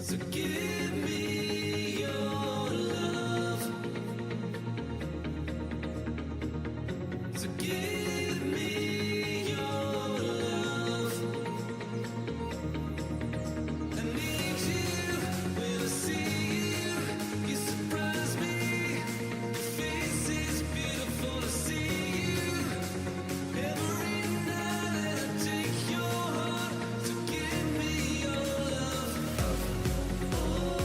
So give me your love. So give me your love. I need you when I see you. You surprise me. Your face is beautiful to see you. Every night I take your heart. So give me your love. Oh.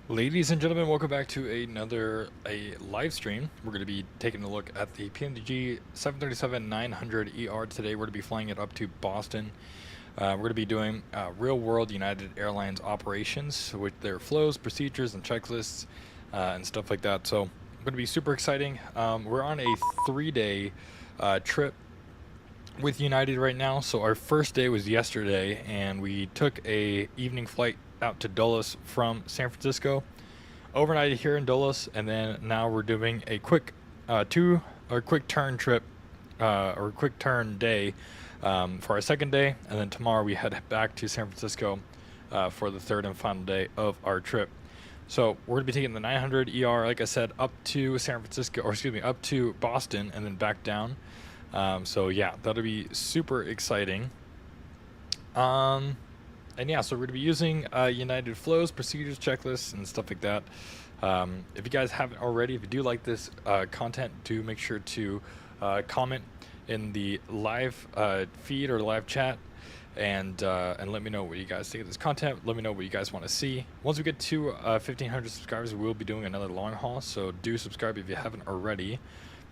Ladies and gentlemen, welcome back to another live stream. We're going to be taking a look at the PMDG 737-900 ER today. We're going to be flying it up to Boston. We're going to be doing real-world United Airlines operations with their flows, procedures, and checklists and stuff like that. So, it's going to be super exciting. We're on a 3-day trip with United right now. So our first day was yesterday, and we took a evening flight out to Dulles from San Francisco, overnight here in Dulles, and then now we're doing a quick quick turn trip or quick turn day for our second day, and then tomorrow we head back to San Francisco for the third and final day of our trip. So we're gonna be taking the 900 ER, like I said, up to San Francisco, or excuse me, up to Boston, and then back down. So yeah, that'll be super exciting. And yeah, so we're going to be using United flows, procedures, checklists, and stuff like that. If you guys haven't already, if you do like this content, do make sure to comment in the live feed or live chat, and let me know what you guys think of this content. Let me know what you guys want to see. Once we get to 1,500 subscribers, we will be doing another long haul, so do subscribe if you haven't already.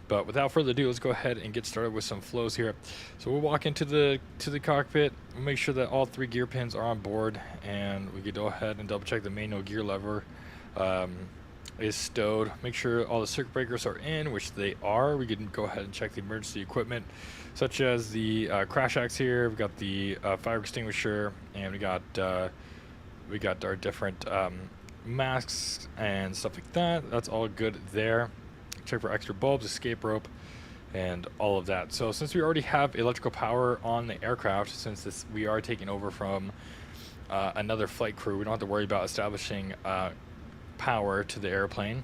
But without further ado, let's go ahead and get started with some flows here. So we'll walk into the cockpit. We'll make sure that all 3 gear pins are on board, and we can go ahead and double check the manual gear lever is stowed. Make sure all the circuit breakers are in, which they are. We can go ahead and check the emergency equipment, such as the crash axe here. We've got the fire extinguisher, and we got our different masks and stuff like that. That's all good there. Check for extra bulbs, escape rope, and all of that. So since we already have electrical power on the aircraft, since we are taking over from another flight crew, we don't have to worry about establishing power to the airplane.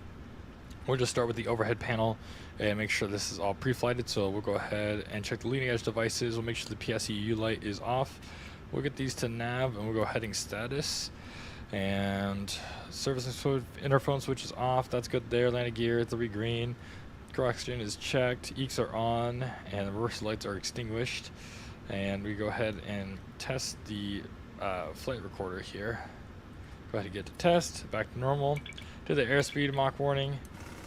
We'll just start with the overhead panel and make sure this is all pre-flighted. So we'll go ahead and check the leading edge devices. We'll make sure the PSEU light is off. We'll get these to nav, and we'll go heading status. And service and interphone switch is off. That's good there. Landing gear 3 green. Core oxygen is checked. EECs are on, and the reverse lights are extinguished. And we go ahead and test the flight recorder here. Go ahead and get to test. Back to normal. Do the airspeed Mach warning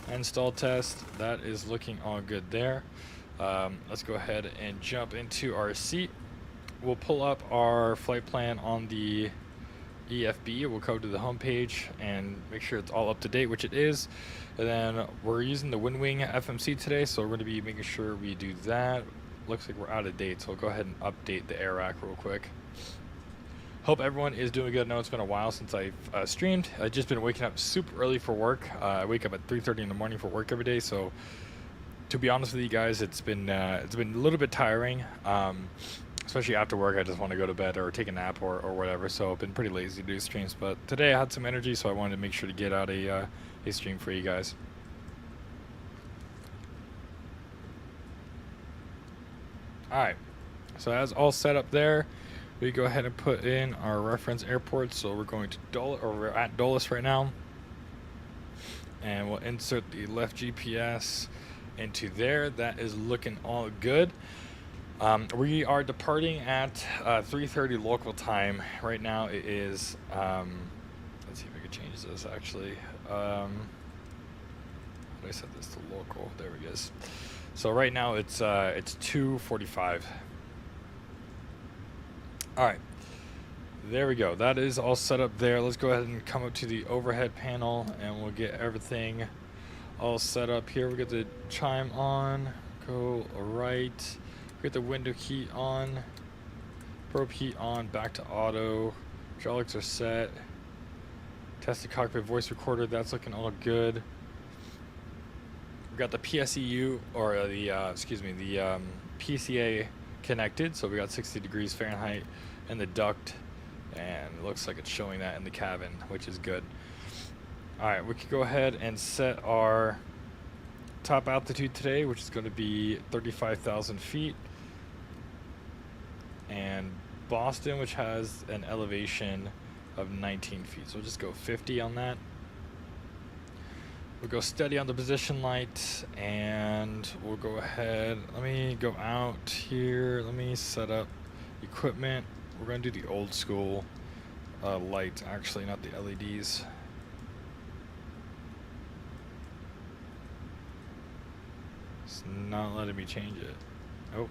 and stall test. That is looking all good there. Let's go ahead and jump into our seat. We'll pull up our flight plan on the EFB. We'll go to the home page and make sure it's all up to date, which it is. And then we're using the WinWing FMC today, so we're going to be making sure we do that. Looks like we're out of date, so we'll go ahead and update the air rack real quick. Hope everyone is doing good. I know it's been a while since I've streamed. I've just been waking up super early for work. I wake up at 3:30 in the morning for work every day, so to be honest with you guys, it's been a little bit tiring. Especially after work, I just want to go to bed or take a nap or whatever. So I've been pretty lazy to do streams. But today I had some energy, so I wanted to make sure to get out a stream for you guys. Alright, so as all set up there, we go ahead and put in our reference airport. So we're going to Dulles, or we're at Dulles right now. And we'll insert the left GPS into there. That is looking all good. We are departing at 3:30 local time. Right now it is, let's see if I can change this actually. How did I set this to local? There it is. So right now it's 2:45. Alright, there we go. That is all set up there. Let's go ahead and come up to the overhead panel, and we'll get everything all set up here. We get the chime on, go right. Get the window heat on, probe heat on, back to auto, hydraulics are set, test the cockpit voice recorder, that's looking all good. We got the PSEU, or the PCA connected, so we got 60 degrees Fahrenheit in the duct, and it looks like it's showing that in the cabin, which is good. Alright, we can go ahead and set our top altitude today, which is going to be 35,000 feet, and Boston, which has an elevation of 19 feet. So we'll just go 50 on that. We'll go steady on the position light, and we'll go ahead. Let me go out here. Let me set up equipment. We're going to do the old school light, actually, not the LEDs. It's not letting me change it. Oh.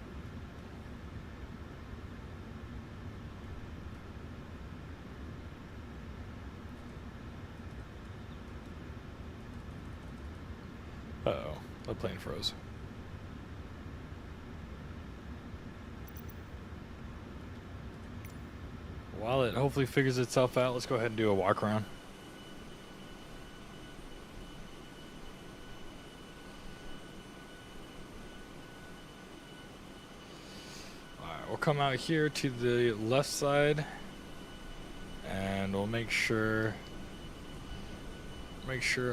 Uh-oh, the plane froze. While it hopefully figures itself out, let's go ahead and do a walk around. Alright, we'll come out here to the left side and we'll make sure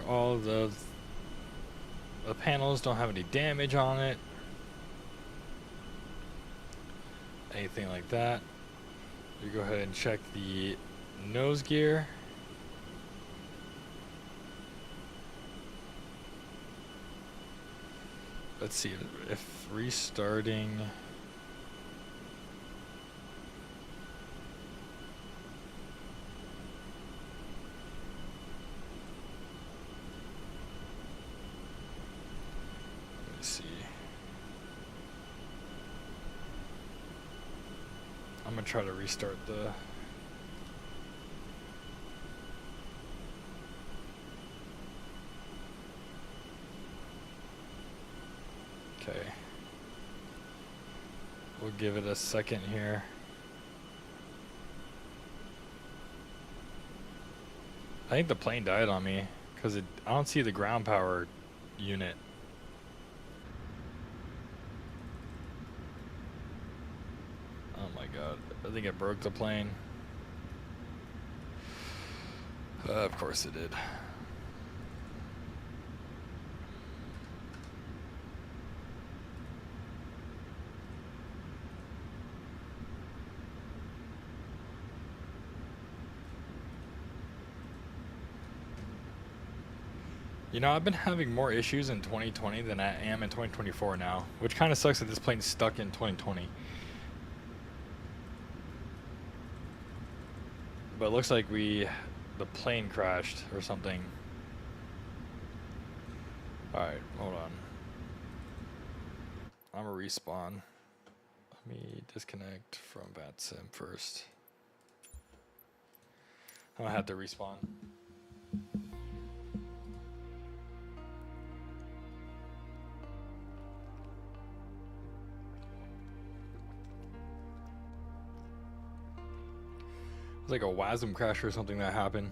all the panels don't have any damage on it. Anything like that. You go ahead and check the nose gear. Let's see if restarting. Let me see. I'm gonna try to restart the. Okay. We'll give it a second here. I think the plane died on me because I don't see the ground power unit. Oh my god, I think it broke the plane. Of course it did. You know, I've been having more issues in 2020 than I am in 2024 now, which kind of sucks that this plane's stuck in 2020. But it looks like the plane crashed or something. Alright, hold on. I'm gonna respawn. Let me disconnect from VATSIM first. I'm gonna have to respawn. It's like a WASM crash or something that happened.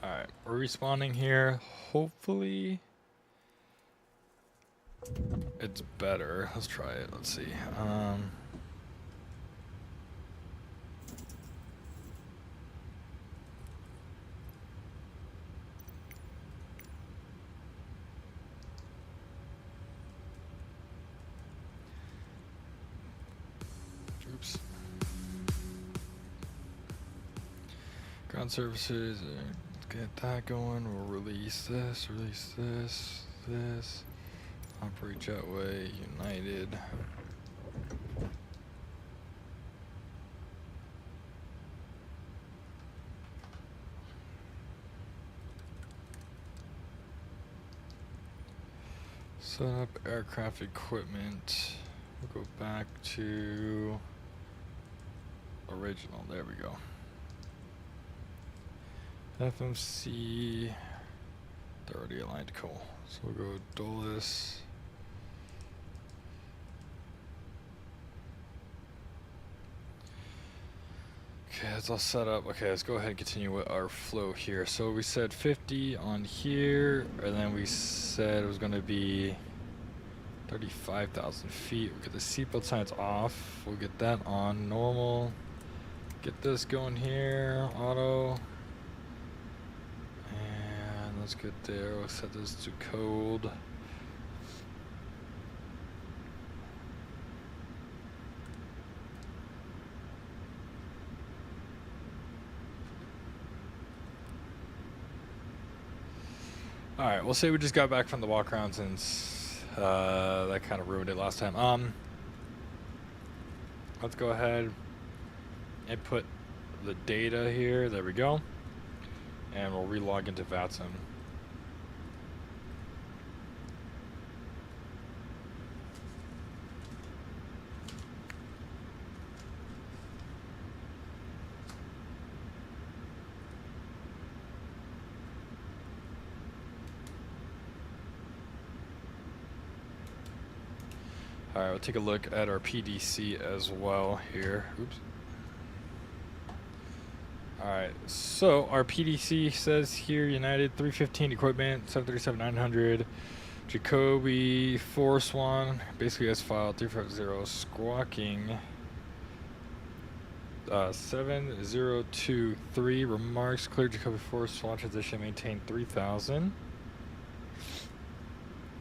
Alright, we're respawning here. Hopefully it's better. Let's try it. Let's see. Oops. Ground services. Get that going. We'll release this, this. Operate Jetway, United. Set up aircraft equipment. We'll go back to original. There we go. FMC. They're already aligned. Cool. So we'll go Dulles. Okay, that's all set up. Okay, let's go ahead and continue with our flow here. So we said 50 on here, and then we said it was going to be 35,000 feet. We'll get the seatbelt signs off. We'll get that on normal. Get this going here, auto. And let's get there. We'll set this to cold. Alright, we'll say we just got back from the walk around since that kind of ruined it last time. Let's go ahead and put the data here. There we go. And we'll relog into VATSIM. Alright, we'll take a look at our PDC as well here. Oops. Alright, so our PDC says here United 315 equipment, 737-900, Jacoby 4 Swan, basically as filed 350, squawking 7023, remarks, clear Jacoby 4 Swan transition, maintain 3000.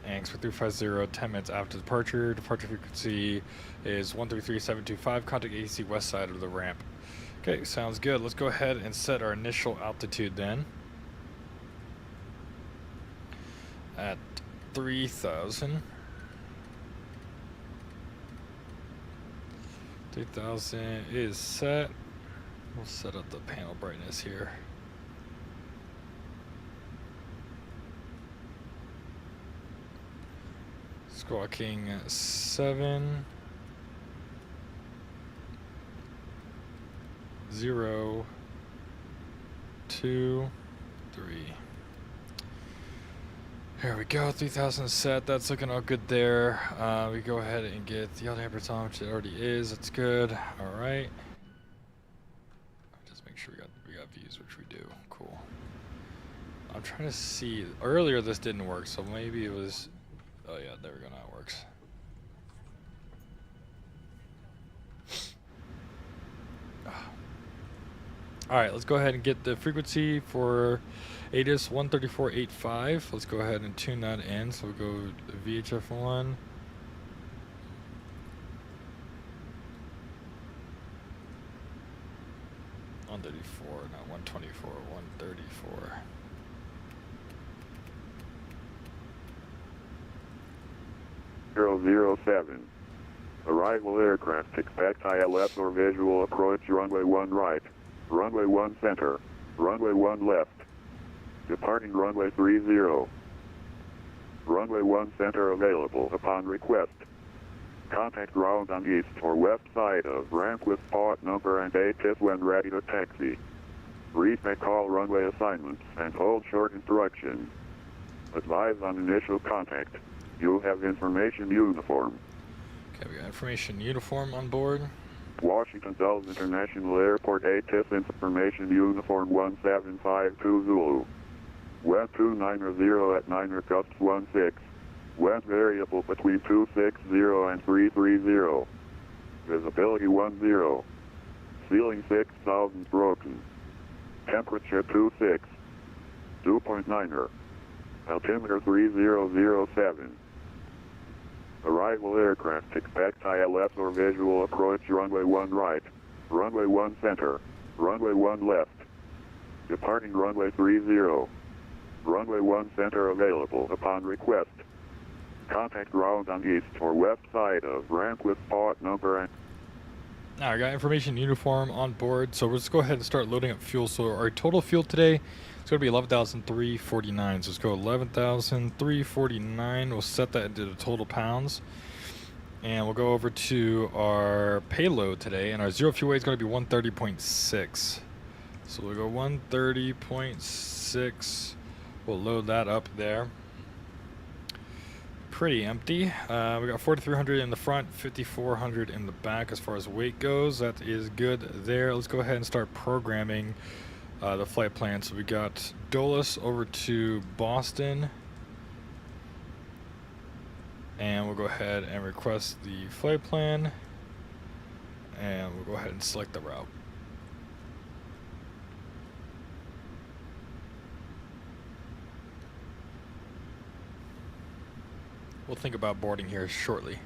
Angst for 350, 10 minutes after departure. Departure frequency is 133725. Contact ATC west side of the ramp. Okay, sounds good. Let's go ahead and set our initial altitude then at 3000. 3000 is set. We'll set up the panel brightness here. Squawking 7 0 2 3. Here we go, 3000 set. That's looking all good there. We go ahead and get the altimeter on, which it already is. That's good. All right. Just make sure we got views, which we do. Cool. I'm trying to see. Earlier this didn't work, so maybe it was. Oh yeah, there we go, now it works. Alright, let's go ahead and get the frequency for ADIS 134.85. Let's go ahead and tune that in. So we'll go VHF 1. Not 124, 134. .007. Arrival aircraft expect ILS or visual approach runway 1 right, runway 1 center, runway 1 left. Departing runway 30. Runway 1 center available upon request. Contact ground on east or west side of ramp with part number and ATIS when ready to taxi. Respect all runway assignments and hold short instructions. Advise on initial contact. You have information uniform. Okay, we got information uniform on board. Washington Dulles International Airport ATIS information uniform 1752 Zulu. Wind 290 at 9 gusts 16. Wind variable between 260 and 330. Visibility 10. Ceiling 6000 broken. Temperature 26. 2.9er. Altimeter 3007. Arrival aircraft expect ILS or visual approach runway 1 right, runway 1 center, runway 1 left. Departing runway 30. Runway 1 center available upon request. Contact ground on east or west side of ramp with part number and... Now I got information uniform on board, so let's go ahead and start loading up fuel. So our total fuel today is going to be 11,349. So let's go 11,349. We'll set that into the total pounds. And we'll go over to our payload today, and our zero fuel weight is going to be 130.6. So we'll go 130.6. We'll load that up there. Pretty empty. We got 4,300 in the front, 5,400 in the back as far as weight goes. That is good there. Let's go ahead and start programming the flight plan. So we got Dulles over to Boston. And we'll go ahead and request the flight plan. And we'll go ahead and select the route. We'll think about boarding here shortly.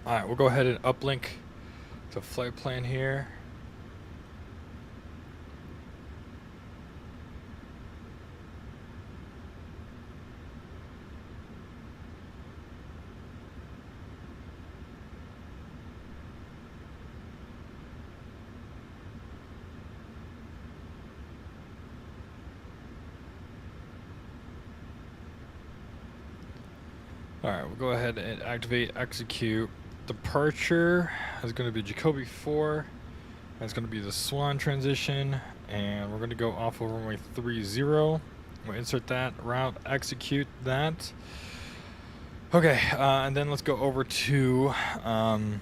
Alright, we'll go ahead and uplink the flight plan here. Alright, we'll go ahead and activate execute. Departure is going to be Jacoby 4. That's going to be the Swan transition, and we're going to go off of runway 30. We'll insert that route, execute that. Okay, and then let's go over to our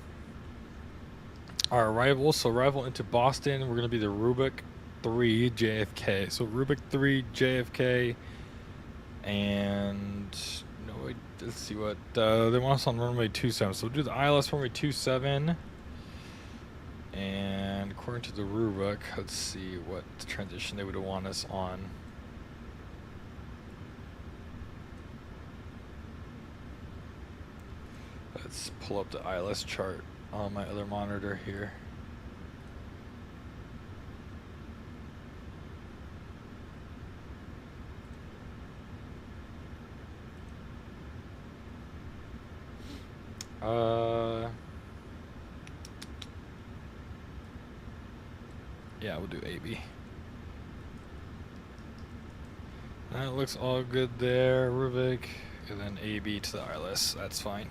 arrival. So arrival into Boston, we're going to be the Rubik 3 JFK. So Rubik 3 JFK, and let's see what they want us on runway 27. So we'll do the ILS runway 27, and according to the Rubik, let's see what transition they would want us on. Let's pull up the ILS chart on my other monitor here. Yeah, we'll do AB. That looks all good there, Rubik, and then AB to the ILS. That's fine.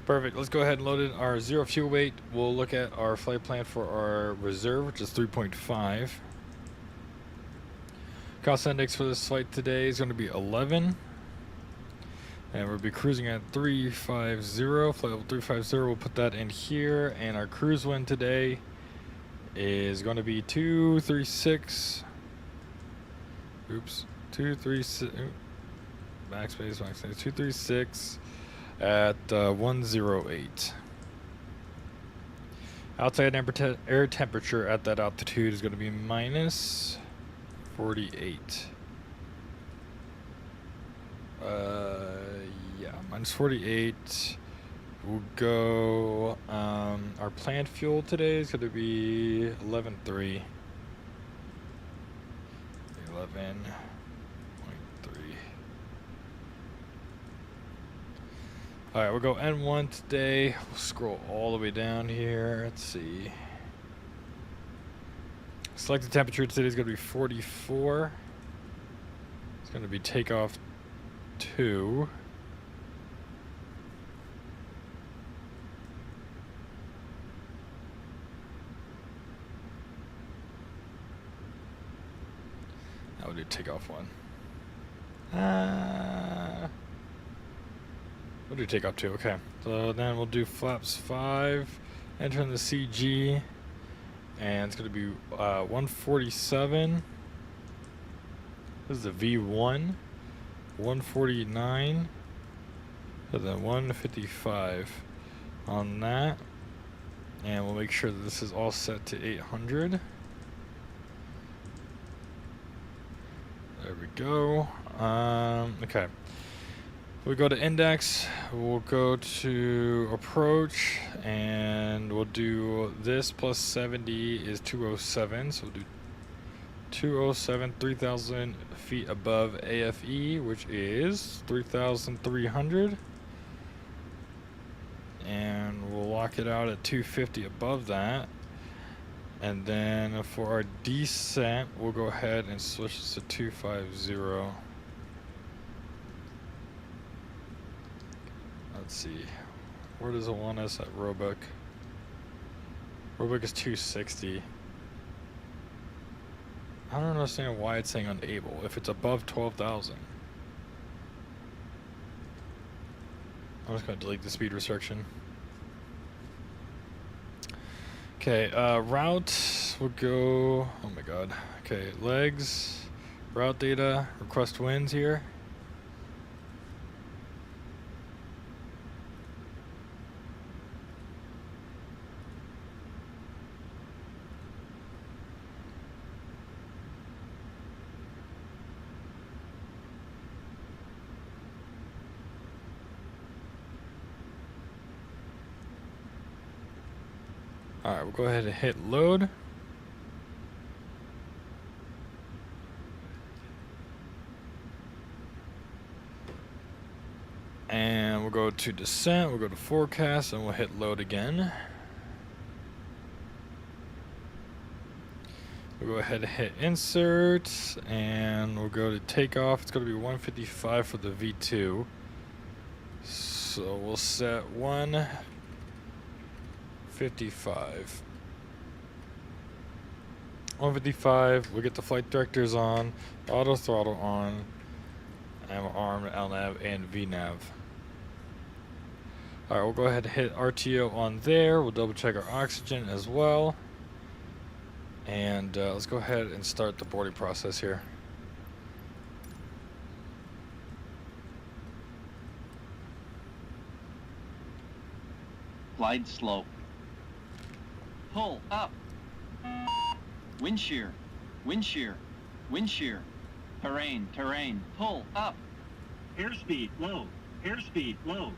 Perfect. Let's go ahead and load in our zero fuel weight. We'll look at our flight plan for our reserve, which is 3.5. Cost index for this flight today is going to be 11. And we'll be cruising at 350, flight level 350. We'll put that in here. And our cruise wind today is going to be 236. Oops, 236. Backspace, 236 at 108. Outside air temperature at that altitude is going to be minus 48. Yeah, minus 48. We'll go, our planned fuel today is going to be 11.3. 11.3. Alright, we'll go N1 today. We'll scroll all the way down here. Let's see. Selected temperature today is going to be 44. It's going to be takeoff 2. We'll do takeoff 1. We'll do takeoff 2, okay. So then we'll do flaps 5, enter in the CG, and it's going to be 147. This is the V1, 149, and then 155 on that. And we'll make sure that this is all set to 800. There we go. Okay. We go to index. We'll go to approach, and we'll do this plus 70 is 207. So we'll do 207, 3,000 feet above AFE, which is 3,300. And we'll lock it out at 250 above that. And then for our descent, we'll go ahead and switch this to 250. Let's see. Where does it want us at Roebuck? Roebuck is 260. I don't understand why it's saying unable if it's above 12,000. I'm just going to delete the speed restriction. Okay, route will go, oh my god. Okay, legs, route data, request winds here. Alright, we'll go ahead and hit load. And we'll go to descent, we'll go to forecast, and we'll hit load again. We'll go ahead and hit insert, and we'll go to takeoff. It's going to be 155 for the V2. So we'll set 155. 155, we'll get the flight directors on, auto throttle on, and arm, LNAV, and VNAV. Alright, we'll go ahead and hit RTO on there. We'll double check our oxygen as well. And let's go ahead and start the boarding process here. Glide slope. Pull up. Wind shear. Wind shear. Wind shear. Terrain. Terrain. Pull up. Airspeed low. Airspeed low.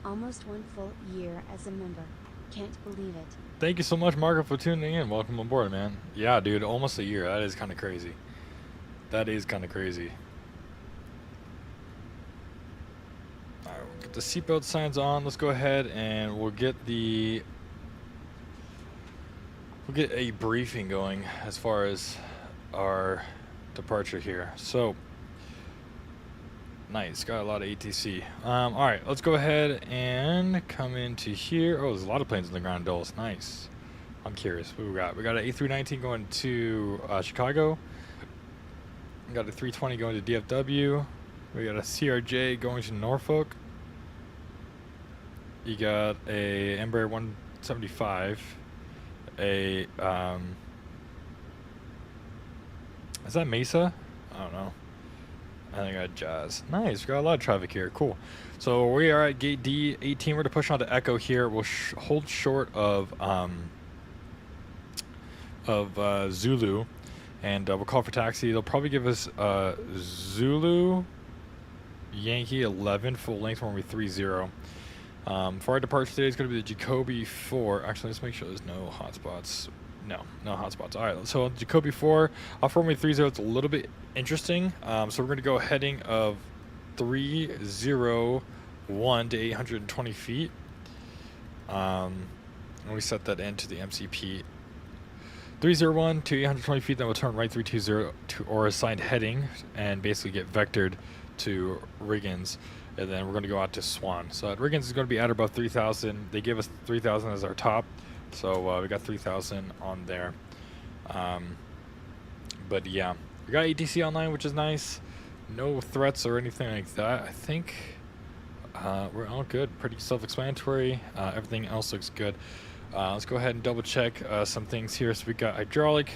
Almost 1 full year as a member. Can't believe it. Thank you so much, Marco, for tuning in. Welcome aboard, man. Yeah, dude, almost a year. That is kind of crazy. That is kind of crazy. Alright, we'll get the seatbelt signs on. Let's go ahead and we'll get a briefing going as far as our departure here. So, nice, got a lot of ATC. Alright, let's go ahead and come into here. Oh, there's a lot of planes on the ground, Dulles. Nice. I'm curious. What we got? We got an A319 going to Chicago. We got a 320 going to DFW. We got a CRJ going to Norfolk. You got a Embraer 175. Is that Mesa? I don't know. I think I got Jazz. Nice, we got a lot of traffic here. Cool. So we are at gate D18. We're going to push on to Echo here. We'll hold short of Zulu, and we'll call for taxi. They'll probably give us Zulu Yankee 11 full length when we 30. For our departure today, it's going to be the Jacoby 4. Actually, let's make sure there's no hotspots. No hotspots. All right, so Jacoby 4 off runway 30. It's a little bit interesting. So we're going to go heading of 301 to 820 feet. And we set that into the MCP. 301 to 820 feet, then we'll turn right 320 to our assigned heading and basically get vectored to Riggins. And then we're going to go out to Swan. So at Riggins is going to be at or above 3,000. They give us 3,000 as our top. So we got 3,000 on there. But yeah, we got ATC online, which is nice. No threats or anything like that. I think we're all good. Pretty self-explanatory. Everything else looks good. Let's go ahead and double check some things here. So we got hydraulic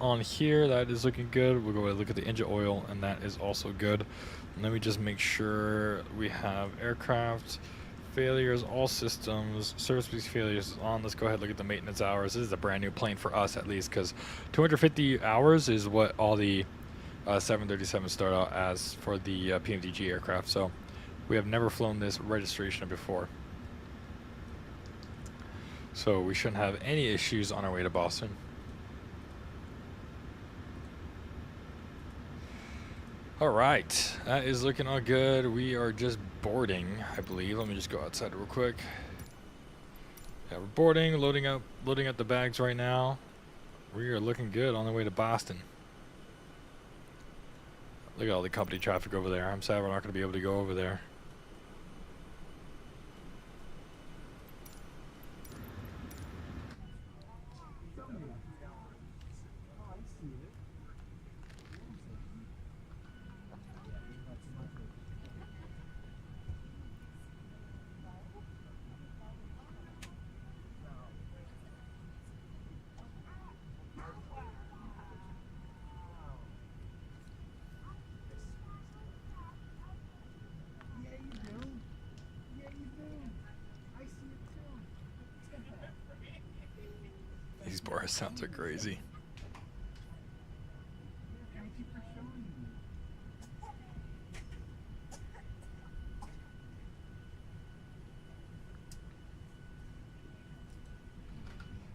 on here. That is looking good. We'll go ahead and look at the engine oil, and that is also good. And let me just make sure we have aircraft failures, all systems, service piece failures is on. Let's go ahead and look at the maintenance hours. This is a brand new plane for us, at least, because 250 hours is what all the 737s start out as for the PMDG aircraft. So we have never flown this registration before. So we shouldn't have any issues on our way to Boston. All right, that is looking all good. We are just boarding, I believe. Let me just go outside real quick. Yeah, we're boarding, loading up the bags right now. We are looking good on the way to Boston. Look at all the company traffic over there. I'm sad we're not going to be able to go over there. These bar sounds are crazy.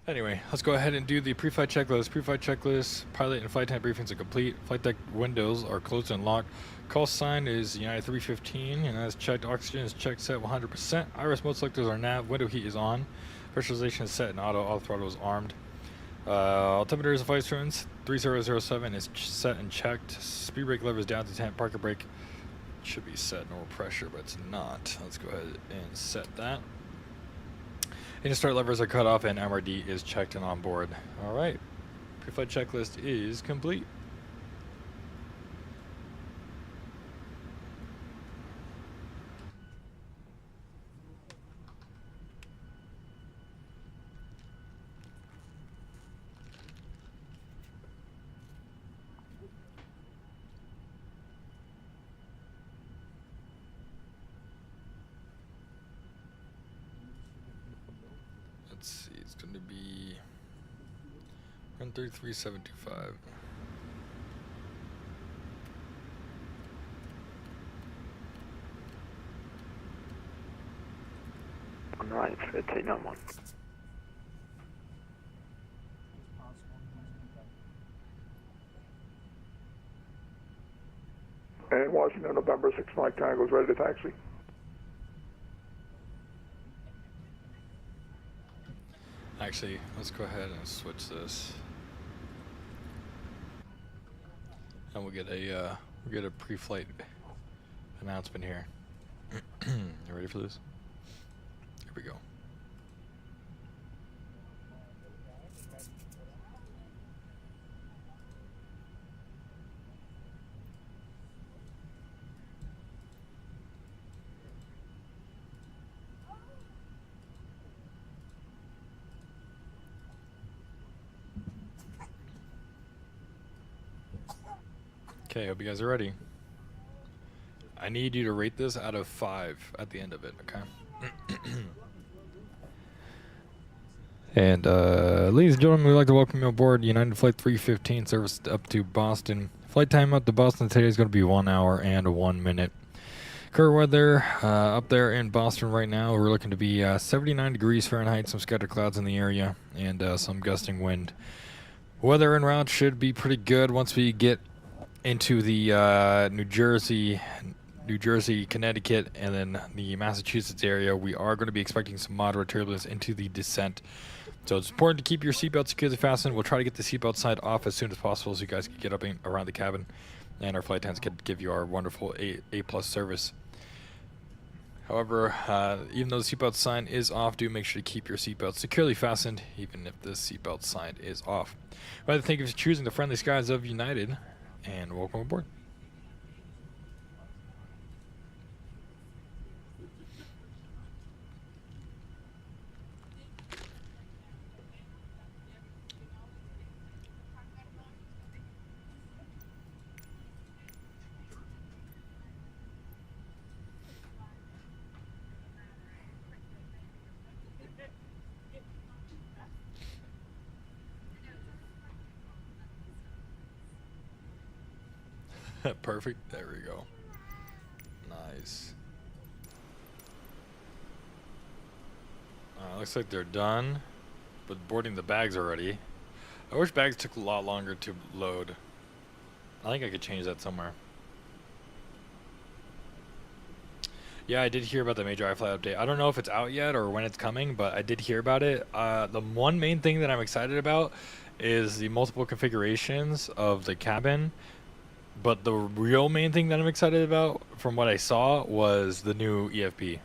Anyway, let's go ahead and do the pre-flight checklist. Pre-flight checklist, pilot and flight time briefings are complete. Flight deck windows are closed and locked. Call sign is United 315, and that's checked. Oxygen is checked, set 100%. Iris mode selectors are nav. Window heat is on. Pressurization is set and auto throttle is armed. Altimeters and flight instruments 3007 is set and checked. Speed brake lever is down to 10. Parking brake should be set normal pressure, but it's not. Let's go ahead and set that. Engine start levers are cut off and MRD is checked and on board. All right, pre-flight checklist is complete. Let's see, it's going to be 133725. Right, 1301. And Washington, November 6 Mike Tango is ready to taxi. Actually, let's go ahead and switch this, and we'll get a pre-flight announcement here. You ready for this? Here we go. Okay, hope you guys are ready. I need you to rate this out of 5 at the end of it, okay? And ladies and gentlemen, we'd like to welcome you aboard United Flight 315, service up to Boston. Flight time up to Boston today is going to be 1 hour and 1 minute. Current weather up there in Boston right now, we're looking to be 79 degrees Fahrenheit, some scattered clouds in the area, and some gusting wind. Weather en route should be pretty good once we get into the New Jersey, Connecticut, and then the Massachusetts area. We are going to be expecting some moderate turbulence into the descent. So it's important to keep your seatbelt securely fastened. We'll try to get the seatbelt side off as soon as possible so you guys can get up around the cabin, and our flight attendants can give you our wonderful A+ service. However, even though the seatbelt sign is off, do make sure to keep your seatbelt securely fastened, even if the seatbelt sign is off. I'd like to thank you for choosing the friendly skies of United, and welcome aboard. Perfect. There we go. Nice. Looks like they're done, but boarding the bags already. I wish bags took a lot longer to load. I think I could change that somewhere. Yeah, I did hear about the major iFly update. I don't know if it's out yet or when it's coming, but I did hear about it. The one main thing that I'm excited about is the multiple configurations of the cabin. But the real main thing that I'm excited about, from what I saw, was the new EFP.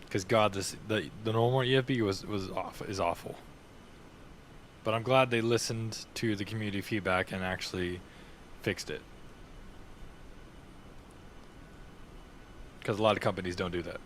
Because God, the normal EFP is awful. But I'm glad they listened to the community feedback and actually fixed it. Because a lot of companies don't do that.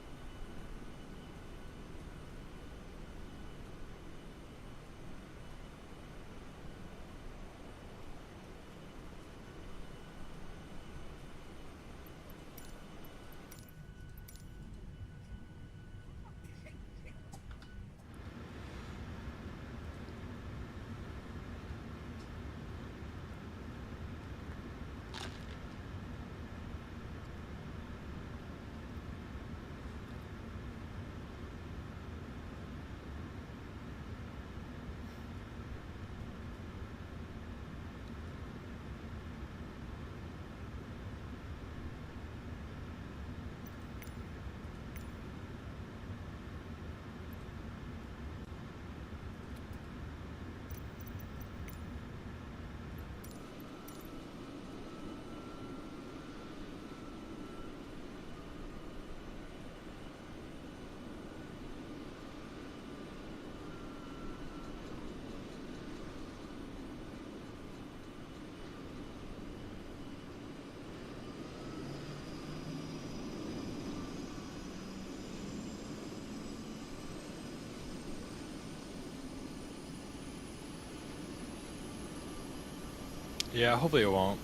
Yeah, hopefully it won't.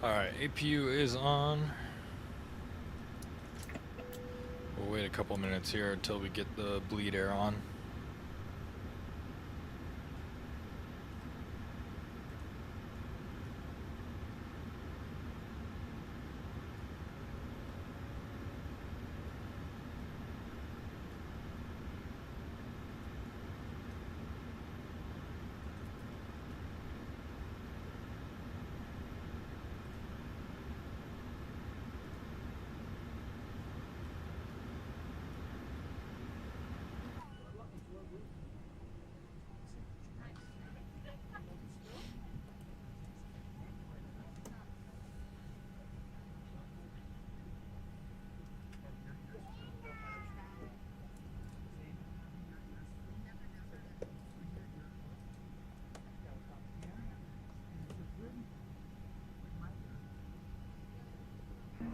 Alright, APU is on. We'll wait a couple minutes here until we get the bleed air on.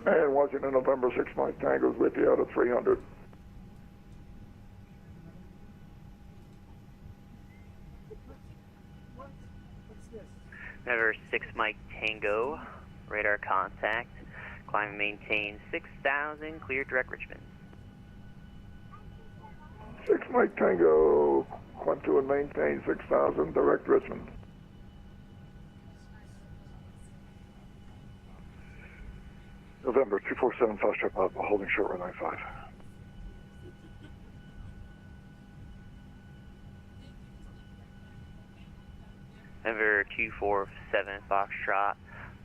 And Washington, November 6 Mike Tango's with you out of 300. November 6 Mike Tango, radar contact. Climb and maintain 6,000, clear direct Richmond. 6 Mike Tango, climb to and maintain 6,000, direct Richmond. November 247 Foxtrot Papa, holding short runway 5. November 247 Foxtrot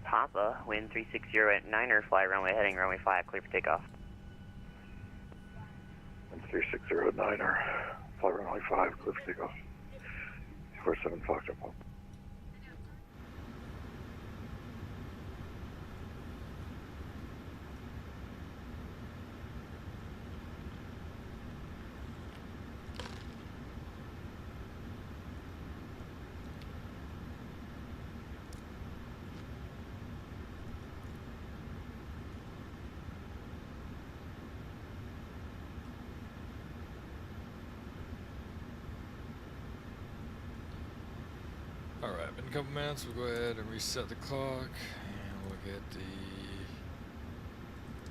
Papa, wind 360 at 9er, fly runway heading runway 5, clear for takeoff. Wind 360 at 9er, fly runway 5, clear for takeoff. 247 Foxtrot Papa. Alright, in a couple minutes we'll go ahead and reset the clock and we'll get the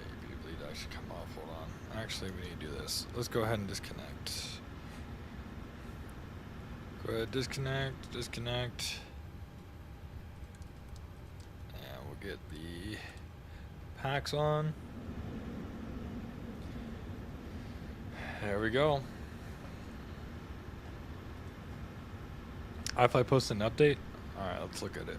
ABD bleed actually come off. Hold on. Actually, we need to do this. Let's go ahead and disconnect. Go ahead, disconnect. And we'll get the packs on. There we go. iFly posted an update. Alright, let's look at it.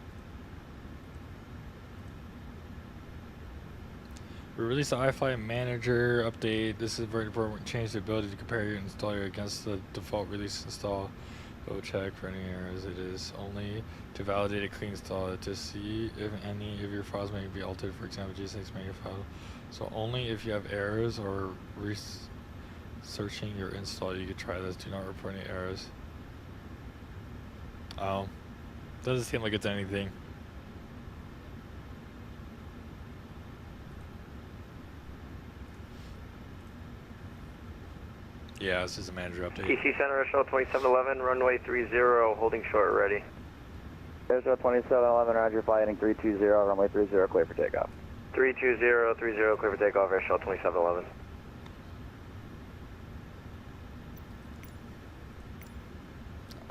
We released the iFly Manager update. This is very important. Change the ability to compare your installer against the default release install. Go check for any errors. It is only to validate a clean install to see if any of your files may be altered. For example, G6 menu file. So only if you have errors or researching your install, you can try this. Do not report any errors. Oh, doesn't seem like it's anything. Yeah, this is a manager update. TC Center, Shell 2711, runway 30, holding short ready. Shell 2711, roger, fly heading 320, runway 30, clear for takeoff. 320, 30, clear for takeoff, Air Shell 2711.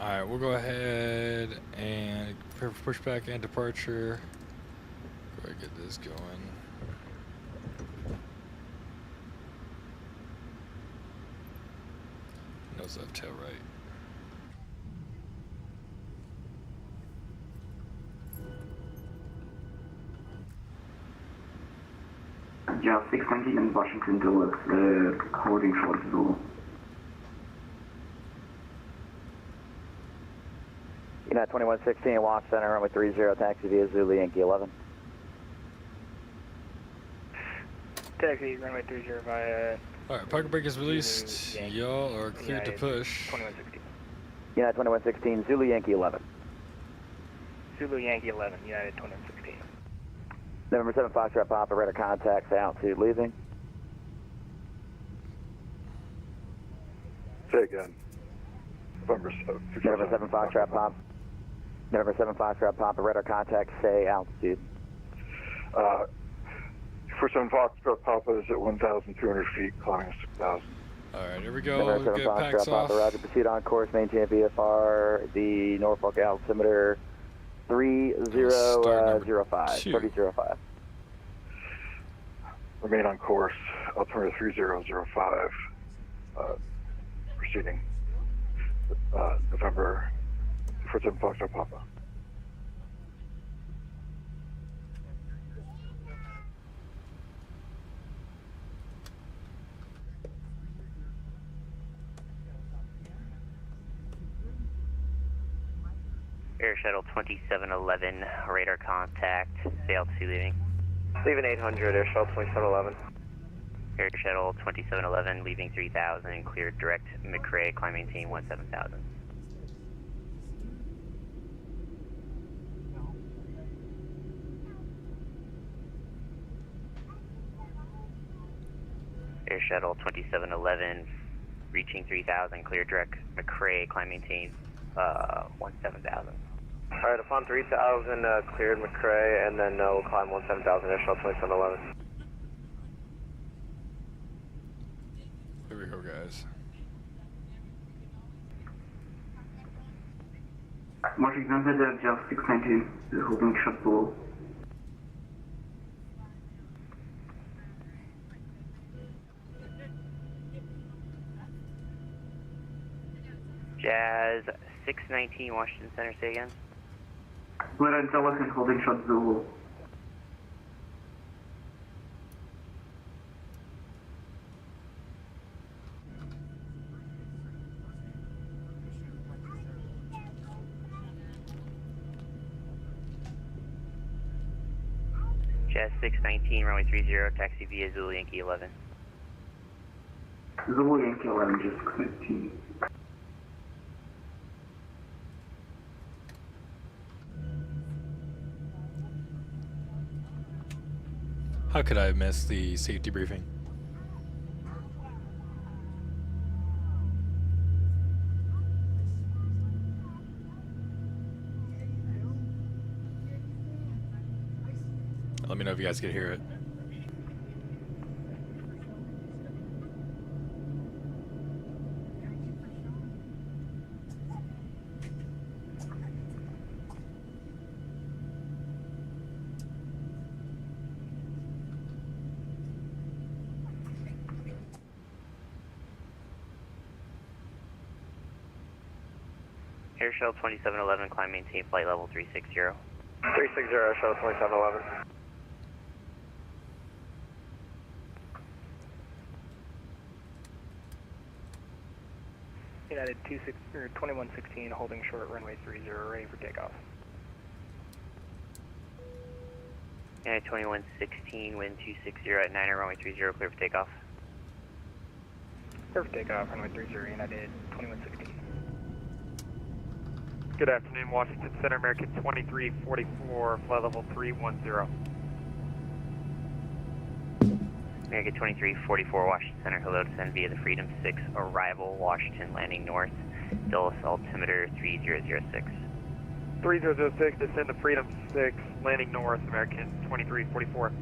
Alright, we'll go ahead and prepare for pushback and departure. Go ahead and get this going. Nose left, tail right. Yeah, 619 in Washington towards the holding short Zulu. United 2116, Watch Center, runway 30, taxi via Zulu Yankee 11. Taxi, runway 30 via... Alright, parking brake is released. Y'all are cleared to push. 2116. United 2116, Zulu Yankee 11. Zulu Yankee 11, United 2116. November 7 Foxtrot Papa, radar contacts, altitude leaving. Say again. November 7 Foxtrot Papa. November 7 Foxtrot Papa, radar contacts, say altitude. For 7 Foxtrot Papa is at 1,200 feet, climbing 6,000. Alright, here we go. November 7 Get Foxtrot packs off. Papa, roger, proceed on course, maintain VFR, the Norfolk altimeter 3005, 3005. Remain on course, altimeter 3005, proceeding November for 7 Foxtrot Papa. Air Shuttle 2711, radar contact, sail to leaving. Leaving 800, Air Shuttle 2711. Air Shuttle 2711, leaving 3000, cleared direct McRae, climb maintain 17000. Air Shuttle 2711, reaching 3000, cleared direct McRae, climb maintain 17000. Alright, upon 3000, cleared McRae, and then we'll climb 17000, Air Shuttle 2711. Here we go, guys. Washington Center, just 619, holding short below. Jazz 619, Washington Center, say again. We're at Dallas and holding short Zulu. Jazz 619, runway 30, taxi via Zulu Yankee 11. Zulu Yankee 11, just 619. How could I have missed the safety briefing? Let me know if you guys can hear it. Airshell 2711, climb maintain flight level 360. 360, Airshell 2711. United 2116, holding short, runway 30, ready for takeoff. United 2116, wind 260 at 9er, runway 30, clear for takeoff. Clear for takeoff, runway 30, United 2116. Good afternoon, Washington Center, American 2344, flight level 310. American 2344, Washington Center, hello, descend via the Freedom 6, arrival, Washington, landing north, Dulles altimeter 3006. 3006, descend to Freedom 6, landing north, American 2344.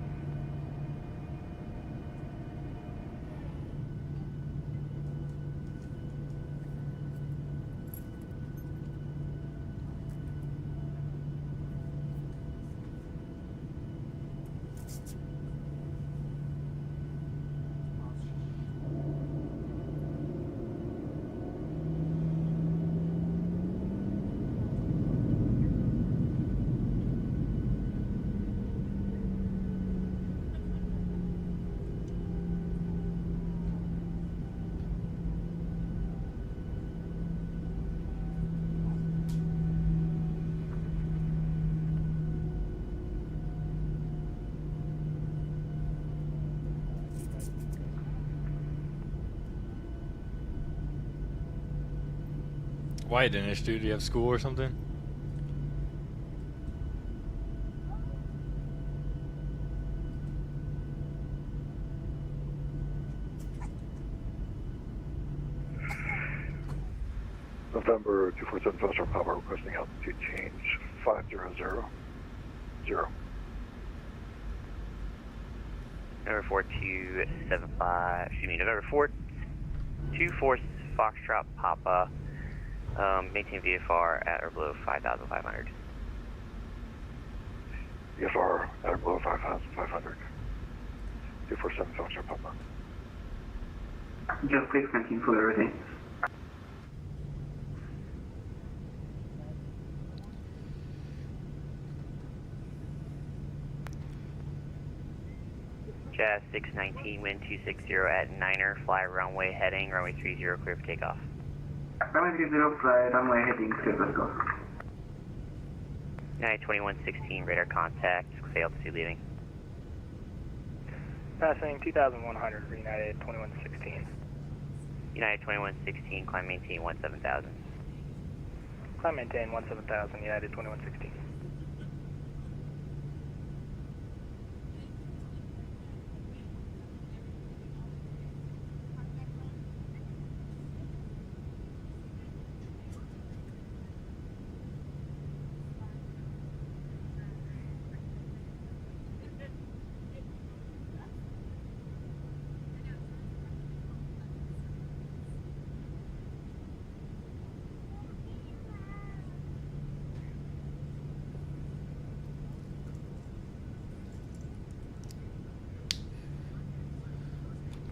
Why didn't it, dude? Do you have school or something? November 247 Foster Papa requesting altitude change 500. November 4275, excuse me, November 424 Foxtrot Papa, maintain VFR at or below 5,500. VFR at or below 5,500. 247 Foster Papa. Just please continue for everything. Jazz 619, wind 260 at 9er, fly runway heading, runway 30, clear for takeoff. Runway 30, fly runway heading, clear for takeoff. United 2116, radar contact, say altitude leaving. Passing 2,100 for United 2116. United 2116, climb maintain 17,000. Climb maintain 17,000, United 2116.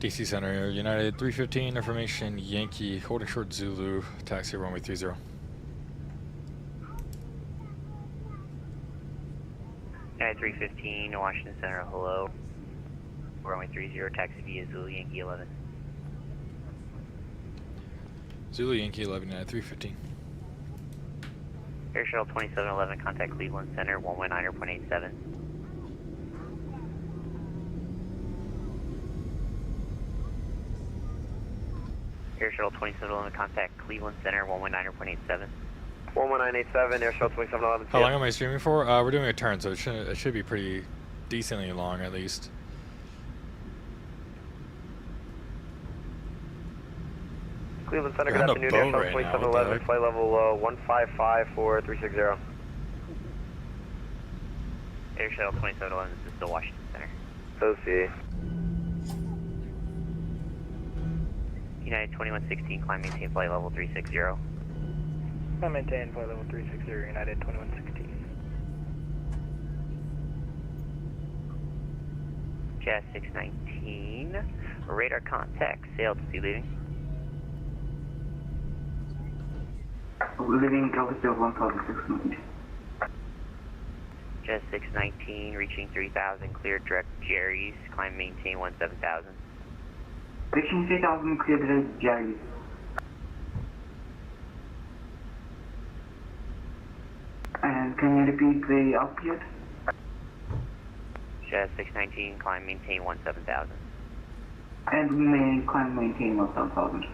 DC Center, United 315, information Yankee, holding short Zulu, taxi runway 30. United 315, Washington Center, hello, runway 30, taxi via Zulu Yankee 11. Zulu Yankee 11, United 315. Air Shuttle 2711, contact Cleveland Center, 119.87. Air Shuttle 2711, contact Cleveland Center, 119.87. 11987, Air Shuttle 2711. How long am I streaming for? We're doing a turn, so it should be pretty decently long at least. Cleveland Center, You're good on a afternoon, boat Air Shuttle right now, what the 2711, heck? flight level 1554360. Air Shuttle 2711, this is still Washington Center. OC. United 2116, climb maintain flight level 360. Climb maintain flight level 360, United 2116. Jazz 619, radar contact, sail to sea leaving. Leaving altitude 1,690. Jazz 619, reaching 3000, cleared direct Jerry's, climb maintain 17,000. Reaching 3,000, clear direct Jerry. And can you repeat the altitude? Jazz 619, climb maintain 17,000. And we may climb maintain 1,000.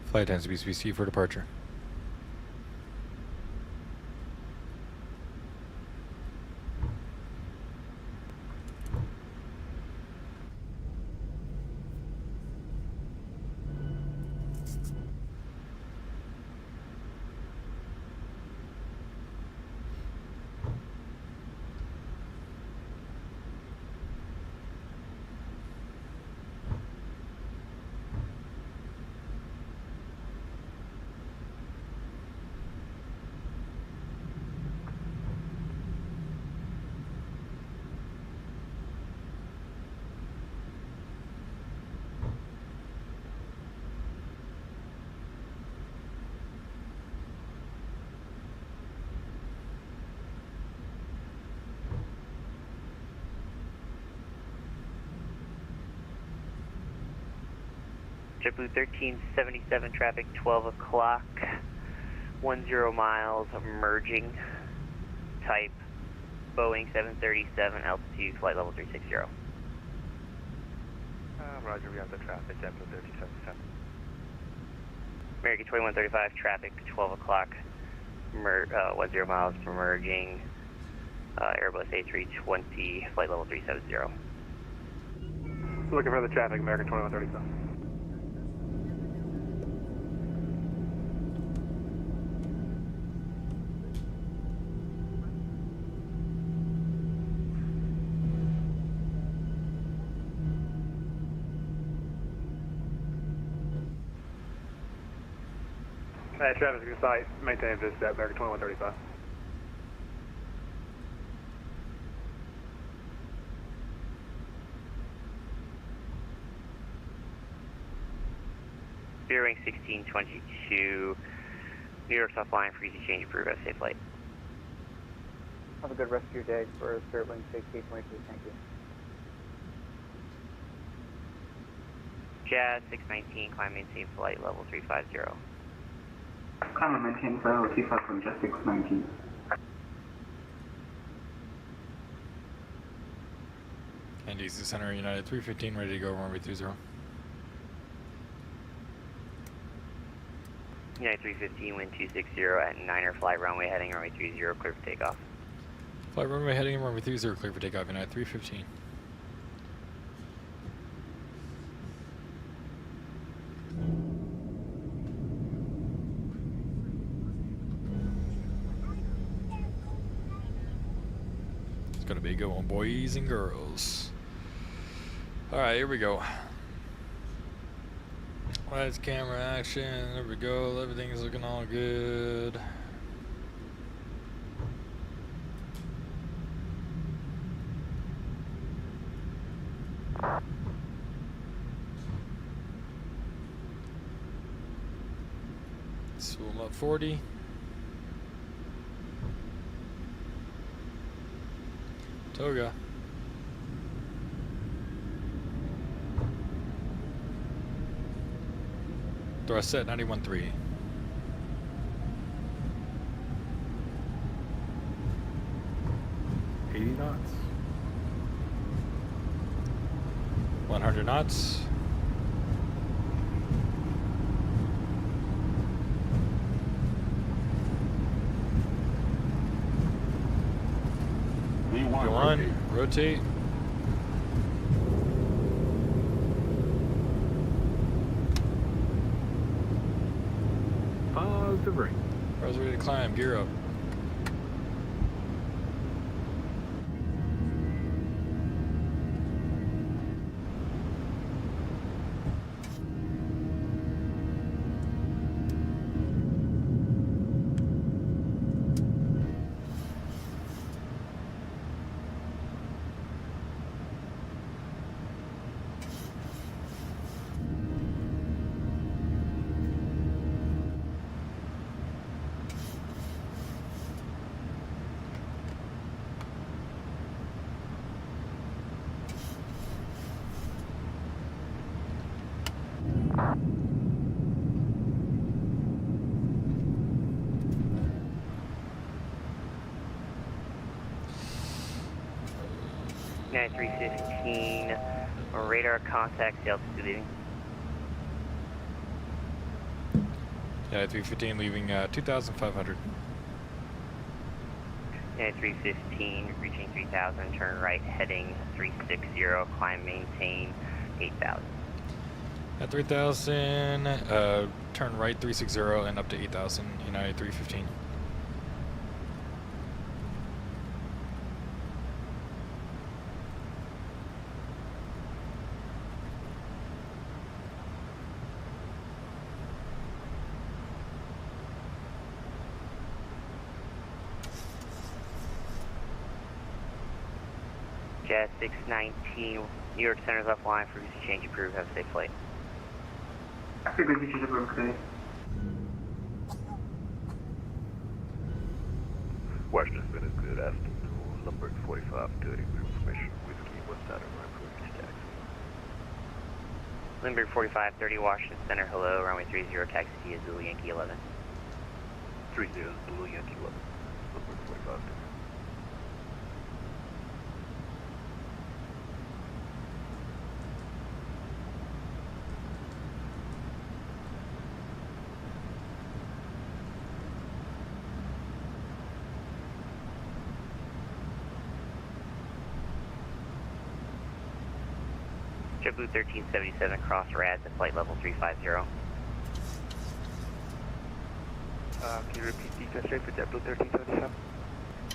Flight attendants BCBC for departure. JetBlue 1377, traffic 12 o'clock, 10 miles, merging, type Boeing 737, altitude, flight level 360. Roger, we have the traffic, JetBlue 1377. American 2135, traffic 12 o'clock, 10 miles, merging, Airbus A320, flight level 370. Looking for the traffic, American 2135. Traffic in sight, maintain this at American 2135. Beer 1622, New York South Line, for easy change, approved, have a safe flight. Have a good rest of your day for Spirit Wing 6822. Thank you. Jazz 619, climb maintain flight level 350. Climb and maintain flight level 350 from Jazz 619. And easy center United 315, ready to go, runway 30. United 315, wind 260 at 9er, fly runway heading runway 30, clear for takeoff. Fly runway heading runway 30, clear for takeoff, United 315. It's gonna be a good one, boys and girls. Alright, here we go. Lights, camera, action, there we go, everything's looking all good. Swim up 40. Toga. Thrust set 91.3. knots. 100 knots. V1, rotate. Positive ring. Car's ready to climb. Gear up. United 315, radar contact, altitude leaving. Yeah, 315 leaving 2,500. United 315, reaching 3,000, turn right, heading 360, climb, maintain 8,000. At 3,000, turn right 360 and up to 8,000, United 315. Jet 619, New York Center's offline, frequency change approved, have a safe flight. Frequency change approved, okay. Western spin is good afternoon. Lumberg 4530, information whiskey, what's that around previous taxi? Lindbergh 4530, Washington Center, hello, runway 30, taxi to Zulu Yankee 11. 30 Zulu Yankee 11, Lumberg 4530. JetBlue 1377, cross RADS at flight level 350. Can you repeat the straight for JetBlue 1377?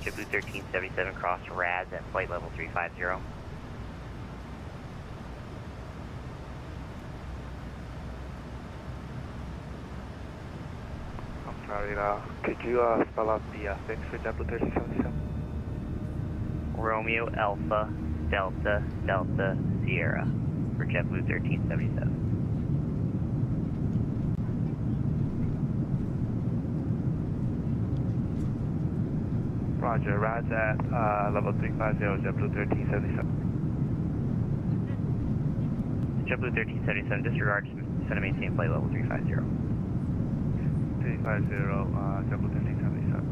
JetBlue 1377, cross RADS at flight level 350. I'm sorry, could you spell out the fix for JetBlue 1377? Romeo Alpha Delta Delta Sierra for JetBlue 1377. Roger, RADS at level 350, JetBlue 1377. JetBlue 1377, disregard, send and maintain flight level 350. 350, JetBlue 1377.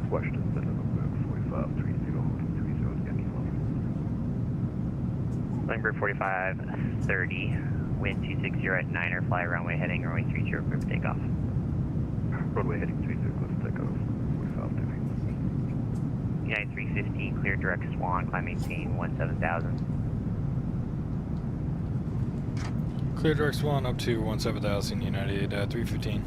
Western Center, Lumberg 4530, holding 30 Yankee 11. Lindbergh 4530, wind 260 at 9er, fly runway heading runway 30, clear for takeoff. Runway heading 30, close to takeoff, 4530. United 315, clear direct Swan, climb maintain 17,000. Clear direct Swan up to 17,000, United 315.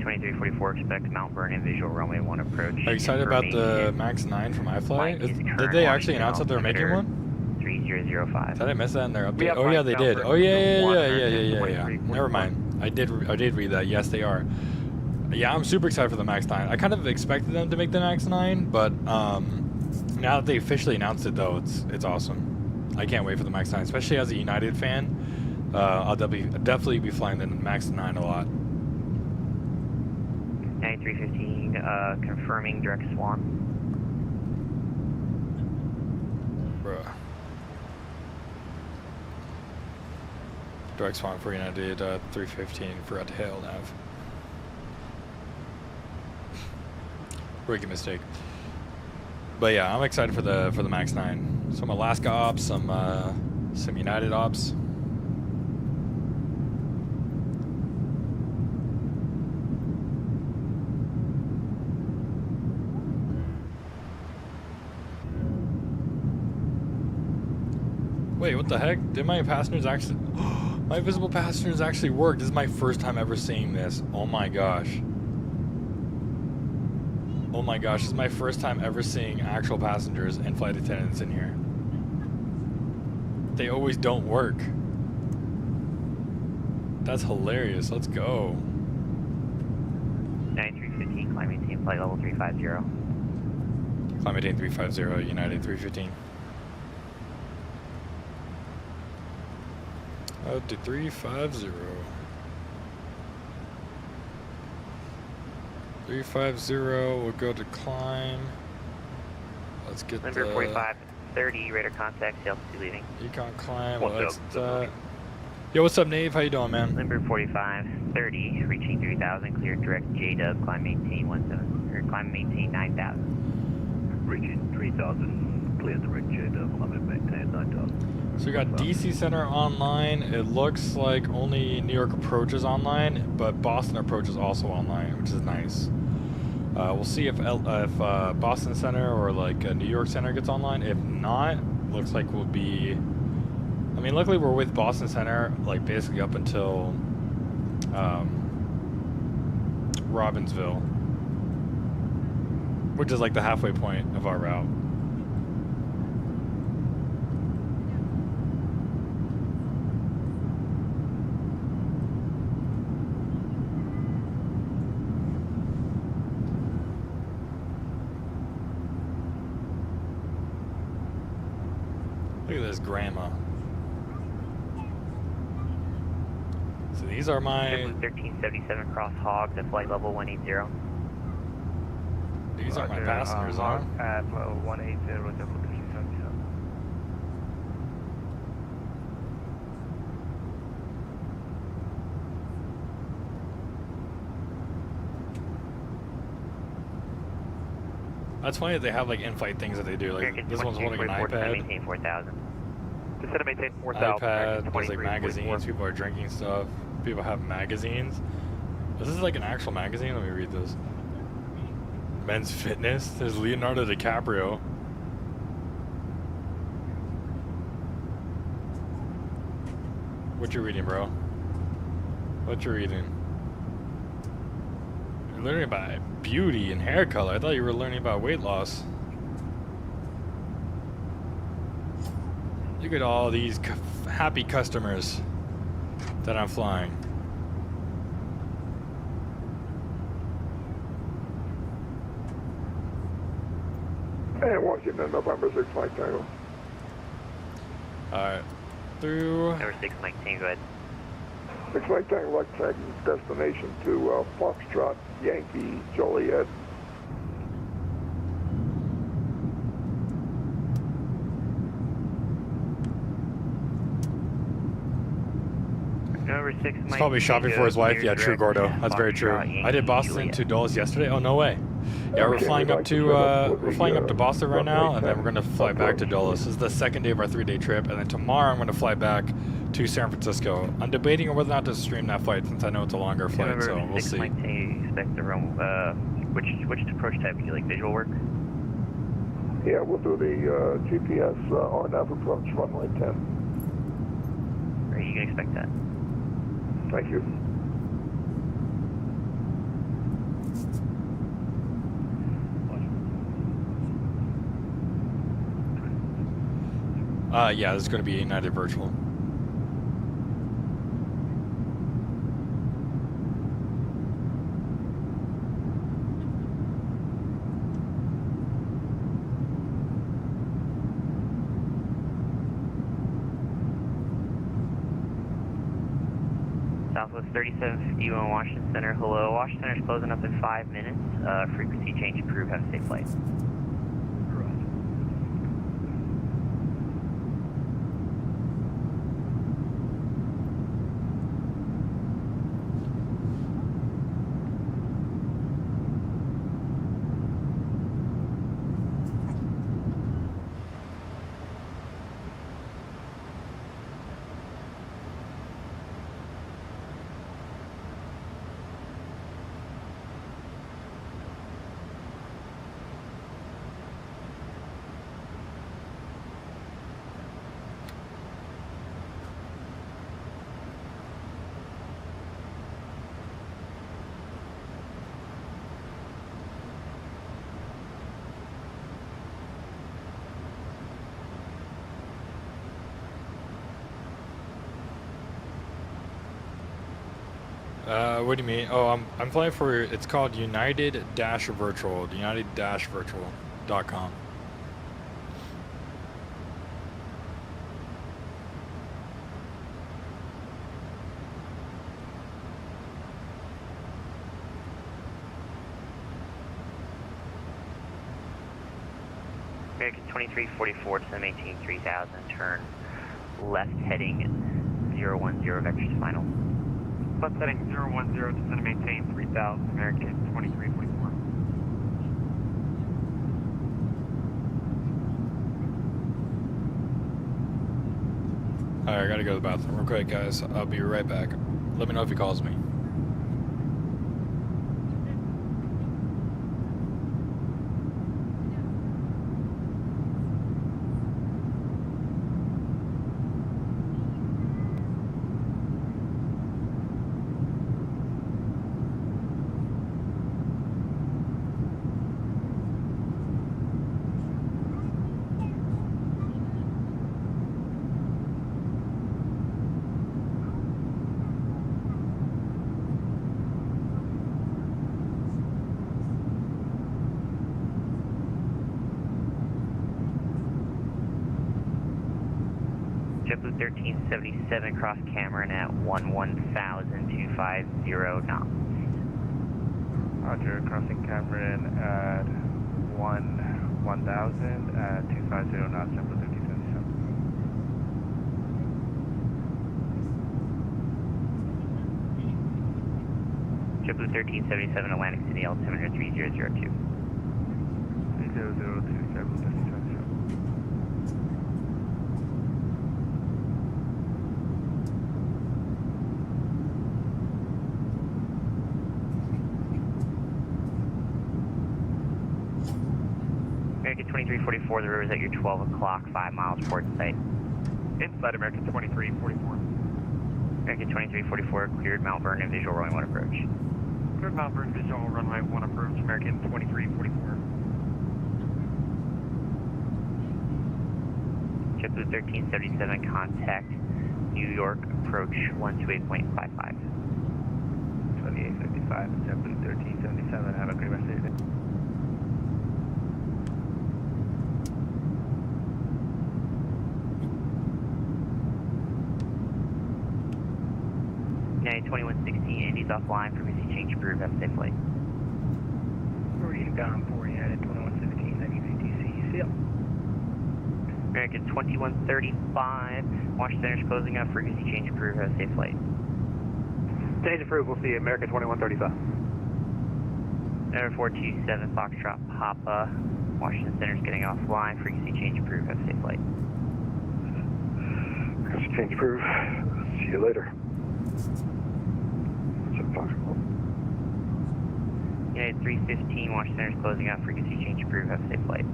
2344, expect Mount Vernon visual runway 1 approach. Are you excited about the Max 9 from iFly? Did they actually announce that they're making one? 3005. Did I miss that in their We update? have Oh yeah, Mike they Mount did. Vernon Oh yeah, visual 1, yeah. American Never 2344. mind. I did read that. Yes, they are. Yeah, I'm super excited for the Max 9. I kind of expected them to make the Max 9, but now that they officially announced it, though, it's awesome. I can't wait for the Max 9, especially as a United fan. I'll definitely be flying the Max 9 a lot. 9315, confirming direct swan. Bruh. Direct swan for United 315, forgot to hail nav. Rookie mistake. But yeah, I'm excited for the Max 9. Some Alaska ops, some United ops. Wait, what the heck? Did my passengers actually... my visible passengers actually work. This is my first time ever seeing this. Oh my gosh. Oh my gosh, this is my first time ever seeing actual passengers and flight attendants in here. They always don't work. That's hilarious. Let's go. 9315, climb maintain flight level 350. Climb maintain 350, United 315. Up to 350. 350, we'll go to climb. Let's get Number the 4530, radar contact, altitude leaving. Econ climb. What's up? Yo, what's up, Nave? How you doing, man? Number 4530, reaching 3000, clear direct J-dub, climb maintain 9000. Reaching 3000, clear direct J-dub, climb and maintain 9000. So we got DC Center online. It looks like only New York approach is online, but Boston approach is also online, which is nice. We'll see if Boston Center or like New York Center gets online. If not, looks like we'll be... I mean, luckily we're with Boston Center, like basically up until Robbinsville, which is like the halfway point of our route. Look at this grandma. So these are my... 1377 cross hog to flight level 180. These are my passengers, huh? At level 180, double 1377. That's funny that they have like in-flight things that they do. Like this one's holding an iPad. Maintain 4000. Descend and maintain 4000. iPad, there's like magazines, people are drinking stuff. People have magazines. This is like an actual magazine. Let me read this. Men's Fitness. There's Leonardo DiCaprio. What you reading, bro? What you reading? You're learning about beauty and hair color. I thought you were learning about weight loss. Look at all these happy customers that I'm flying. And Washington, November 6 Mike Tango. Alright. Through... Number 6 Mike Tango, go ahead. 6 Mike Tango, like tagging destination to Foxtrot, Yankee, Joliet. Number 6 Mike He's probably shopping for his wife. Yeah, true, Gordo. That's very true. I did Boston to Dulles yesterday. Oh, no way. Yeah, we're flying up to Boston right now, and then we're gonna fly back to Dulles. This is the second day of our 3-day trip, and then tomorrow I'm gonna fly back to San Francisco. I'm debating on whether or not to stream that flight since I know it's a longer flight, so we'll see. Mike Tango, expect the room. Which approach type? Do you like visual work? Yeah, we'll do the GPS RNAV approach, runway 10. Or you can expect that. Thank you. Yeah, this is going to be United Virtual. Southwest 3751 Washington Center. Hello, Washington Center's closing up in 5 minutes. Frequency change approved. Have a safe flight. What do you mean? Oh, I'm flying for, it's called United-Virtual, united-virtual.com. American 2344 to maintain 3000, turn left heading 010, vectors to final. Left heading 010, descend and maintain 3000, American 2344. Alright, I gotta go to the bathroom real quick, guys. I'll be right back. Let me know if he calls me. JetBlue 1377, cross Cameron at 11,250 knots. Roger, crossing Cameron at 1,000 at 250 knots, JetBlue 1377. JetBlue 1377, Atlantic City, altimeter 3002. 3002, JetBlue 1377. American 2344, the river's at your 12 o'clock, 5 miles port site. Inside American 2344. American 2344, cleared Mount Vernon, visual runway 1 approach. Cleared Mount Vernon, visual runway 1 approach, American 2344. JetBlue 1377, contact New York, approach 128.55. 2855, JetBlue 1377, have a great rest of your day. United 2116, Indy's offline, frequency change approved, have a safe flight. Reading down for United 2116, WVTC, see ya. American 2135, Washington Center's closing up, frequency change approved, have a safe flight. Change approved, we'll see you, American 2135. Number 427, Foxtrot Papa, Washington Center's getting offline, frequency change approved, have a safe flight. Change approved. See you later. United 315, Washington Center's closing out, frequency change approved, have a safe flight.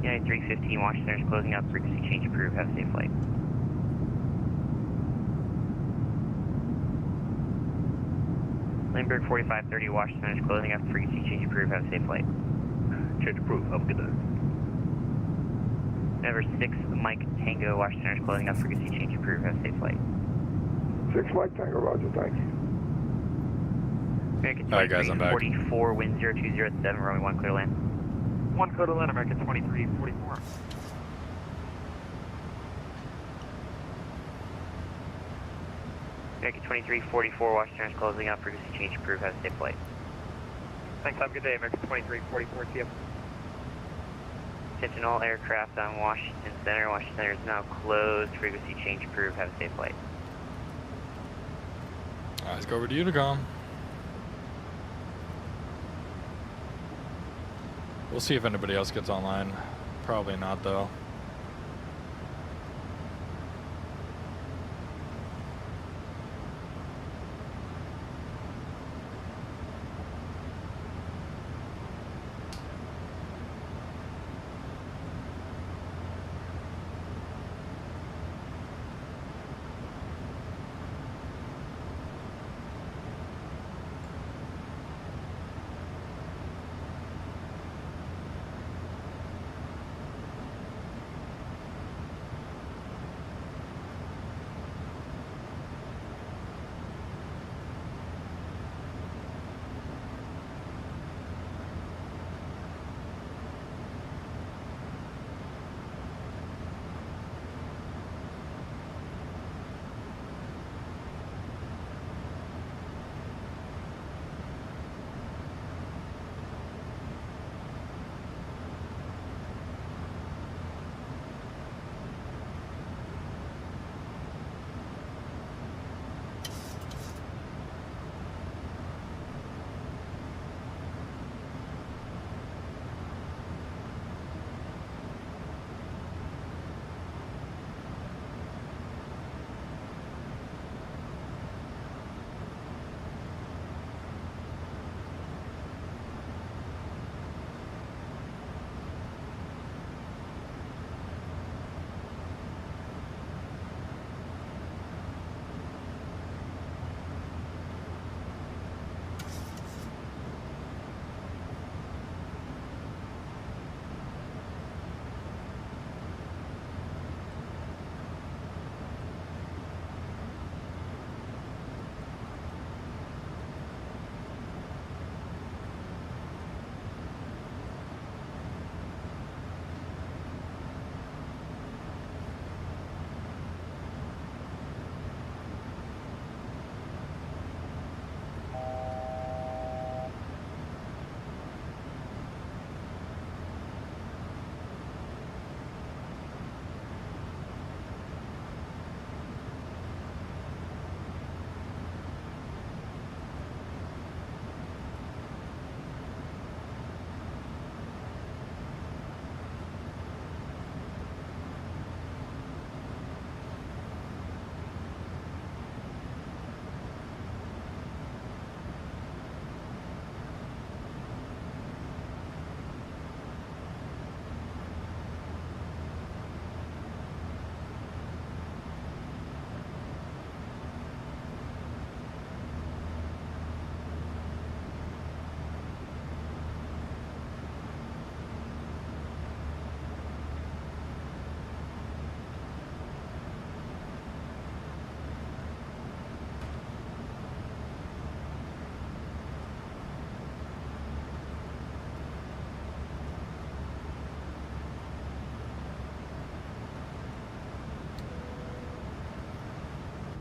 United 315, Washington Center's closing out, frequency change approved, have a safe flight. Lindbergh 4530, Washington Center is closing up. Frequency change approved. Have a safe flight. Change approved. Have a good day. Number 6, Mike Tango, Washington Center is closing up. Frequency change approved. Have a safe flight. 6 Mike Tango, roger, thank you. American Alright, guys, I'm back. 44, wind 0207, runway 1, clear to land. 1 code to land, American 2344. American 2344, Washington Center is closing up. Frequency change approved. Have a safe flight. Thanks, have a good day, American 2344, see you. Attention all aircraft on Washington Center. Washington Center is now closed. Frequency change approved. Have a safe flight. Alright, let's go over to Unicom. We'll see if anybody else gets online. Probably not, though.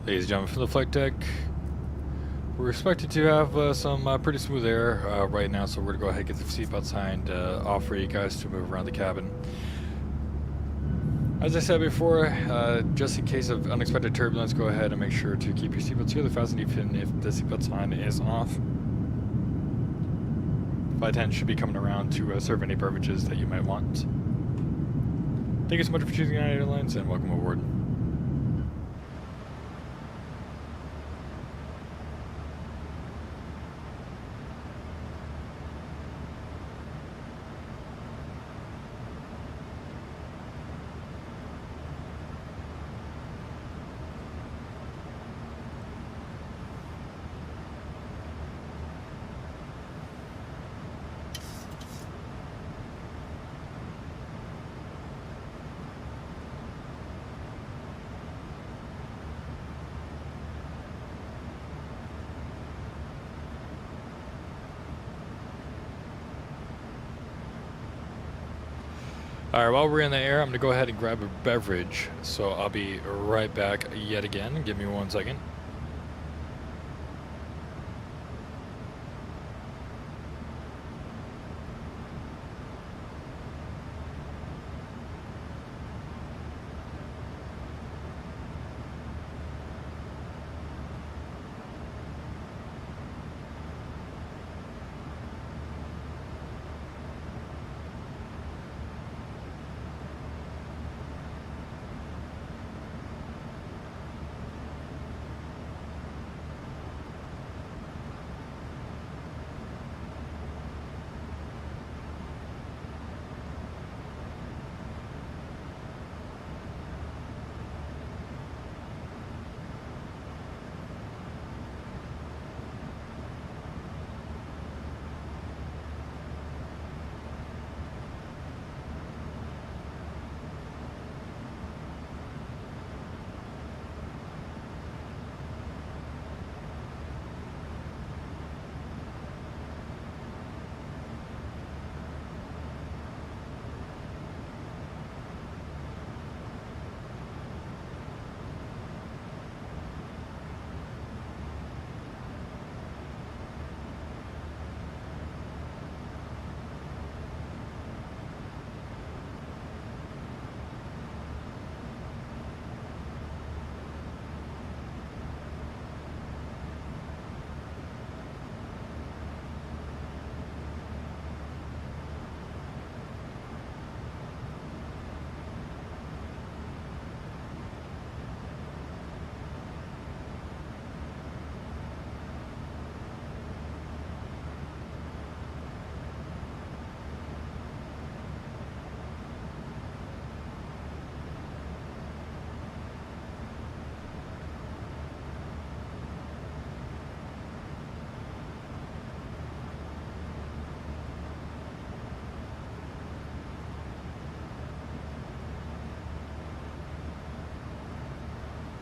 Ladies and gentlemen, from the flight deck, we're expected to have some pretty smooth air right now, so we're going to go ahead and get the seatbelt signed off for you guys to move around the cabin. As I said before, just in case of unexpected turbulence, go ahead and make sure to keep your seatbelt securely fastened even if the seatbelt sign is off. Flight attendant should be coming around to serve any beverages that you might want. Thank you so much for choosing United Airlines, and welcome aboard. All right, while we're in the air, I'm gonna go ahead and grab a beverage. So I'll be right back yet again. Give me 1 second.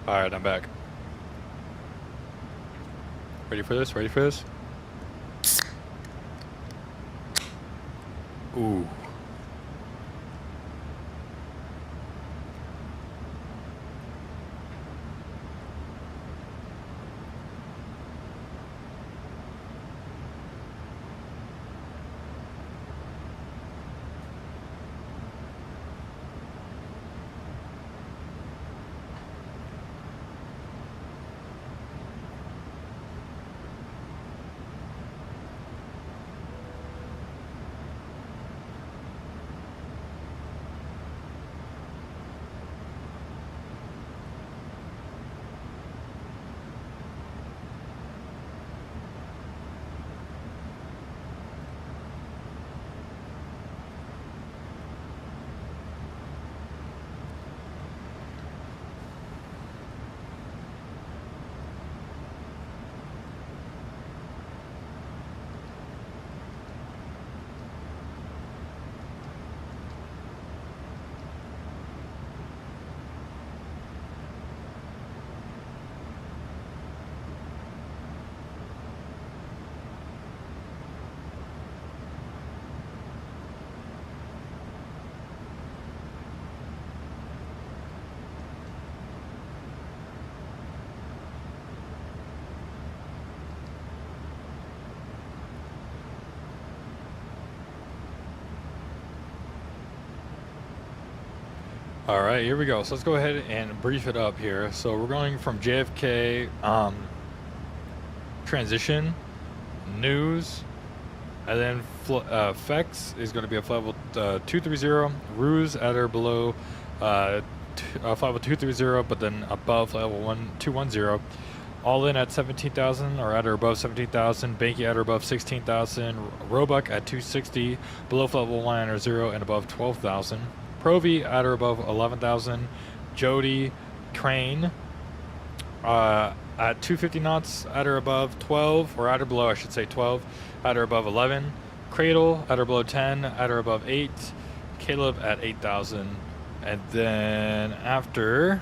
All right, I'm back. Ready for this? Ready for this? Ooh. All right, here we go. So let's go ahead and brief it up here. So we're going from JFK, transition, news, and then FX is going to be a flight level 230, Ruse at or below flight level 230, but then above flight level 210. All in at 17,000 or at or above 17,000. Banky at or above 16,000. Roebuck at 260, below flight level 190 and above 12,000. Provi at or above 11,000. Jody Crane at 250 knots at or above 12, or at or below, I should say 12, at or above 11. Cradle at or below 10, at or above 8. Caleb at 8,000. And then after,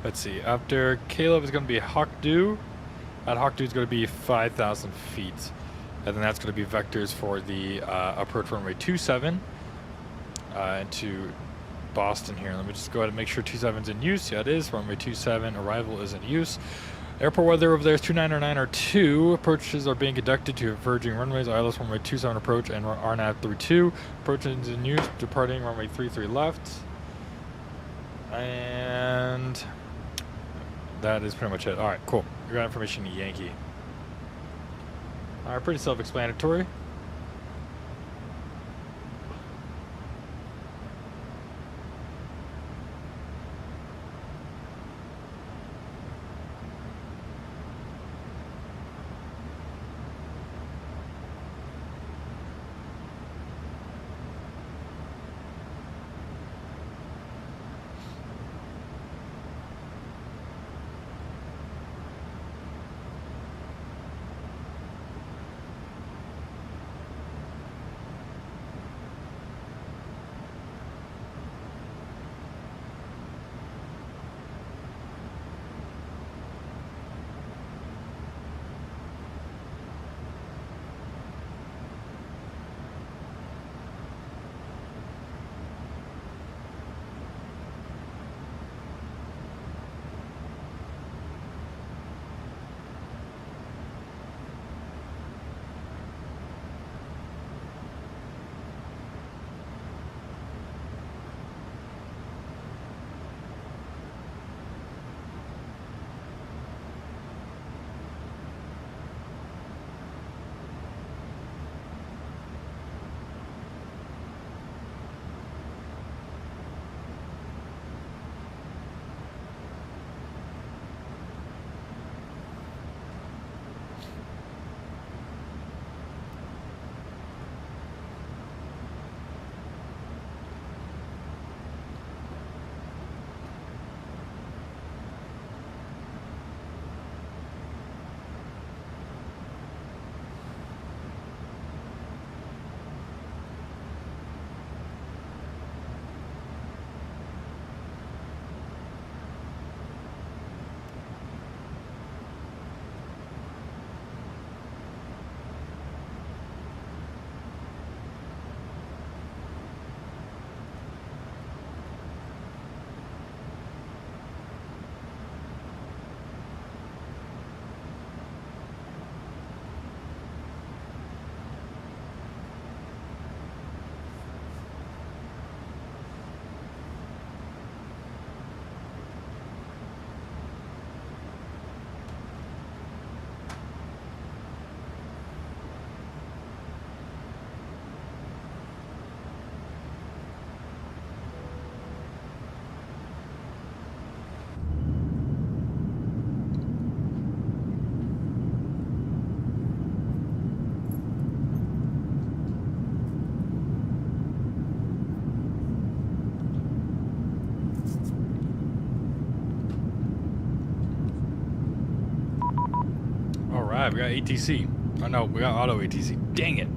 let's see, after Caleb is going to be Hawk Dew. At Hawk Dew is going to be 5,000 feet. and then that's going to be vectors for the approach runway 27 into Boston here. Let me just go ahead and make sure 27's in use. Yeah, it is. Runway 27 arrival is in use. Airport weather over there is 290902. Approaches are being conducted to converging runways. ILS runway 27 approach and RNAV 32. Approach is in use. Departing runway 33 left. And that is pretty much it. All right, cool. We got information Yankee. All right, pretty self-explanatory. Alright, we got ATC. Oh no, we got auto ATC. Dang it.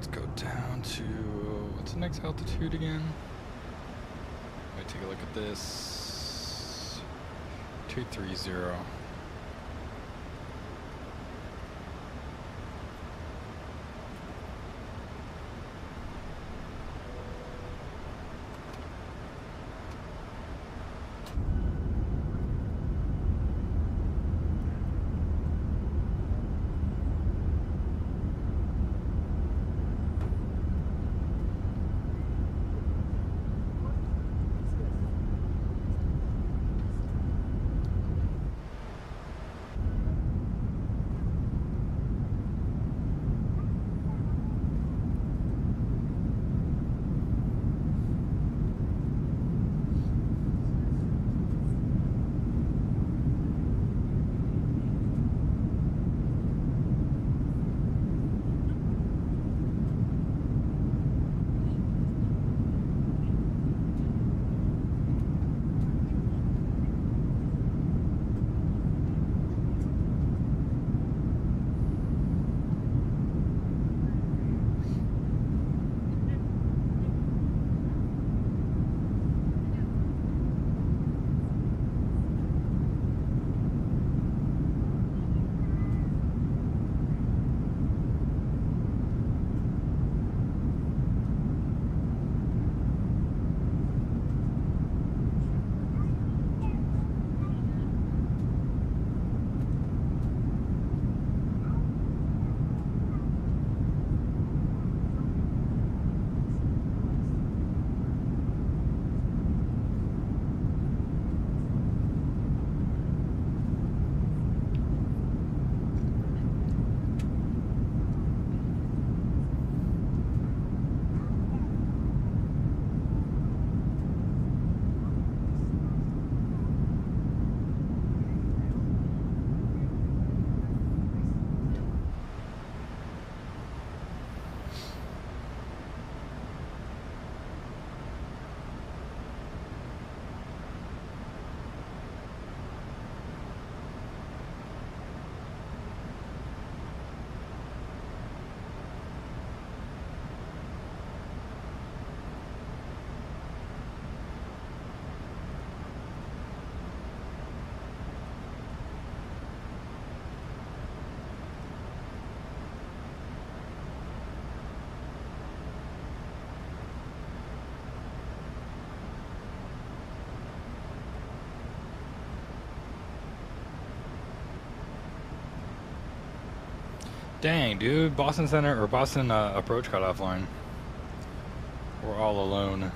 let's go down to, what's the next altitude again? Let me take a look at this. 230. Dang, dude, Boston Center or Boston approach got offline. We're all alone.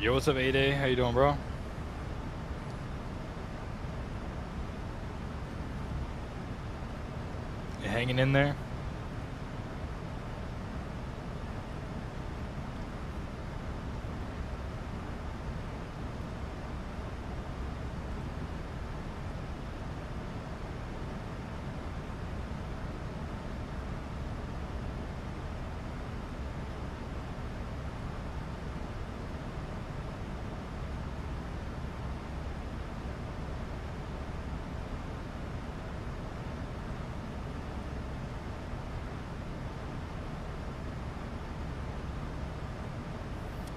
Yo, what's up, 8A? How you doing, bro? You hanging in there?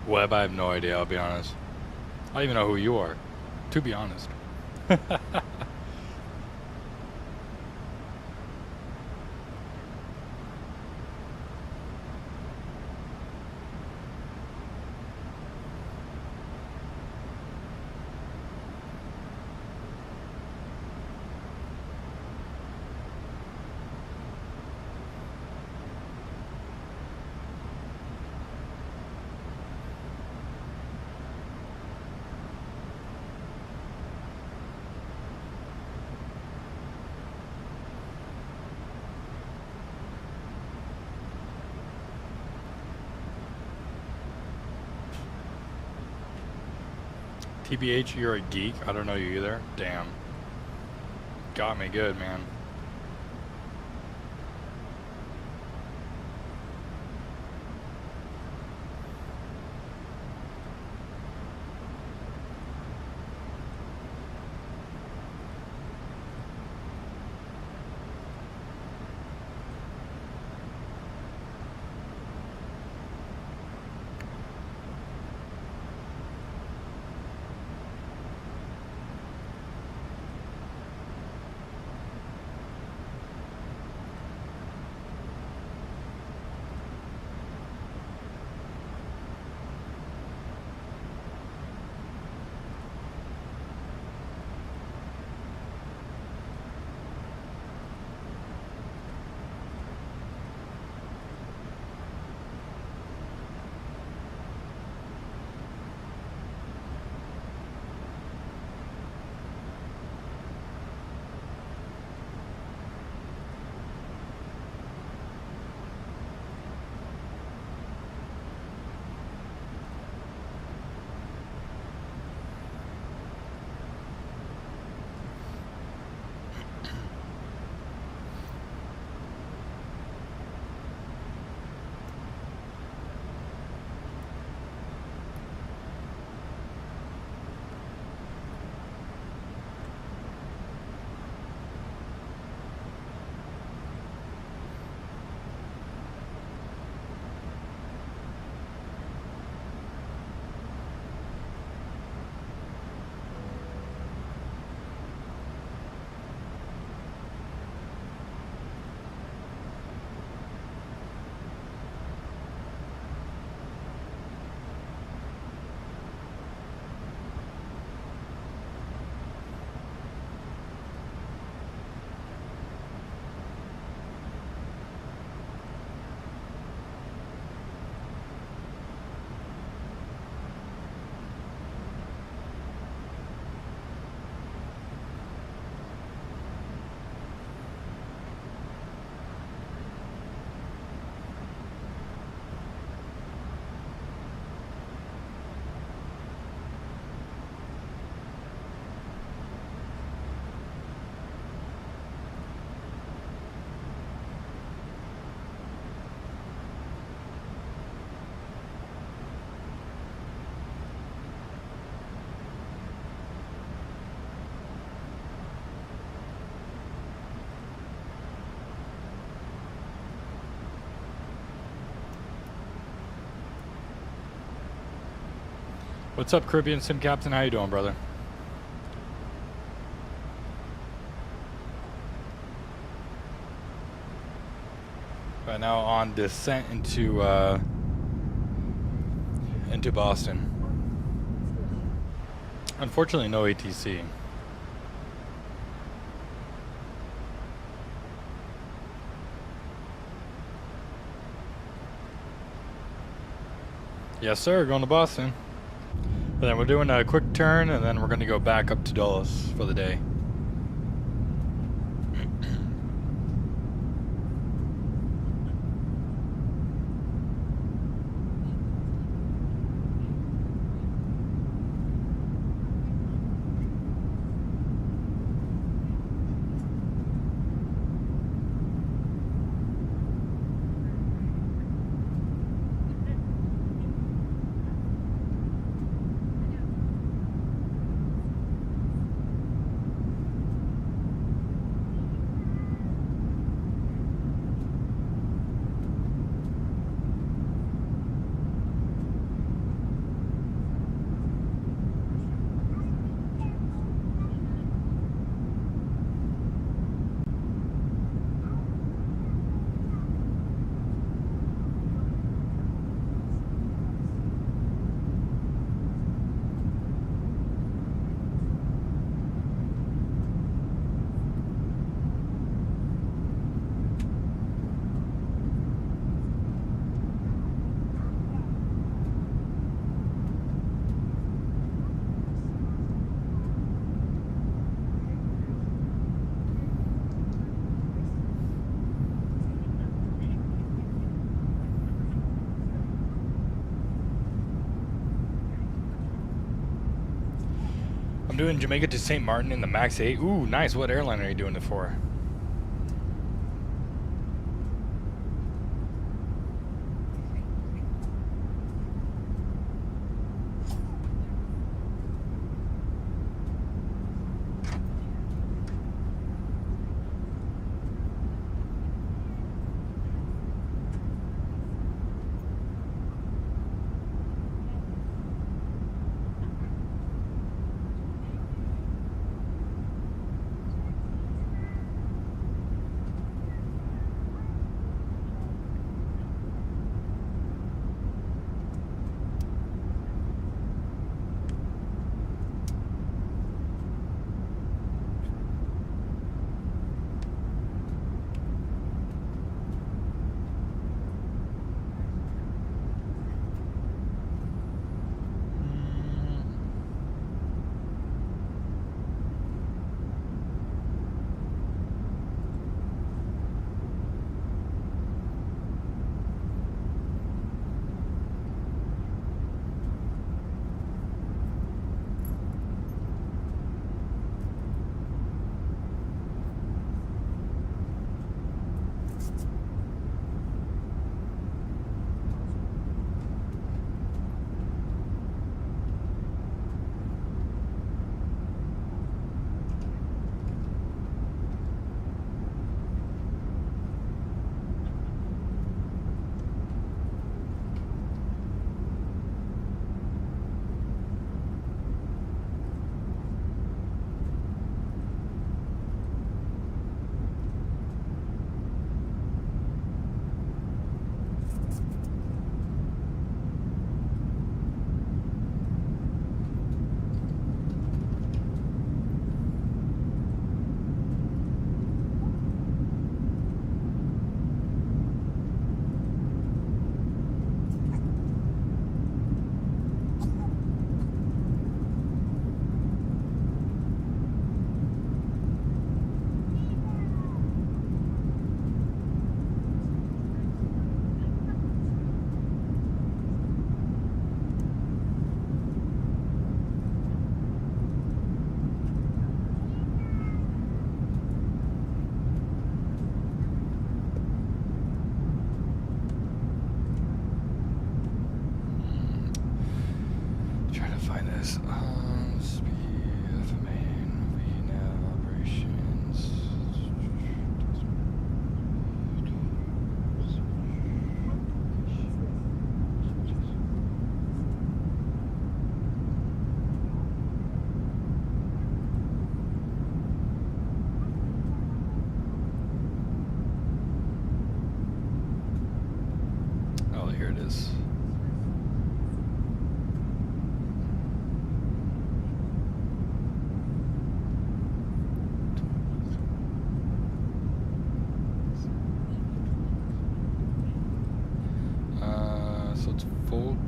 Web, I have no idea, I'll be honest. I don't even know who you are, to be honest. TBH, you're a geek? I don't know you either. Damn. Got me good, man. What's up, Caribbean Sim Captain? How you doing, brother? Right now on descent into Boston. Unfortunately, no ATC. Yes, sir. Going to Boston. And then we're doing a quick turn, and then we're going to go back up to Dulles for the day. I'm doing Jamaica to St. Martin in the Max 8. Ooh, nice. What airline are you doing it for?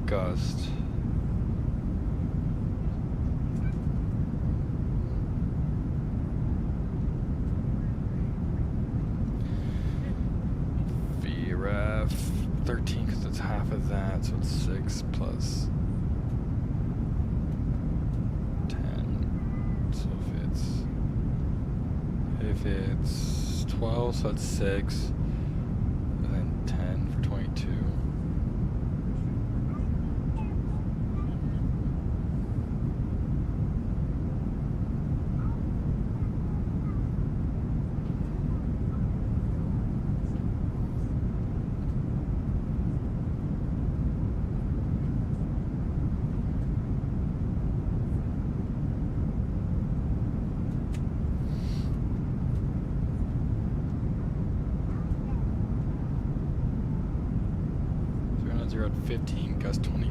Gust. 13 because it's half of that, so it's 6 plus 10. So if it's 12, so it's 6, and then 10 for 22. Zero at 15, gust 24.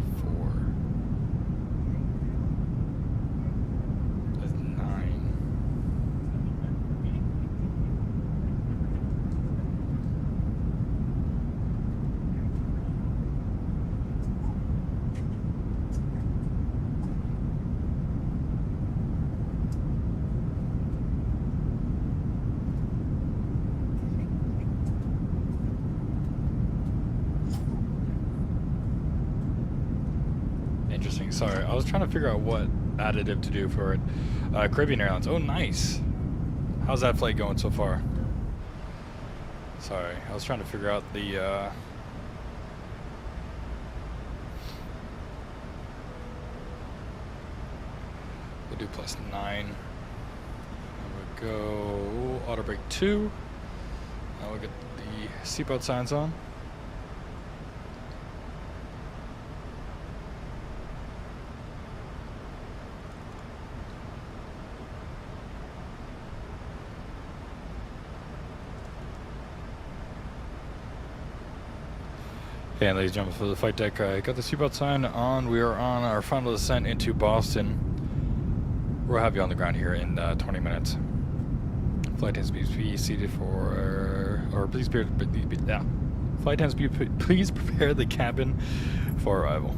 That's 9. Interesting. Sorry, I was trying to figure out what additive to do for it. Caribbean Airlines. Oh, nice. How's that flight going so far? Sorry, I was trying to figure out the. We'll do plus 9. And we'll go auto brake 2. Now we'll get the seatbelt signs on. And ladies and gentlemen, for the flight deck, I got the seatbelt sign on. We are on our final descent into Boston. We'll have you on the ground here in 20 minutes. Flight attendants, please be seated for, or please prepare, yeah. Flight attendants, please prepare the cabin for arrival.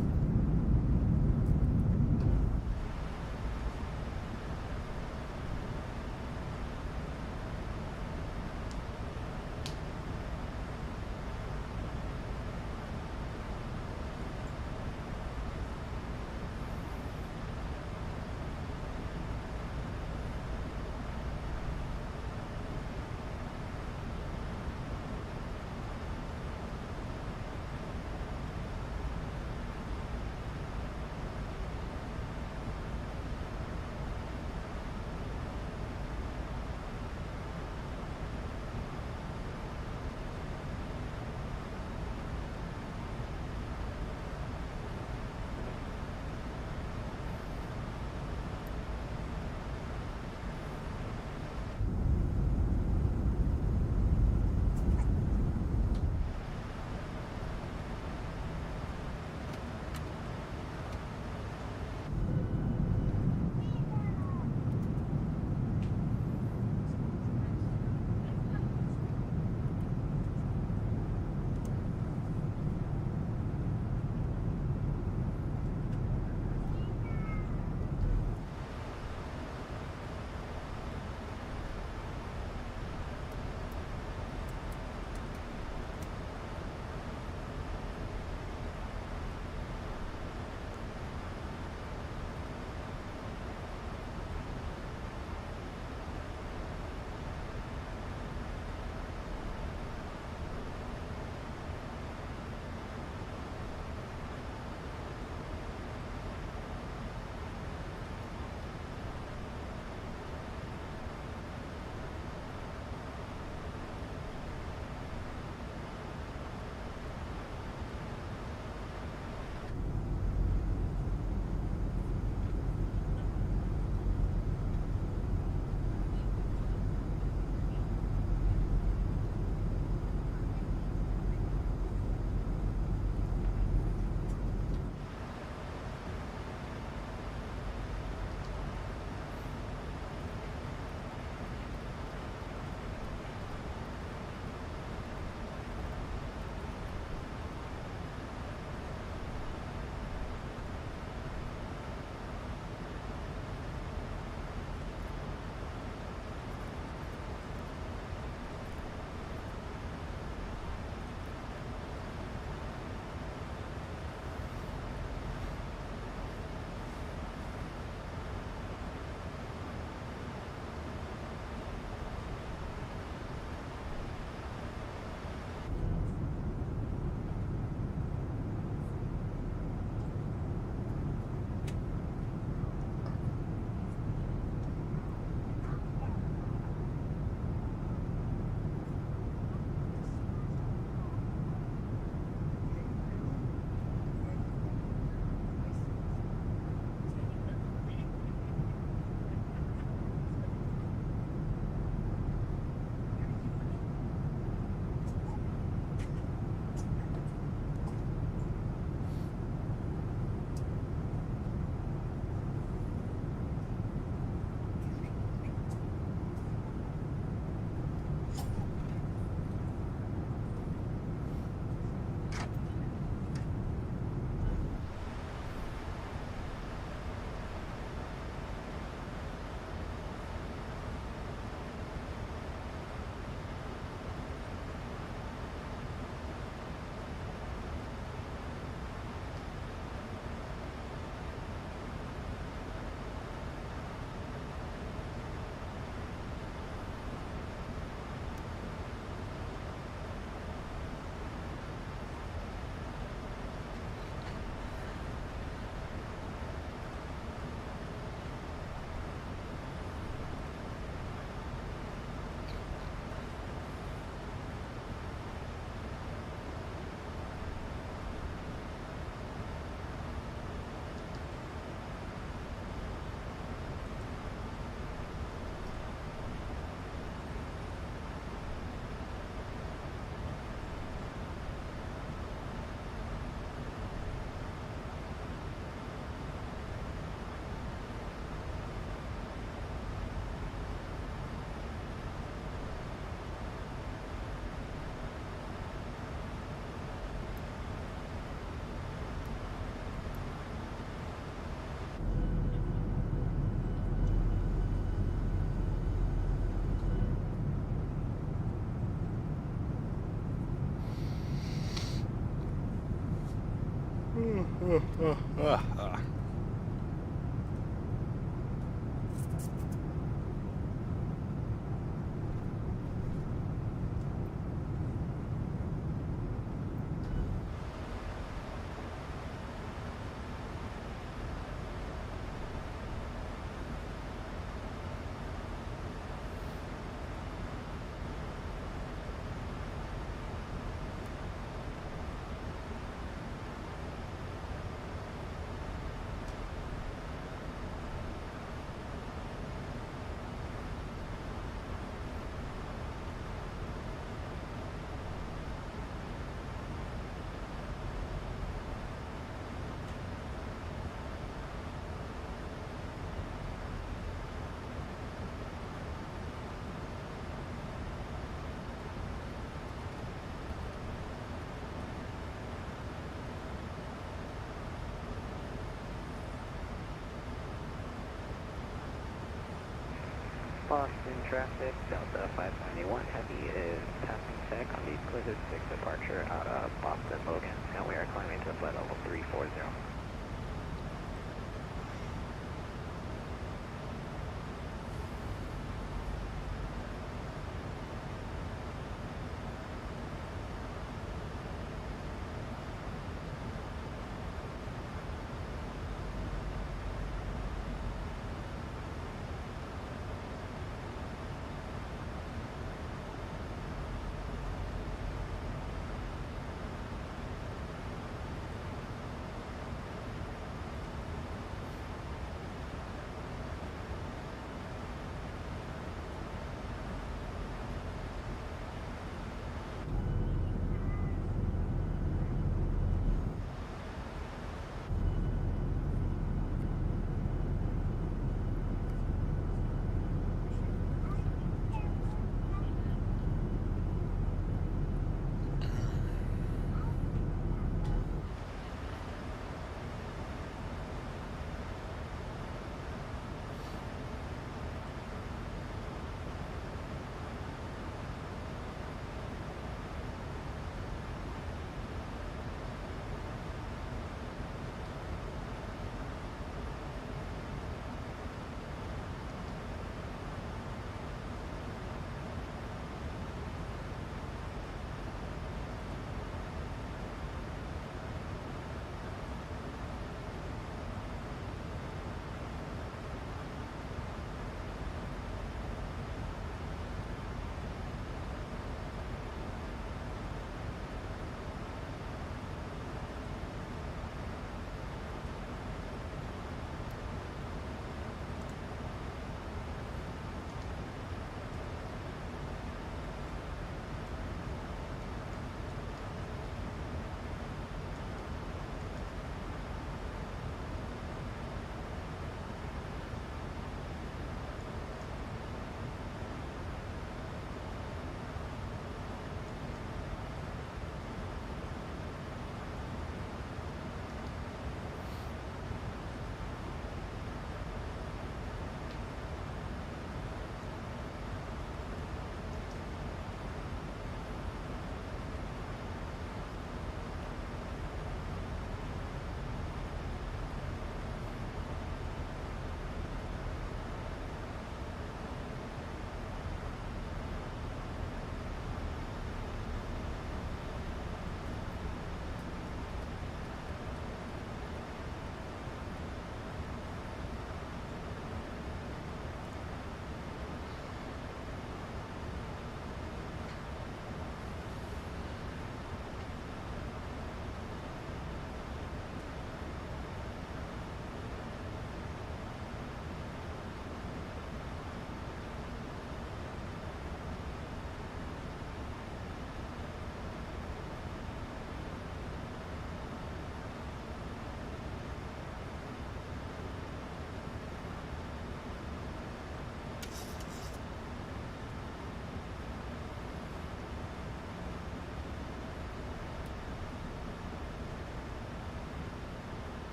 Boston traffic, Delta 591 Heavy is passing sec on the Blizzard 6 departure out of Boston Logan, and we are climbing to flight level 340.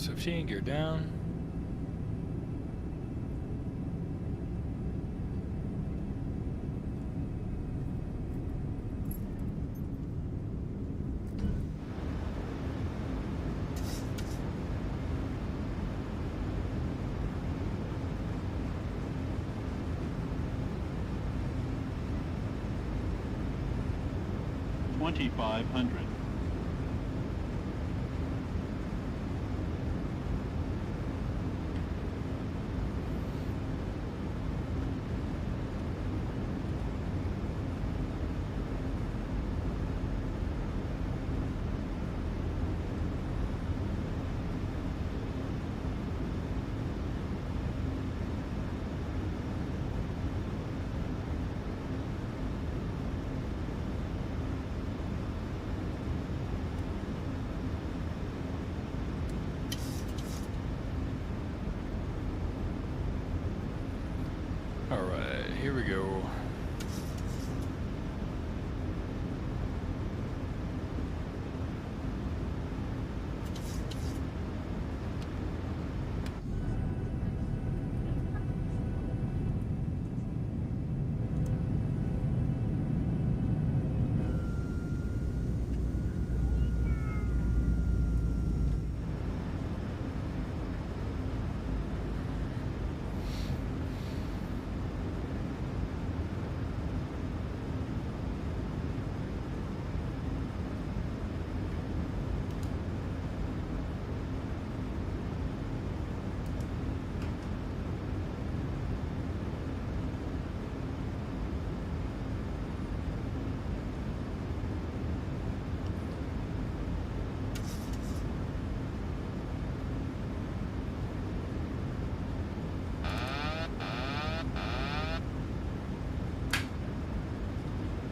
Flaps 15, gear down. $2,500. Alright, here we go.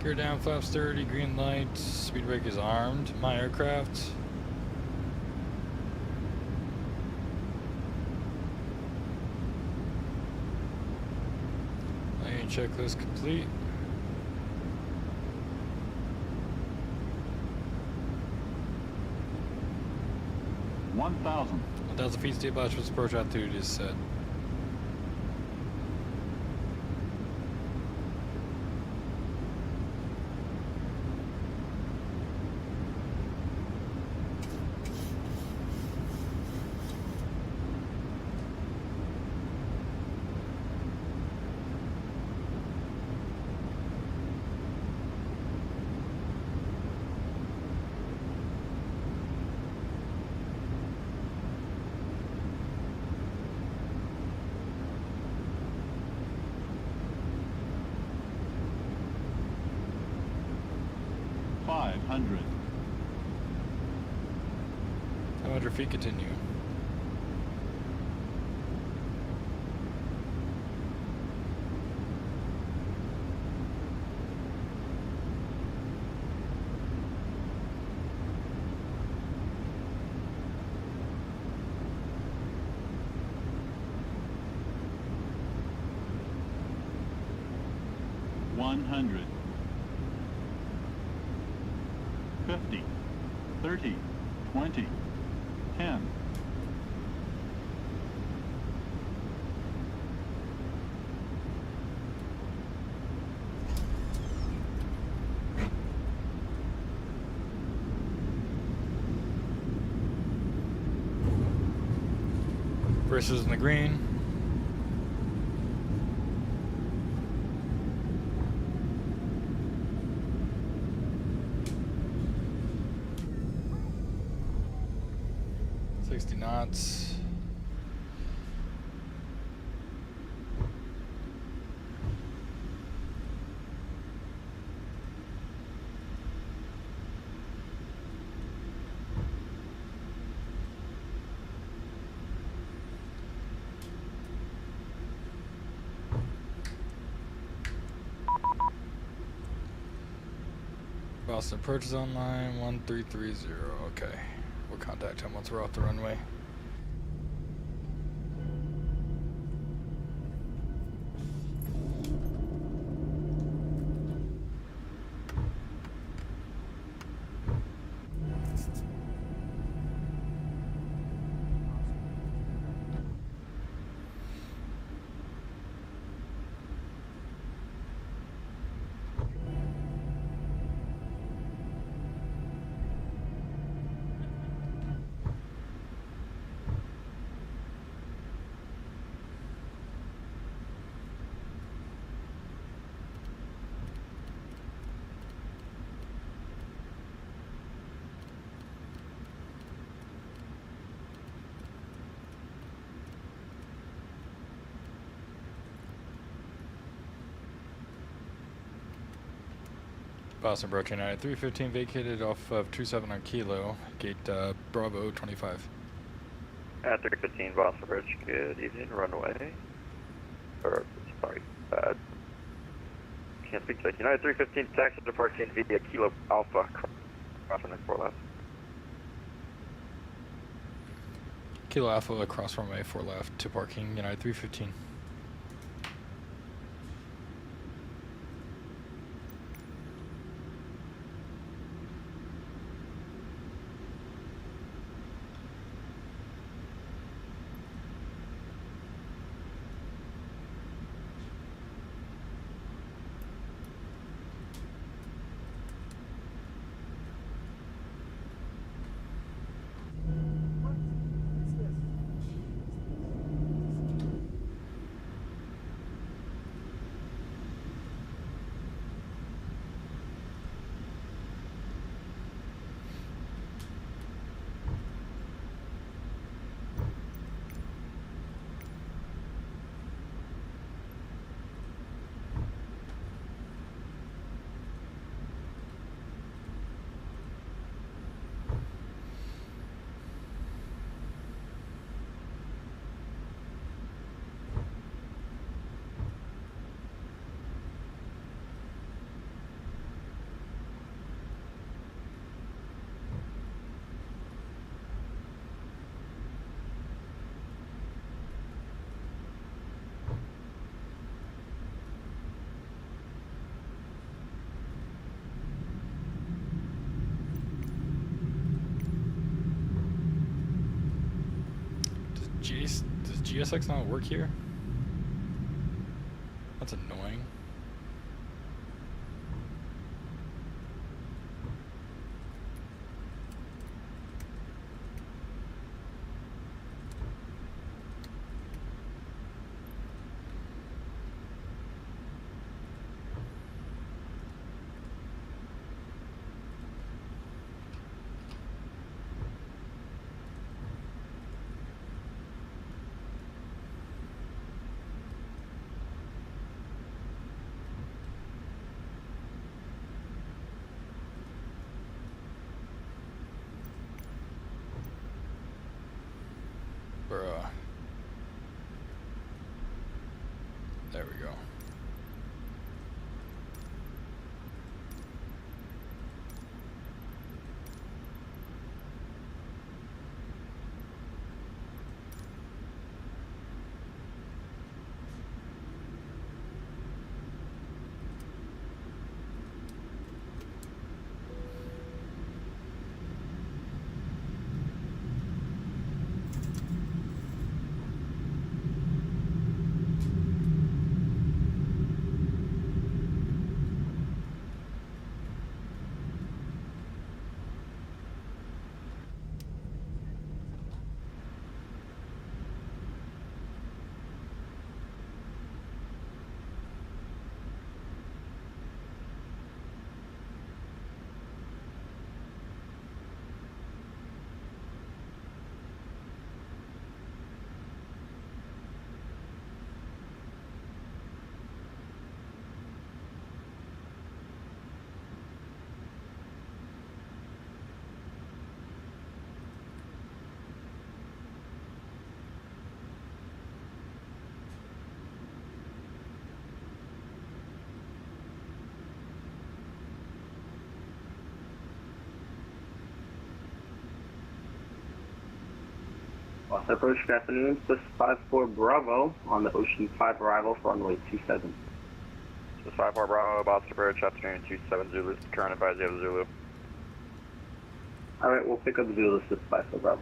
Gear down, flaps 30, green light, speed brake is armed. My aircraft. Landing checklist complete. $1,000. 1,000 feet stabilized with approach altitude is set. $500. 500 feet continue. $100. 50, 30, 20, 10. Versus in the green. Knots. Boston approach is online 1330. Okay, we'll contact him once we're off the runway. Boston Brook United 315 vacated off of 27 on Kilo, gate Bravo 25. At 315 Boston Bridge, good evening, runway. Or, sorry, can't speak to United 315, taxi departing via Kilo Alpha, crossing next 4 left. Kilo Alpha across runway 4 left to parking United 315. Does GSX not work here? That's annoying. Bruh. There we go. Boston approach, good afternoon. Swiss 54 Bravo on the Ocean 5 arrival for runway 27. Swiss 54 Bravo, Boston approach, afternoon 27 Zulu, current advisory of Zulu. Alright, we'll pick up Zulu, Swiss 54 Bravo.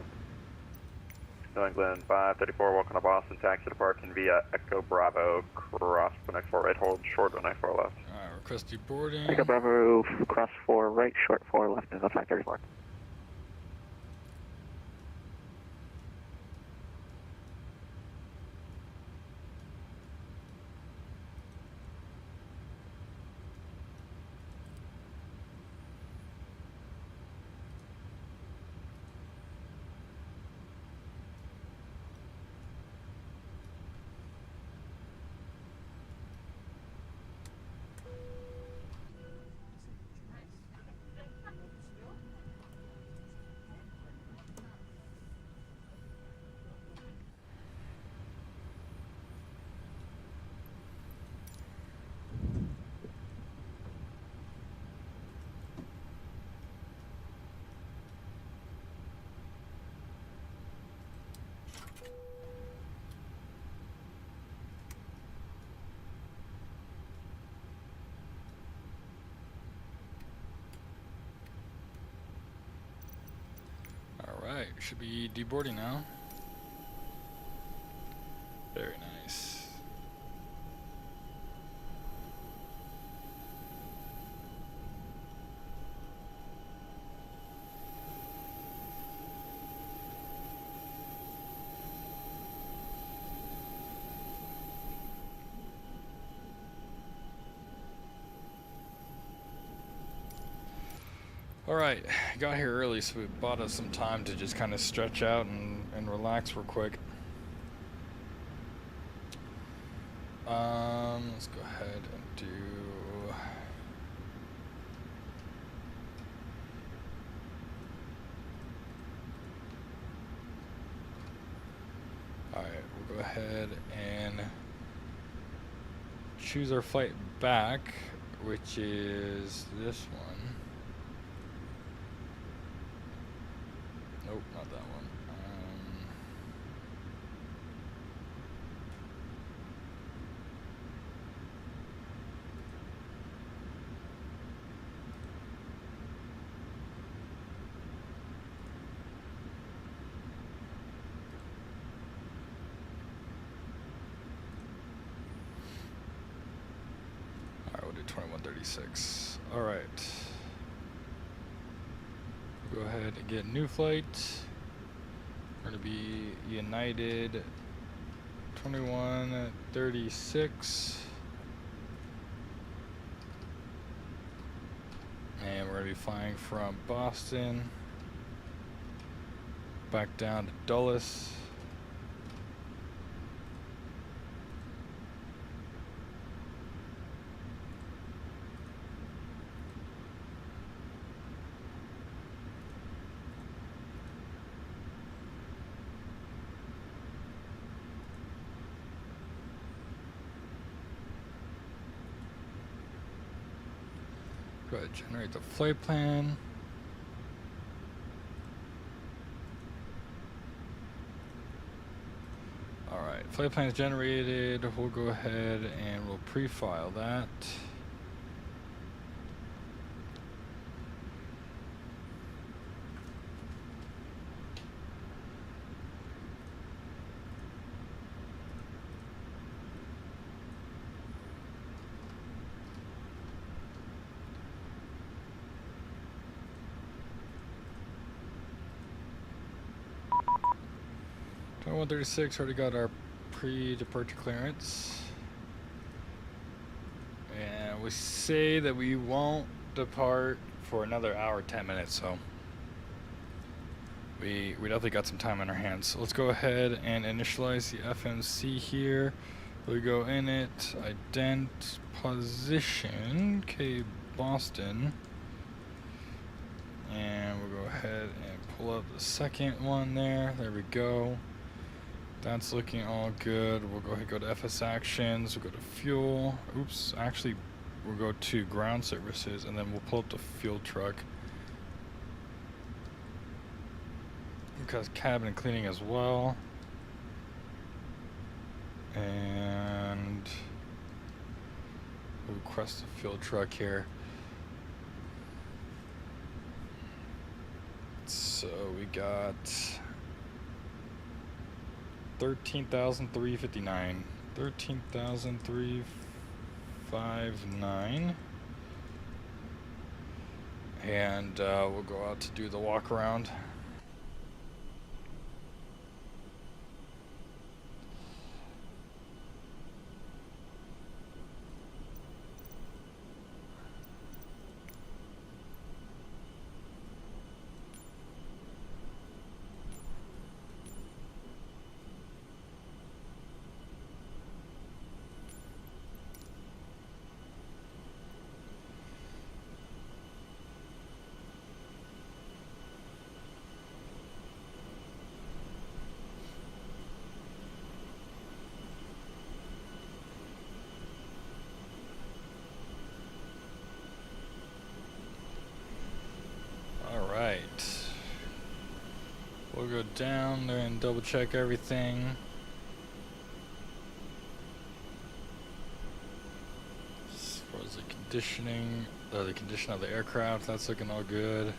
New England 534, welcome to Boston, taxi departing via Echo Bravo, cross the next 4 right, hold short on 4 left. Alright, request deboarding. Echo Bravo, cross 4 right, short 4 left is a 534. should be deboarding now. Very nice. Alright, got here early, so we bought us some time to just kind of stretch out and relax real quick. Let's go ahead and do... Alright, we'll go ahead and choose our flight back, which is this one. Nope, not that one. Alright, we'll do 2136. Alright. Go ahead and get new flight. We're going to be United 2136. And we're going to be flying from Boston back down to Dulles. Go ahead and generate the flight plan. Alright, flight plan is generated. We'll go ahead and we'll pre-file that. So 136 already got our pre-departure clearance. And we say that we won't depart for another hour, 10 minutes, so we definitely got some time on our hands. So let's go ahead and initialize the FMC here. We go in it, ident position, K Boston. And we'll go ahead and pull up the second one there. There we go. That's looking all good. We'll go ahead and go to FS actions. We'll go to fuel. Oops, actually, we'll go to ground services, and then we'll pull up the fuel truck. Because cabin cleaning as well. And we'll request the fuel truck here. So we got 13,359. 13,359. And we'll go out to do the walk around. We'll go down there and double check everything. As far as the conditioning, the condition of the aircraft, that's looking all good.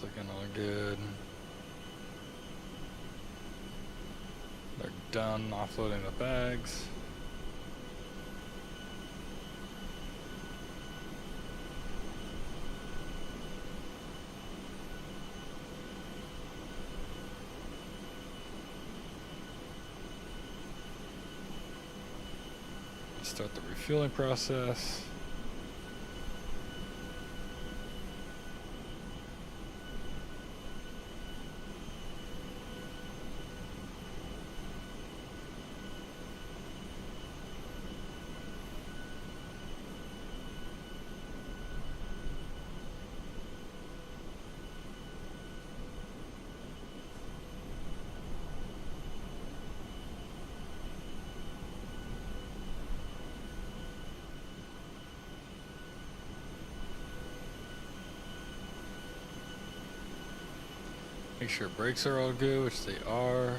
looking all good. They're done offloading the bags. Start the refueling process. Make sure brakes are all good, which they are.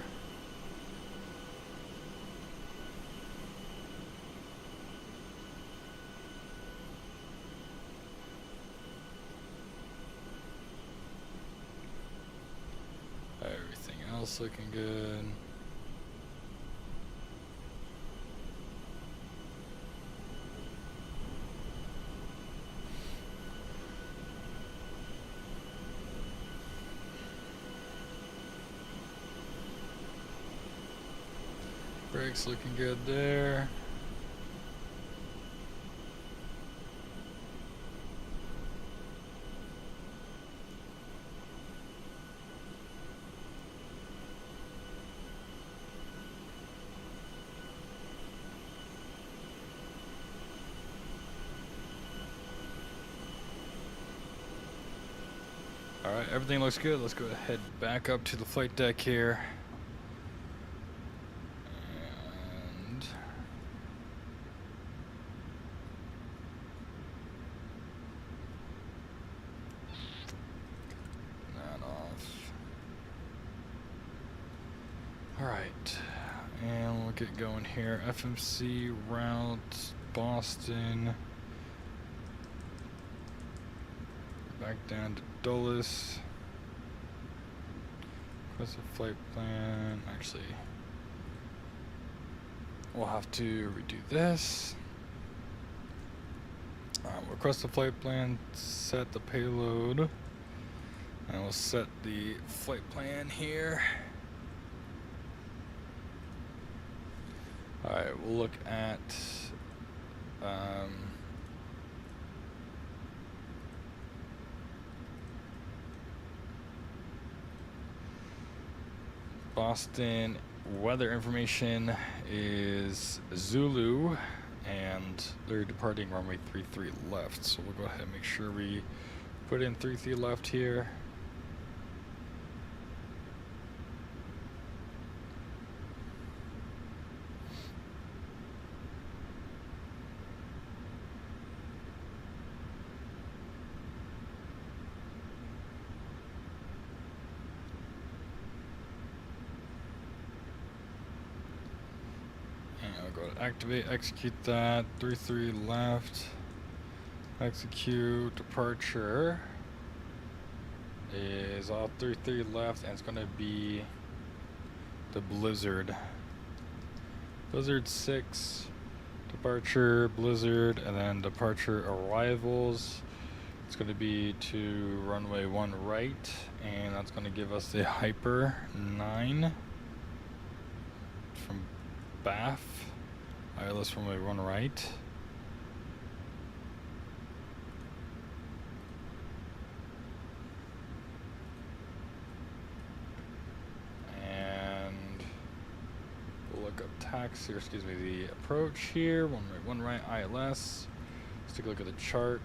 Everything else looking good. Brakes looking good there. Alright, everything looks good. Let's go ahead back up to the flight deck here. Alright, and we'll get going here. FMC route Boston. Back down to Dulles. Request a flight plan. Actually, we'll have to redo this. Request a flight plan, set the payload, and we'll set the flight plan here. Alright, we'll look at Boston weather information is Zulu, and they're departing runway 33 left. So we'll go ahead and make sure we put in 33 left here. Go to activate, execute that, 33 left, execute, departure is all 33 left, and it's going to be the Blizzard. Blizzard 6, departure, Blizzard, and then departure arrivals. It's going to be to runway 1 right, and that's going to give us the Hyper 9 from BAF. ILS runway 1 right. And we'll look up taxi, or excuse me, the approach here. 1 right ILS. Let's take a look at the chart.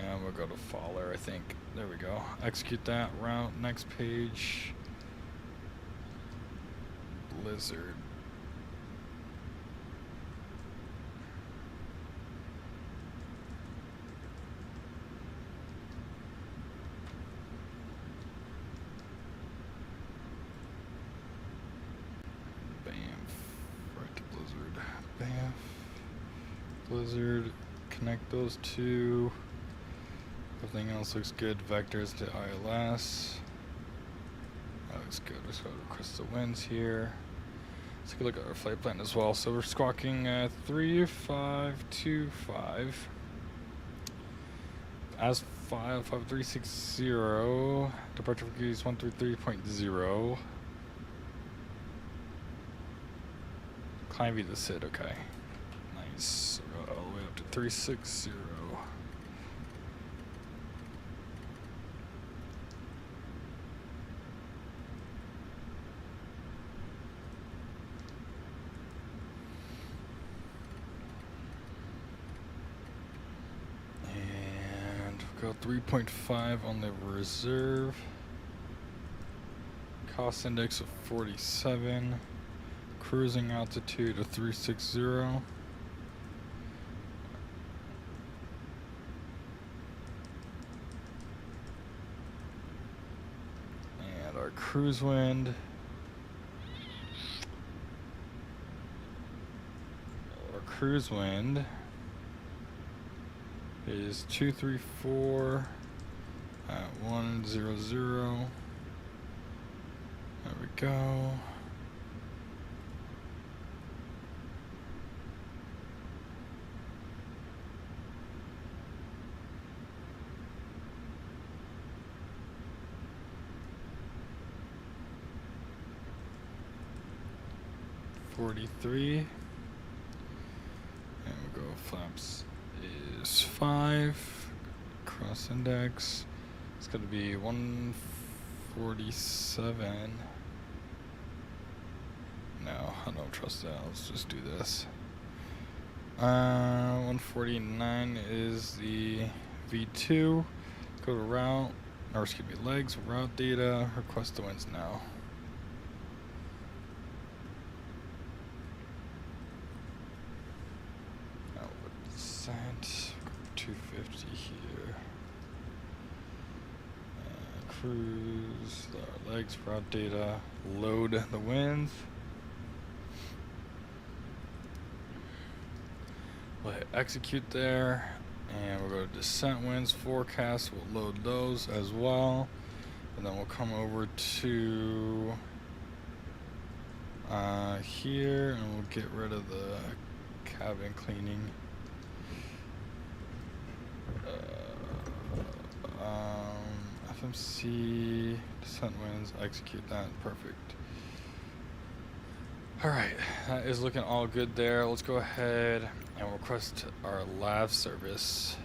And we'll go to Faller, I think. There we go. Execute that route. Next page. Blizzard. Blizzard, connect those two. The Everything else looks good. Vectors to ILS. That looks good. Let's go across the winds here. Let's take a look at our flight plan as well. So we're squawking 3525. As 5360. Departure frequency 133.0. Climb via the SID, okay. Nice. So we're all the way up to 360. Go 3.5 on the reserve. Cost index of 47. Cruising altitude of 360. And our cruise wind. Our cruise wind is 234 at 100. There we go. .43, and we'll go flaps is 5, cross index, it's going to be 147. No, I don't trust that. Let's just do this. 149 is the V2. Go to route, or excuse me, legs, route data, request the winds now. Descent, 250 here. Cruise, our legs, route data, load the winds. We'll hit execute there, and we'll go to descent winds forecast. We'll load those as well, and then we'll come over to here, and we'll get rid of the cabin cleaning. FMC descent winds, execute that, perfect. Alright, that is looking all good there. Let's go ahead and request our lav service.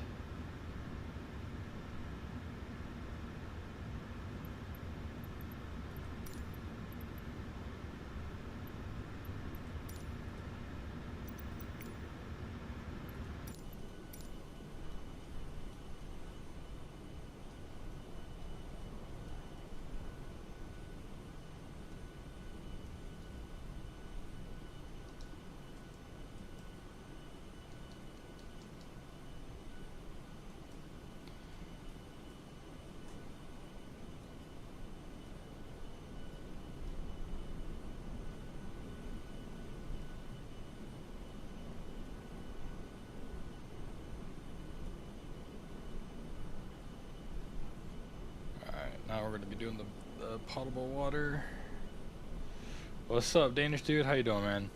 Now we're going to be doing the potable water. What's up, Danish dude? How you doing, man?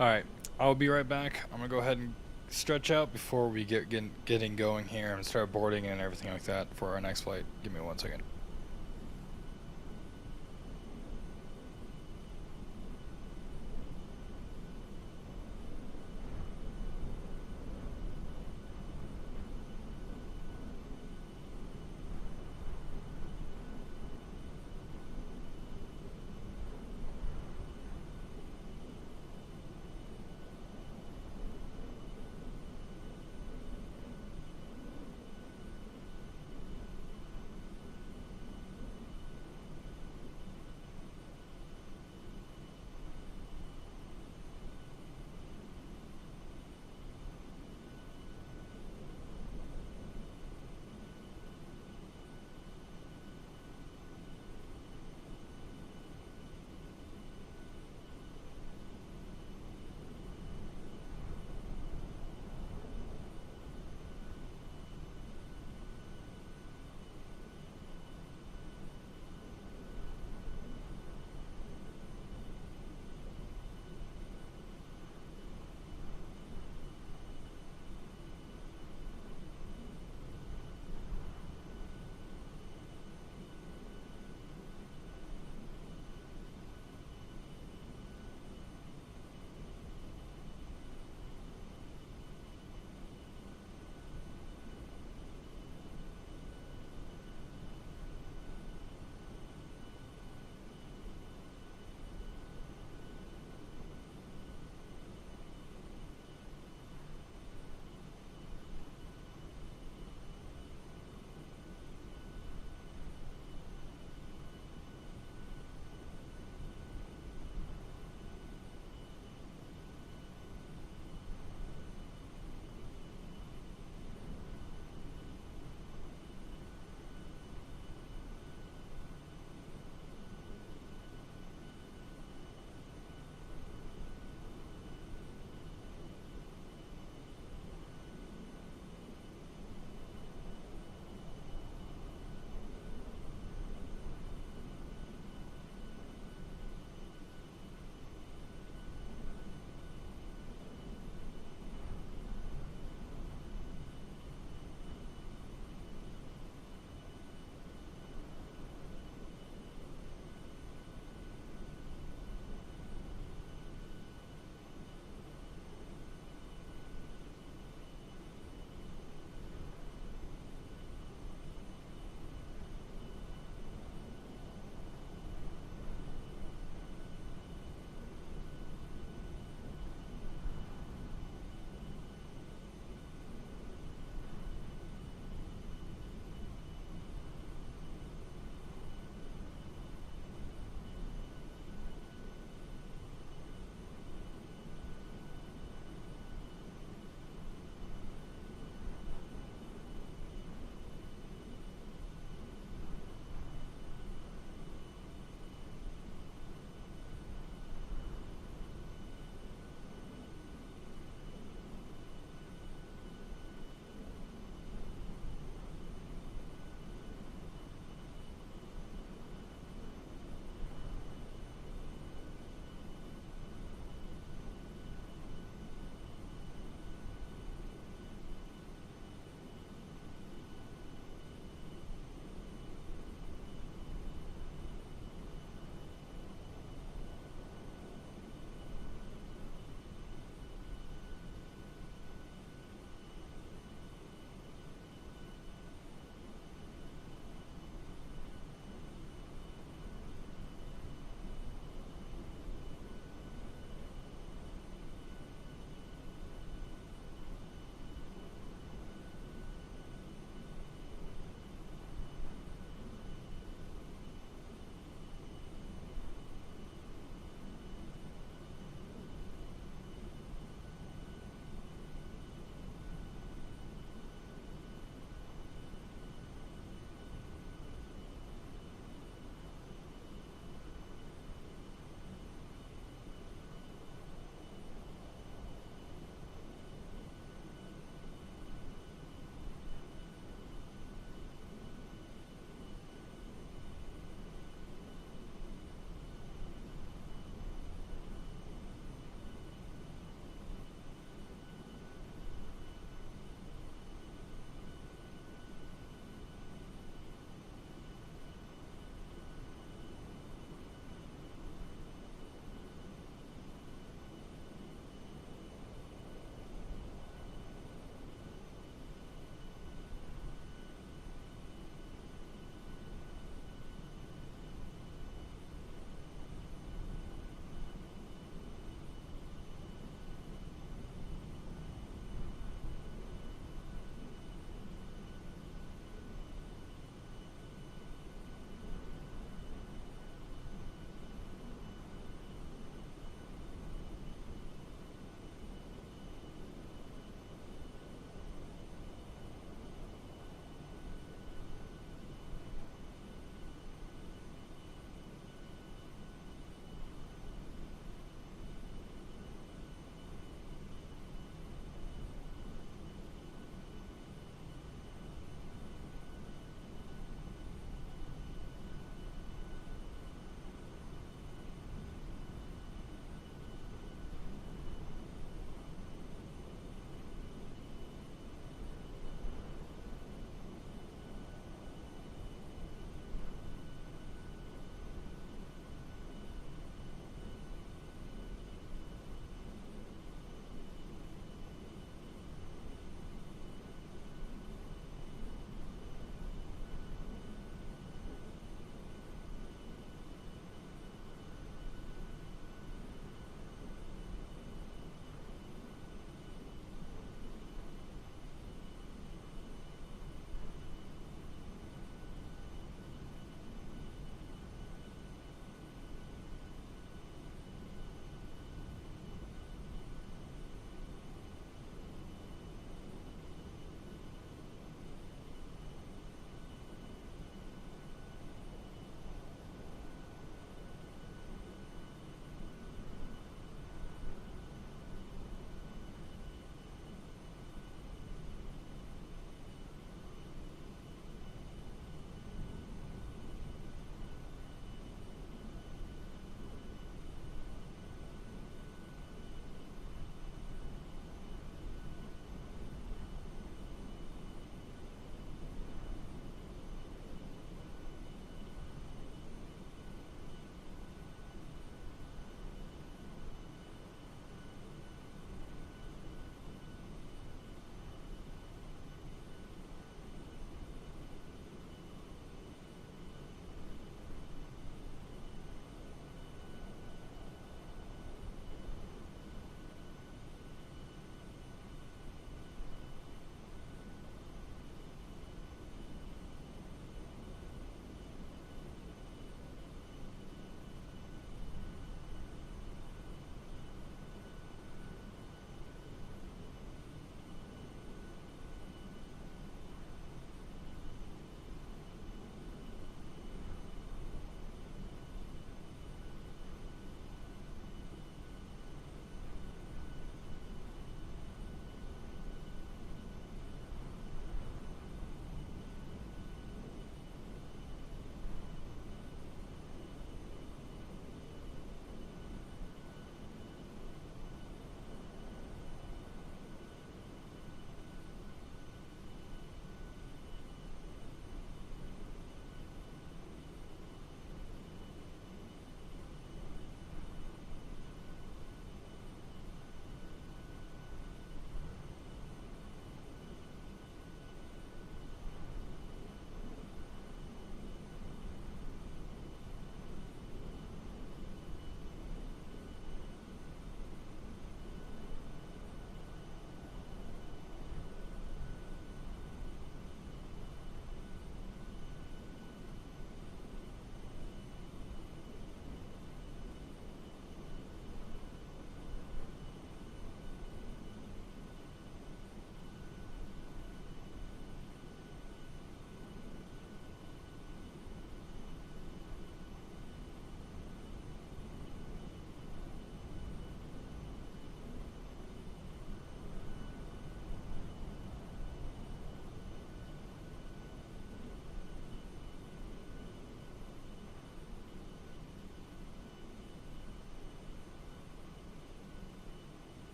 Alright, I'll be right back. I'm going to go ahead and stretch out before we getting going here and start boarding and everything like that for our next flight. Give me 1 second.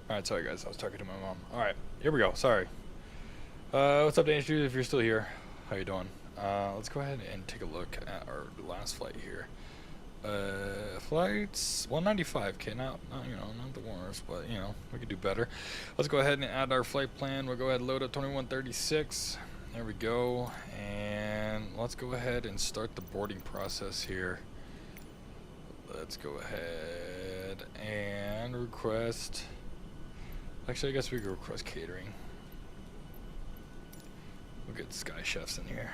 Alright, sorry guys, I was talking to my mom. Alright, here we go, sorry. What's up, Andrew, if you're still here? How you doing? Let's go ahead and take a look at our last flight here. Flights 195. Not you know, not the worst, but you know, we could do better. Let's go ahead and add our flight plan. We'll go ahead and load up 2136. There we go, and let's go ahead and start the boarding process here. Let's go ahead and request. Actually, I guess we could request catering. We'll get Sky Chefs in here.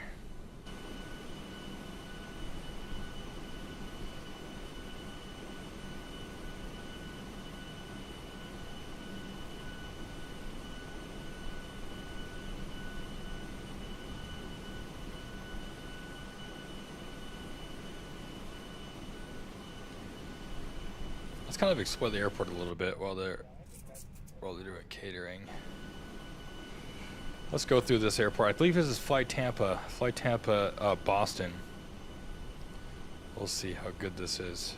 Let's kind of explore the airport a little bit while they're doing catering. Let's go through this airport. I believe this is Fly Tampa, Boston. We'll see how good this is.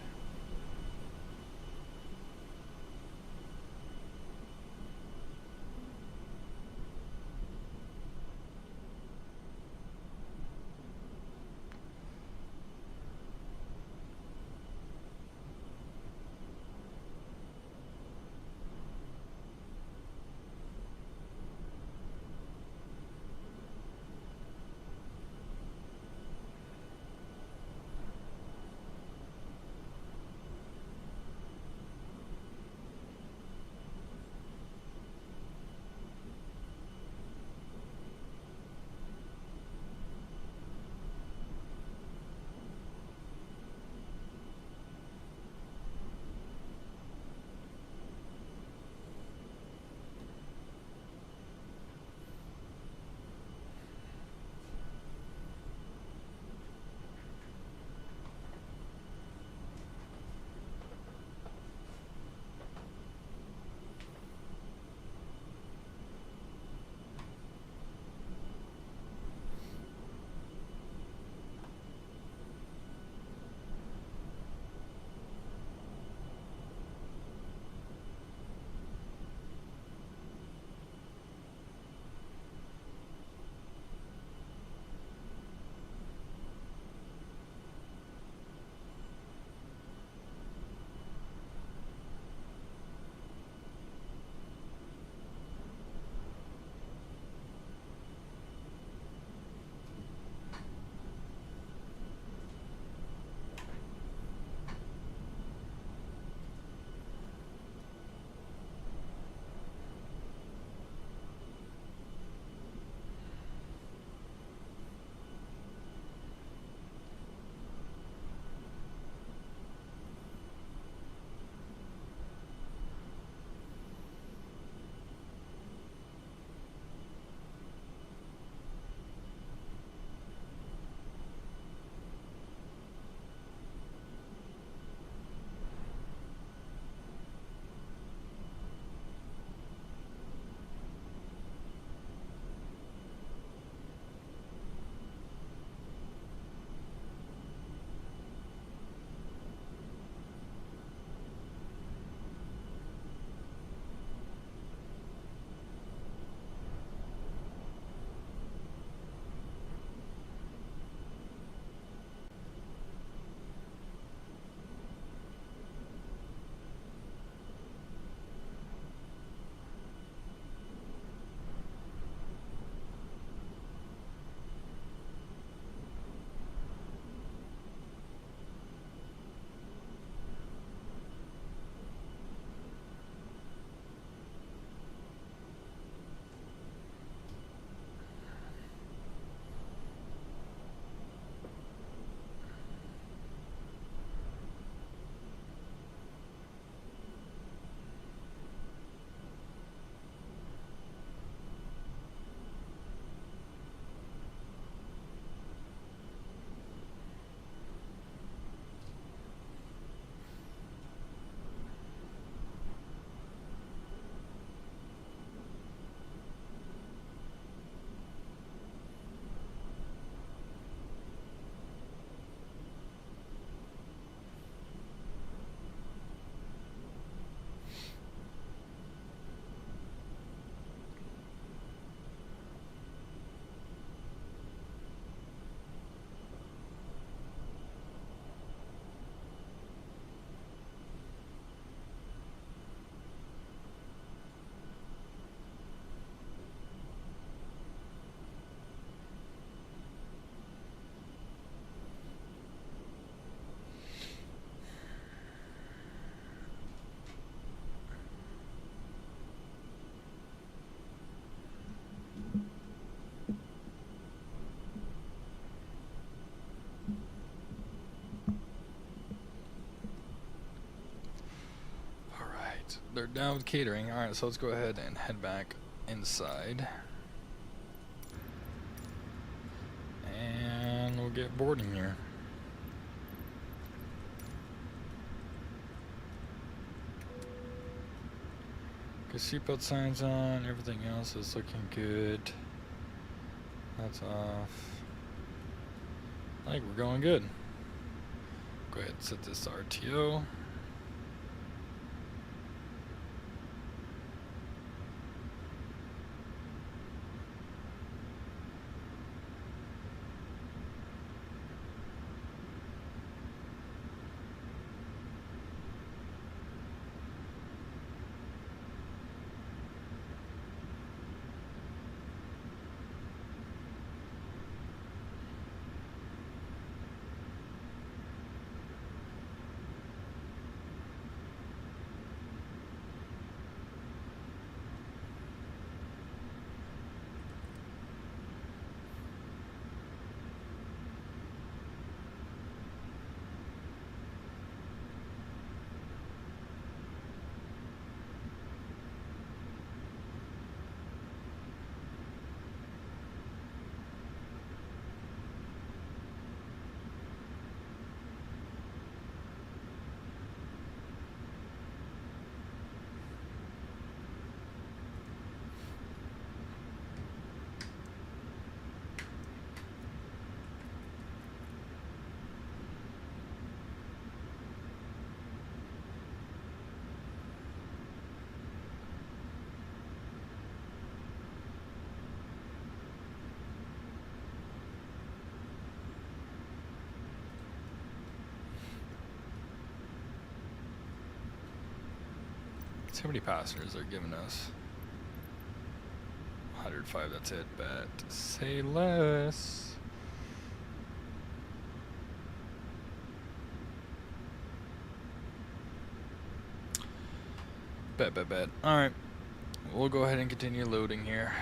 they're down with catering. Alright, so let's go ahead and head back inside. And we'll get boarding here. Get seatbelt signs on, everything else is looking good. That's off. I think we're going good. Go ahead and set this to RTO. See how many passengers they're giving us. 105, that's it, but say less. Bet. Alright, we'll go ahead and continue loading here.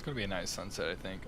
gonna be a nice sunset, I think.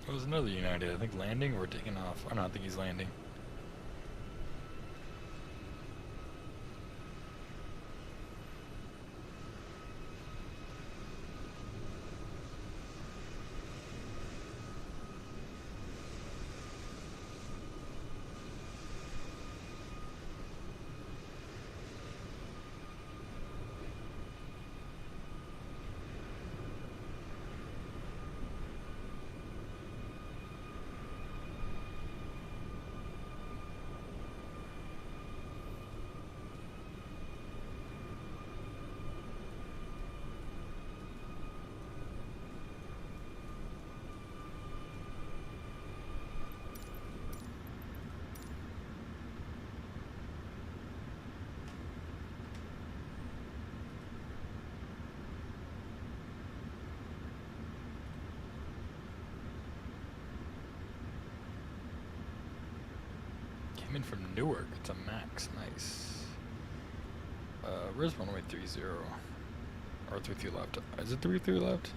It was another United, I think landing or taking off. I don't think he's landing. Came in from Newark. It's a max. Nice. Where's 1830? Or 33 left. Is it 33 left?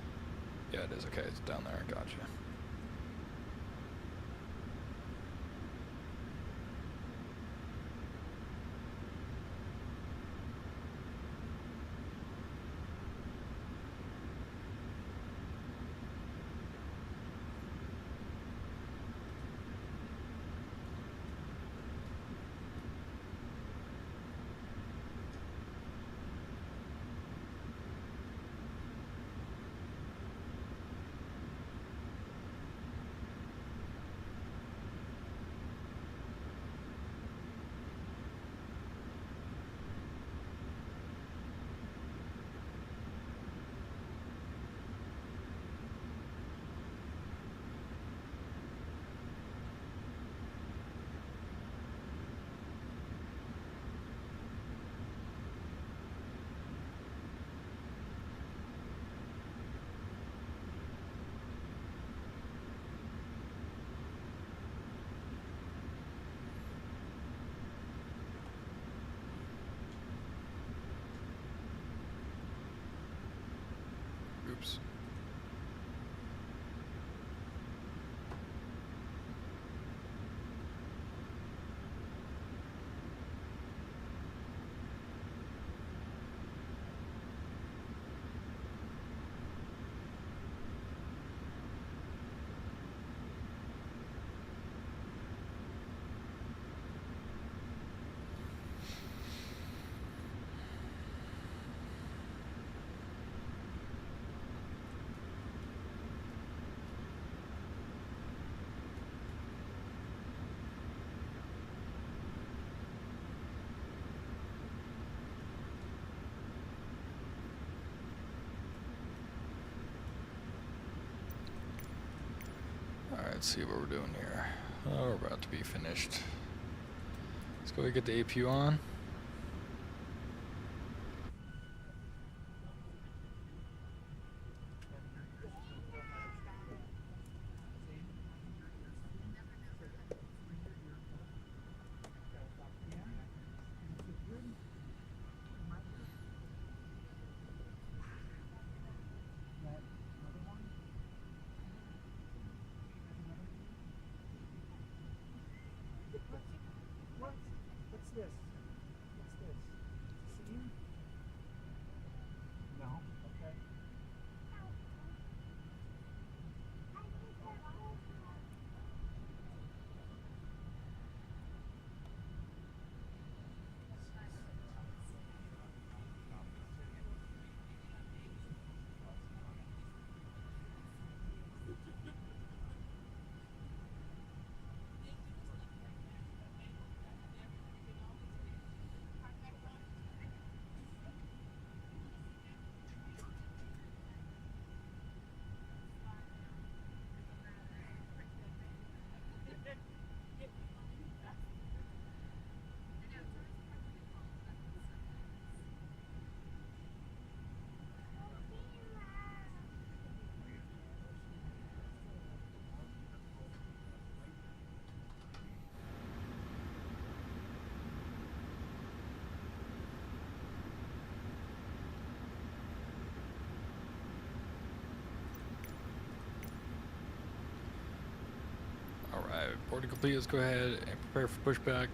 Yeah, it is. Okay, it's down there. Gotcha. Oops. Alright, let's see what we're doing here. Oh, we're about to be finished. Let's go and get the APU on. What's this? What's this? See? No? Okay. boarding complete. Let's go ahead and prepare for pushback.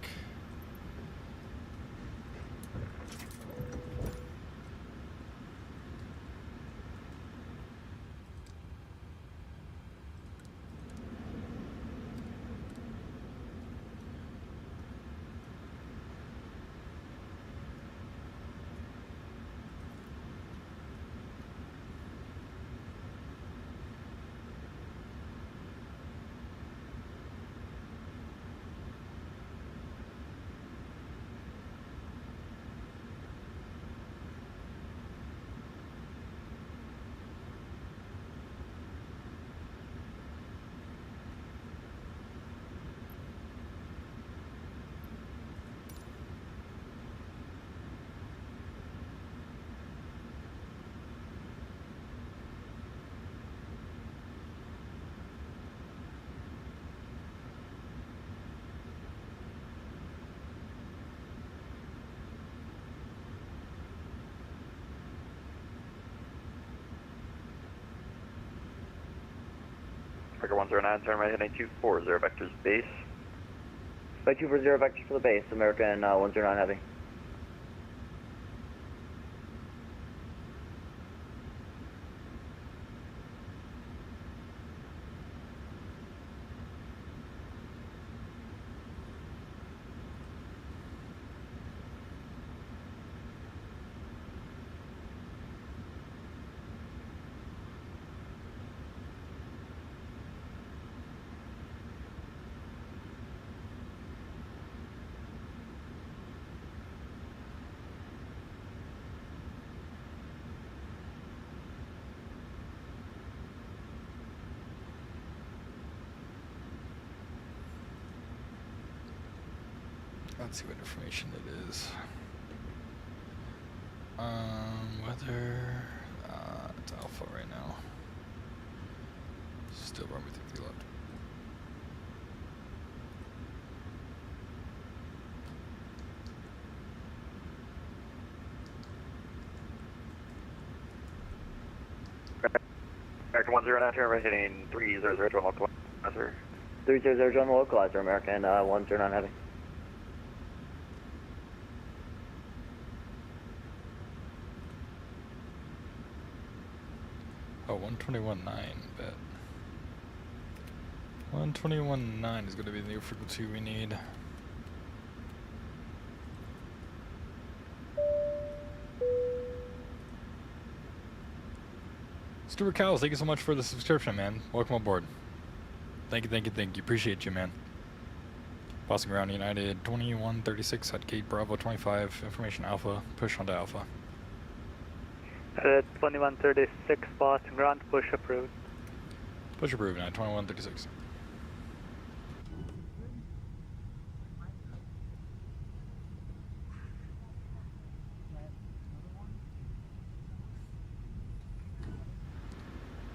Parker 109, turn right heading 240 vectors base. By 240 vectors for the base, American 109 Heavy. Let's see what information it is. Weather. It's alpha right now. Still runway 33 left. American 109, turn right heading 300 to localizer. 300 on the localizer, American 109 Heavy. Oh, 121.9, bet. 121.9 is going to be the new frequency we need. Stuart Cowles, thank you so much for the subscription, man. Welcome aboard. Thank you, thank you, thank you. Appreciate you, man. Passing around United 2136 at Gate Bravo 25. Information Alpha. Push onto Alpha. 2136 Boston ground, push approved. Push approved now, 2136.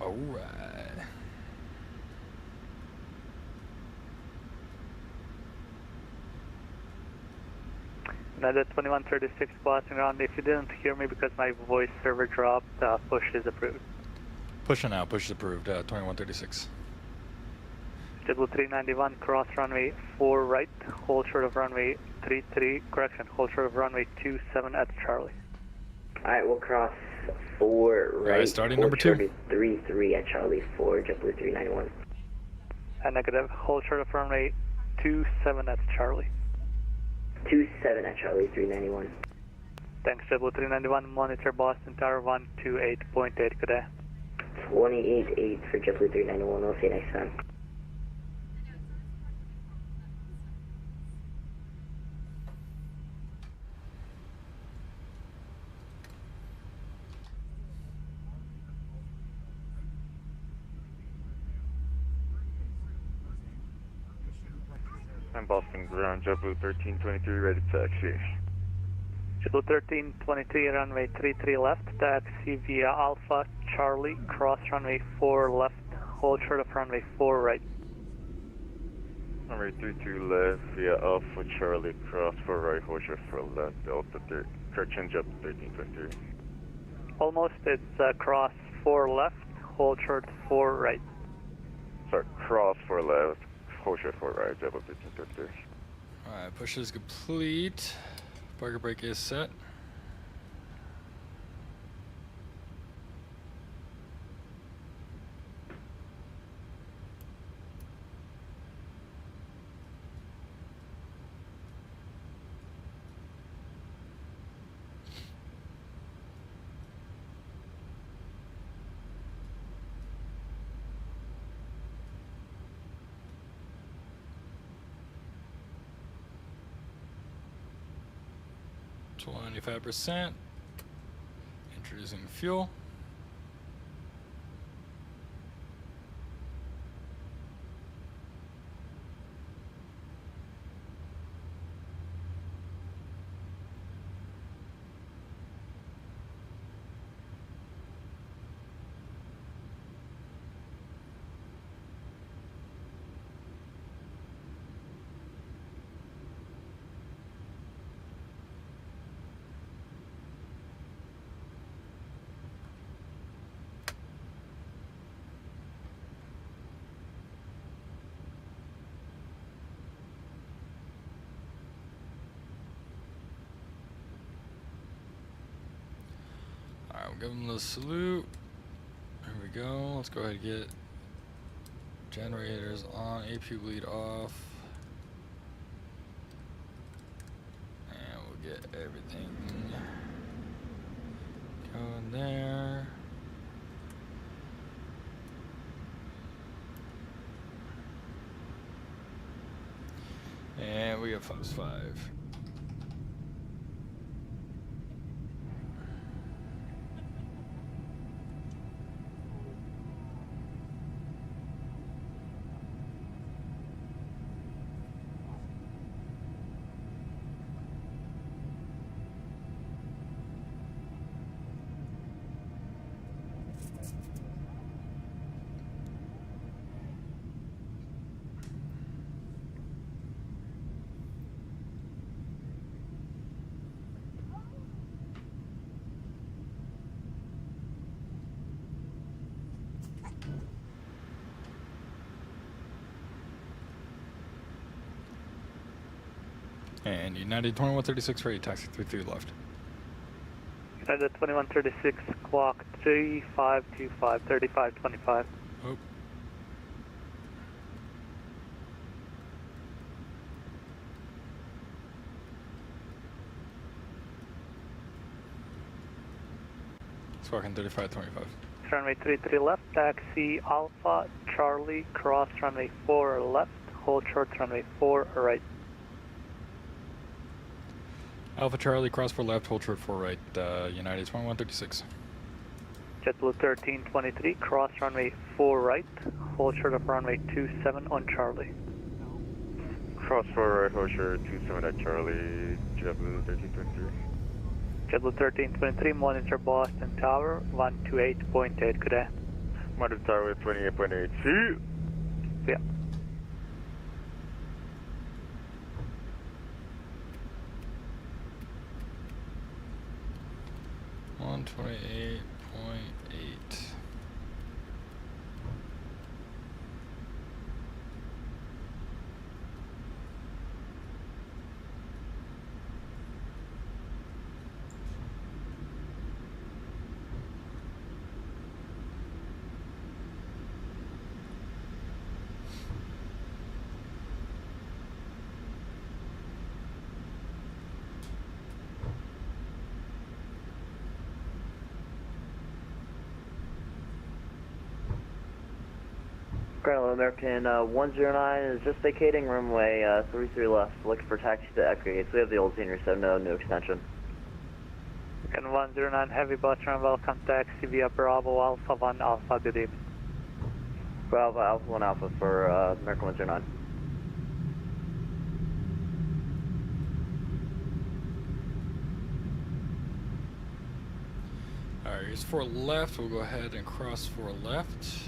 Alright. Another 2136 Boston ground. If you didn't hear me because my voice server dropped, push is approved. Pushing now, push is approved, 2136. Table 391, cross runway 4 right, hold short of runway 33, correction, hold short of runway 27 at Charlie. Alright, we'll cross 4 right. Alright, starting number 2. 33 at Charlie 4, JetBlue 391. Negative, hold short of runway 27 at Charlie. 27 at Charlie 391. Thanks, JetBlue 391, monitor Boston Tower 128.8, good day. 28.8 for JetBlue 391, we'll see you next time. I'm Boston ground, JetBlue 1323, ready to taxi. JetBlue 1323, runway 33 left, taxi via Alpha Charlie, cross runway 4 left, hold short of runway 4 right. Runway 32 left via Alpha Charlie, cross 4 right, hold short 4 left, Delta 3, correction, JetBlue 1323. Almost, it's cross 4 left, hold short 4 right. Sorry, cross 4 left, hold shift 4 right, JetBlue 1333. Alright, push is complete. Parker brake is set. So 95%. Introducing fuel. Alright, we'll give them the salute. There we go. Let's go ahead and get generators on, APU bleed off. And we'll get everything going there. And we got 5. And United 2136 ready, taxi 33 left. United 2136, clock 3525, 3525. Oh. Squawking 3525. Runway 33 left, taxi Alpha Charlie, cross runway 4 left, hold short runway 4 right. Alpha Charlie, cross 4 left, hold short 4 right, United 2136. JetBlue 1323, cross runway 4 right, hold short of runway 27 on Charlie. Cross 4 right, hold short 27 at Charlie, JetBlue 1323. JetBlue 1323, monitor Boston Tower, 128.8, good day. Monitor Tower 28.8 feet. Yeah. On 28.8. Colonel American 109 is just vacating runway 33 left, looking for taxi to Equigate. We have the old senior, so no new extension. And 109 heavy bus run, welcome taxi via Bravo Alpha 1 Alpha, good evening. Bravo Alpha 1 Alpha for American 109. Alright, here's 4 left. We'll go ahead and cross 4 left.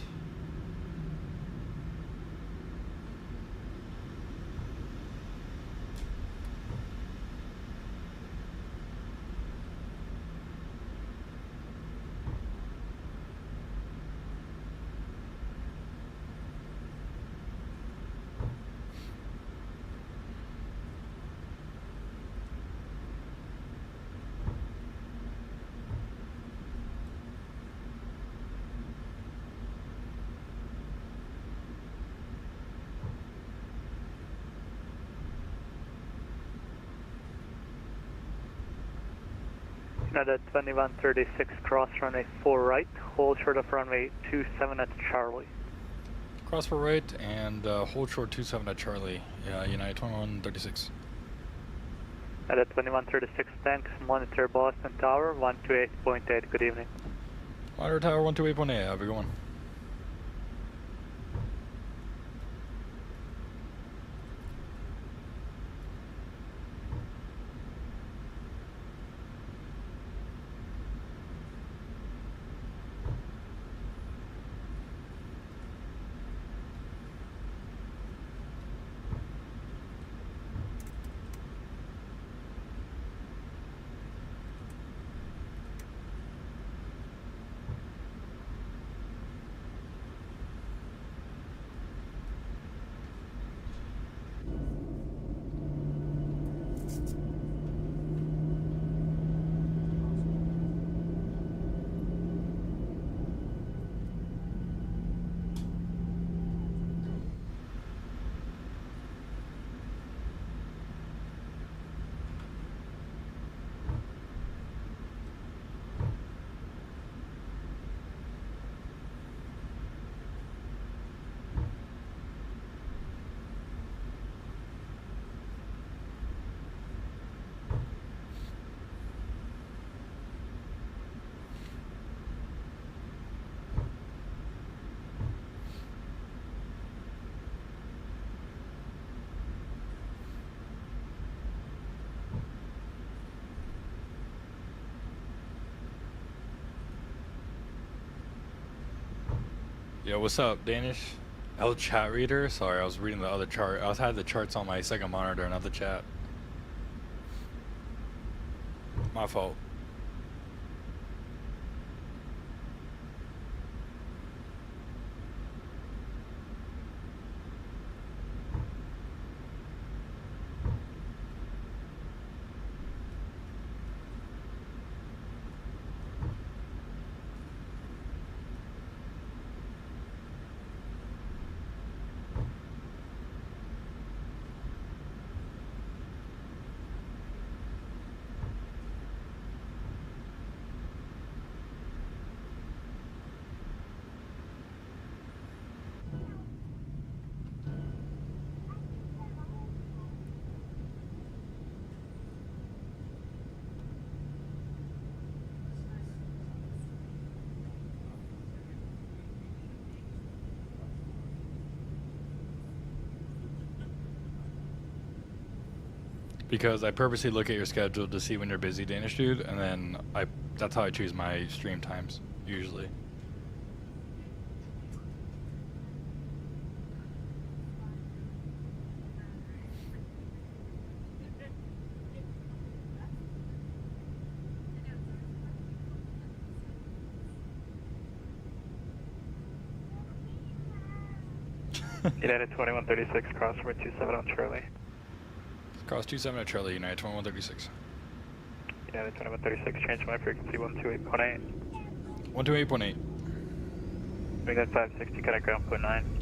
United 2136, cross runway 4 right, hold short of runway 27 at Charlie. Cross for right and hold short 27 at Charlie, United 2136. United 2136, thanks. Monitor Boston Tower 128.8. Good evening. Monitor Tower 128.8. Have a good one. Yo, what's up, Danish? L chat reader? Sorry, I was reading the other chart. I had the charts on my second monitor, not the chat. My fault. Because I purposely look at your schedule to see when you're busy, Danish dude, and then that's how I choose my stream times, usually. United 2136, cross runway 27 on Charlie. Cross 27 at Charlie, United 2136. United 2136, change my frequency 128.8. 128.8. Make that 560, connect ground, point 9.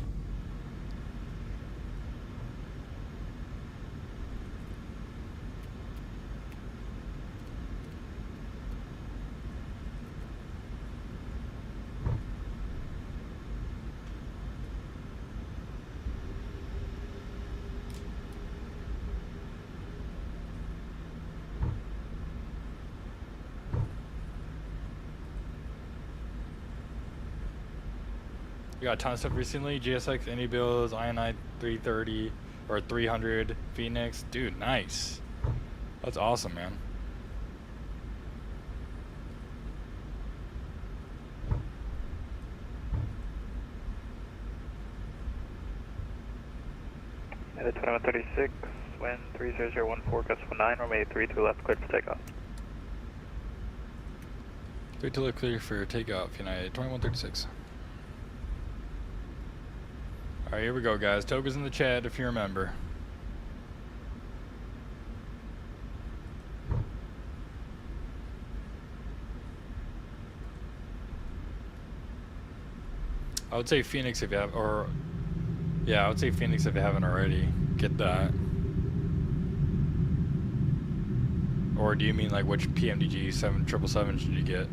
You got a ton of stuff recently. GSX, inibuilds, IAD 330 or 300, Phoenix. Dude, nice. That's awesome, man. United 2136, wind 30014, gust 19, runway 32 left, cleared for takeoff. 32 left, clear for takeoff, United 2136. Alright, here we go, guys. Toga's in the chat if you remember. I would say Phoenix if you have, or yeah, I would say Phoenix if you haven't already. Get that. Or do you mean like which PMDG 777 should you get?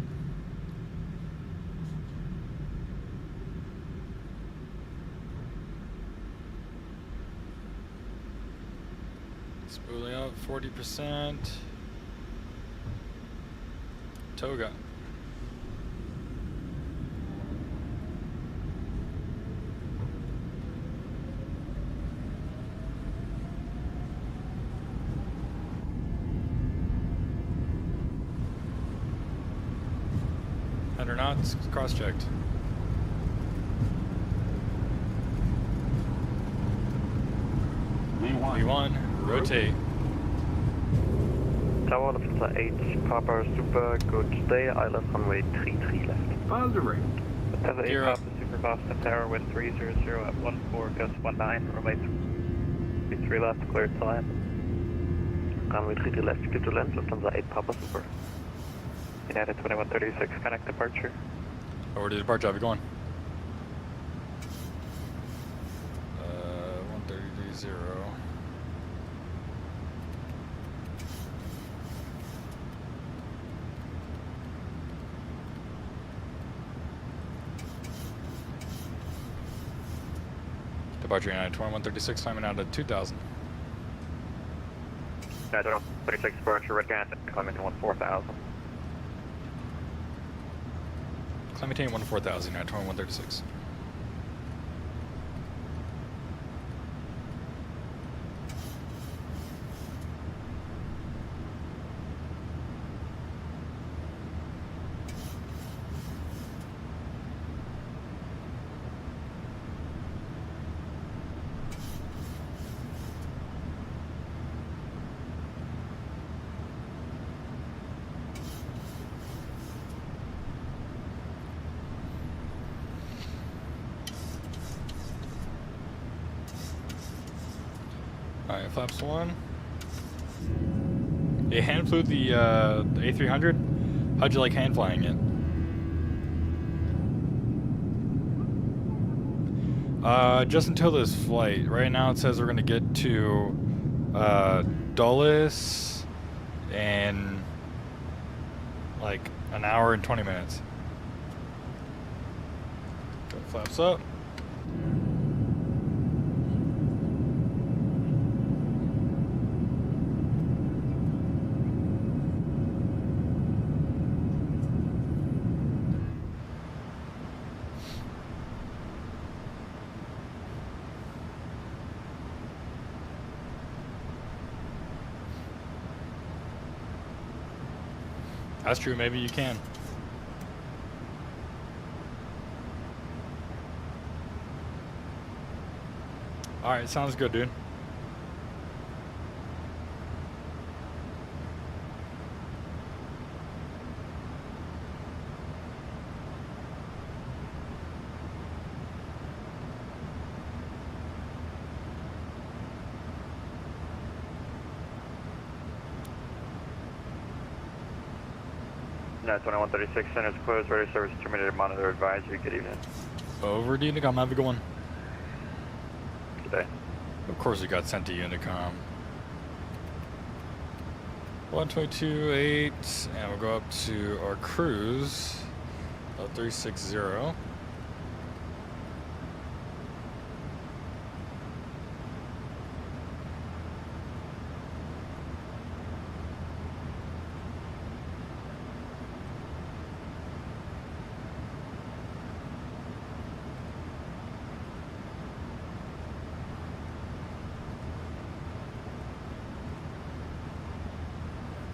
Spooling up 40%. Toga. Or not, it's cross-checked. V1, rotate. Tower Lufthansa 8, Papa Super, good day, island runway 33 left. Positive rate. Lufthansa 8, Gear up. Papa Super Boston Tower, wind 300 at 14, gust 19, runway 33 left, cleared to land. Runway 33 left, good to land, Lufthansa 8, Papa Super. United 2136, connect departure. Over to departure, have you going? 1330. Departure United 2136, timing out at 2000. United 2136, departure, red gas, climbing 4000. Clementine 14000, United 2136. Alright, flaps 1. You hand flew the A300? How'd you like hand flying it? Just until this flight. Right now it says we're gonna get to Dulles in like an hour and 20 minutes. Go flaps up. That's true, maybe you can. Alright, sounds good, dude. United 2136, centers closed, radio service terminated, monitor advisory, good evening. Over to Unicom, have a good one. Good day. Of course we got sent to Unicom. 122.8, and we'll go up to our cruise, 360.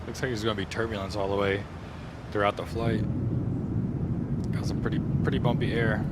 Looks like there's gonna be turbulence all the way throughout the flight. Got some pretty bumpy air.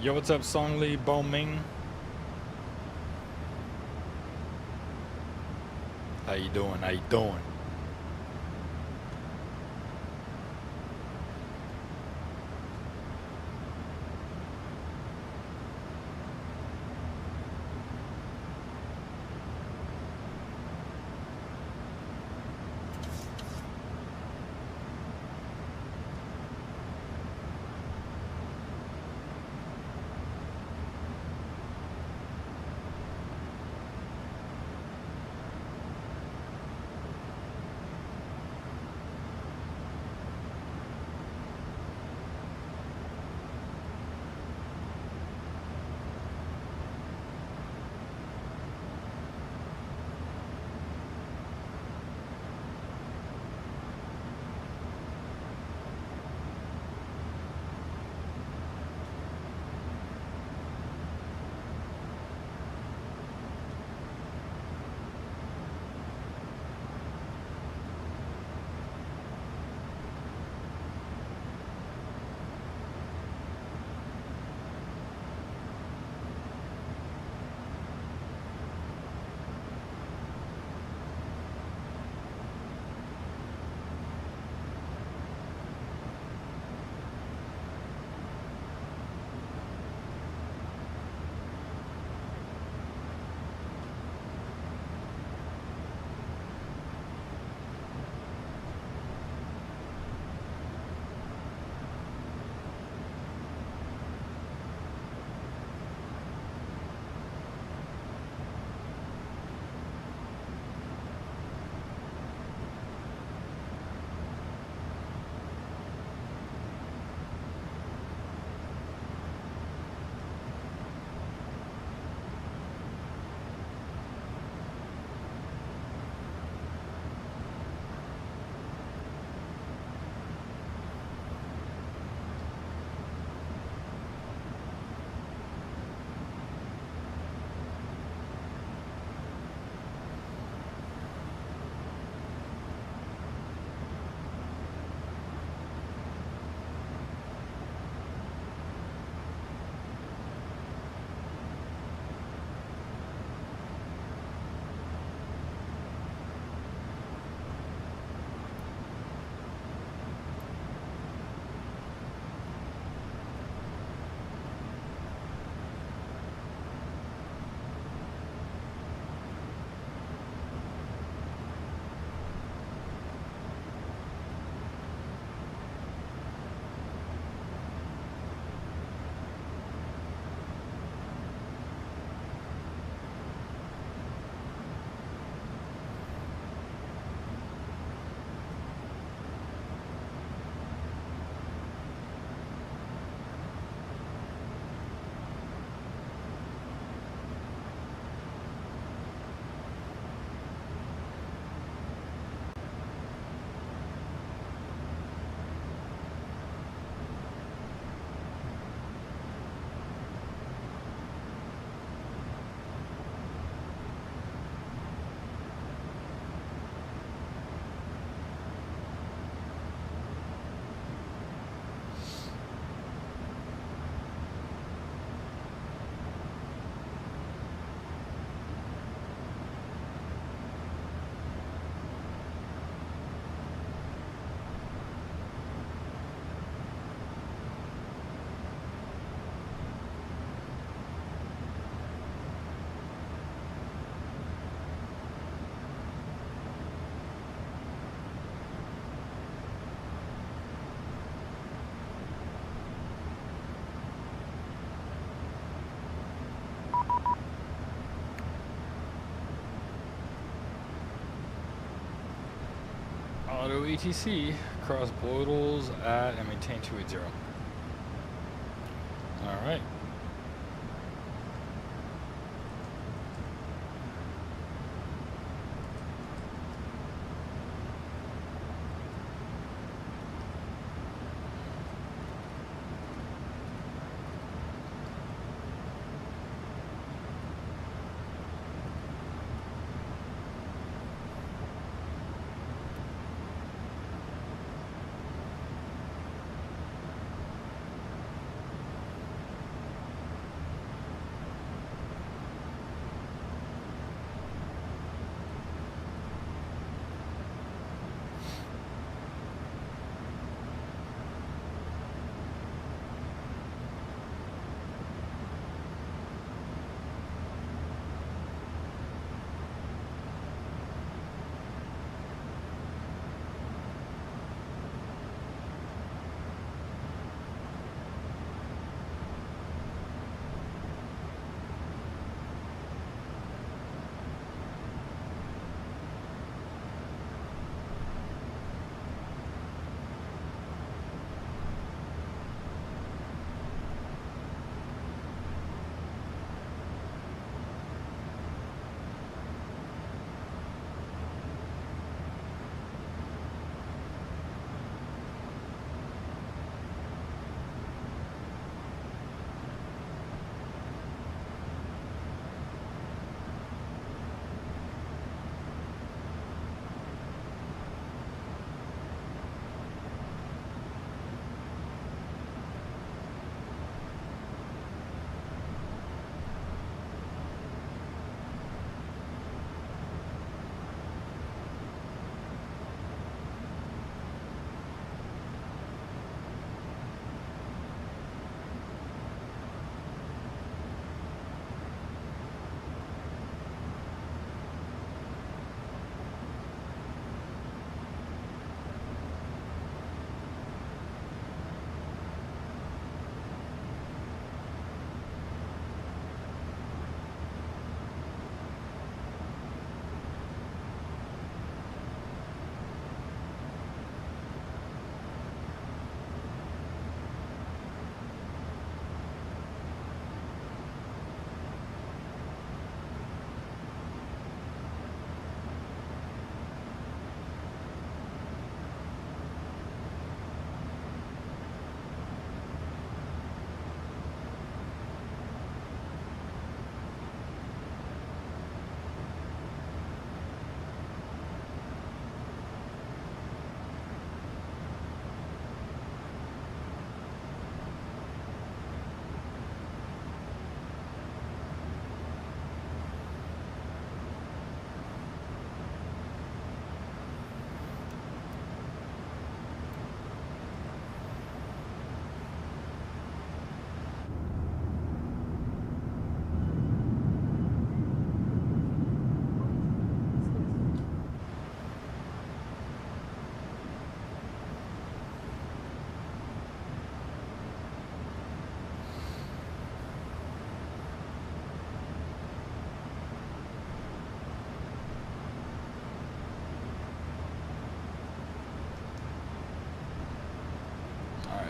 Yo, what's up, Song Lee Bo Ming? How you doing? How you doing? Auto ETC, cross Bloedels at and maintain 280. Alright.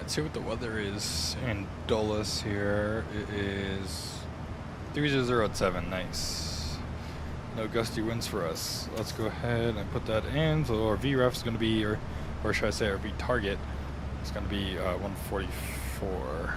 Let's see what the weather is in Dulles here. It is 3007. Nice. No gusty winds for us. Let's go ahead and put that in. So our VREF is going to be, or should I say our V target, is going to be 144.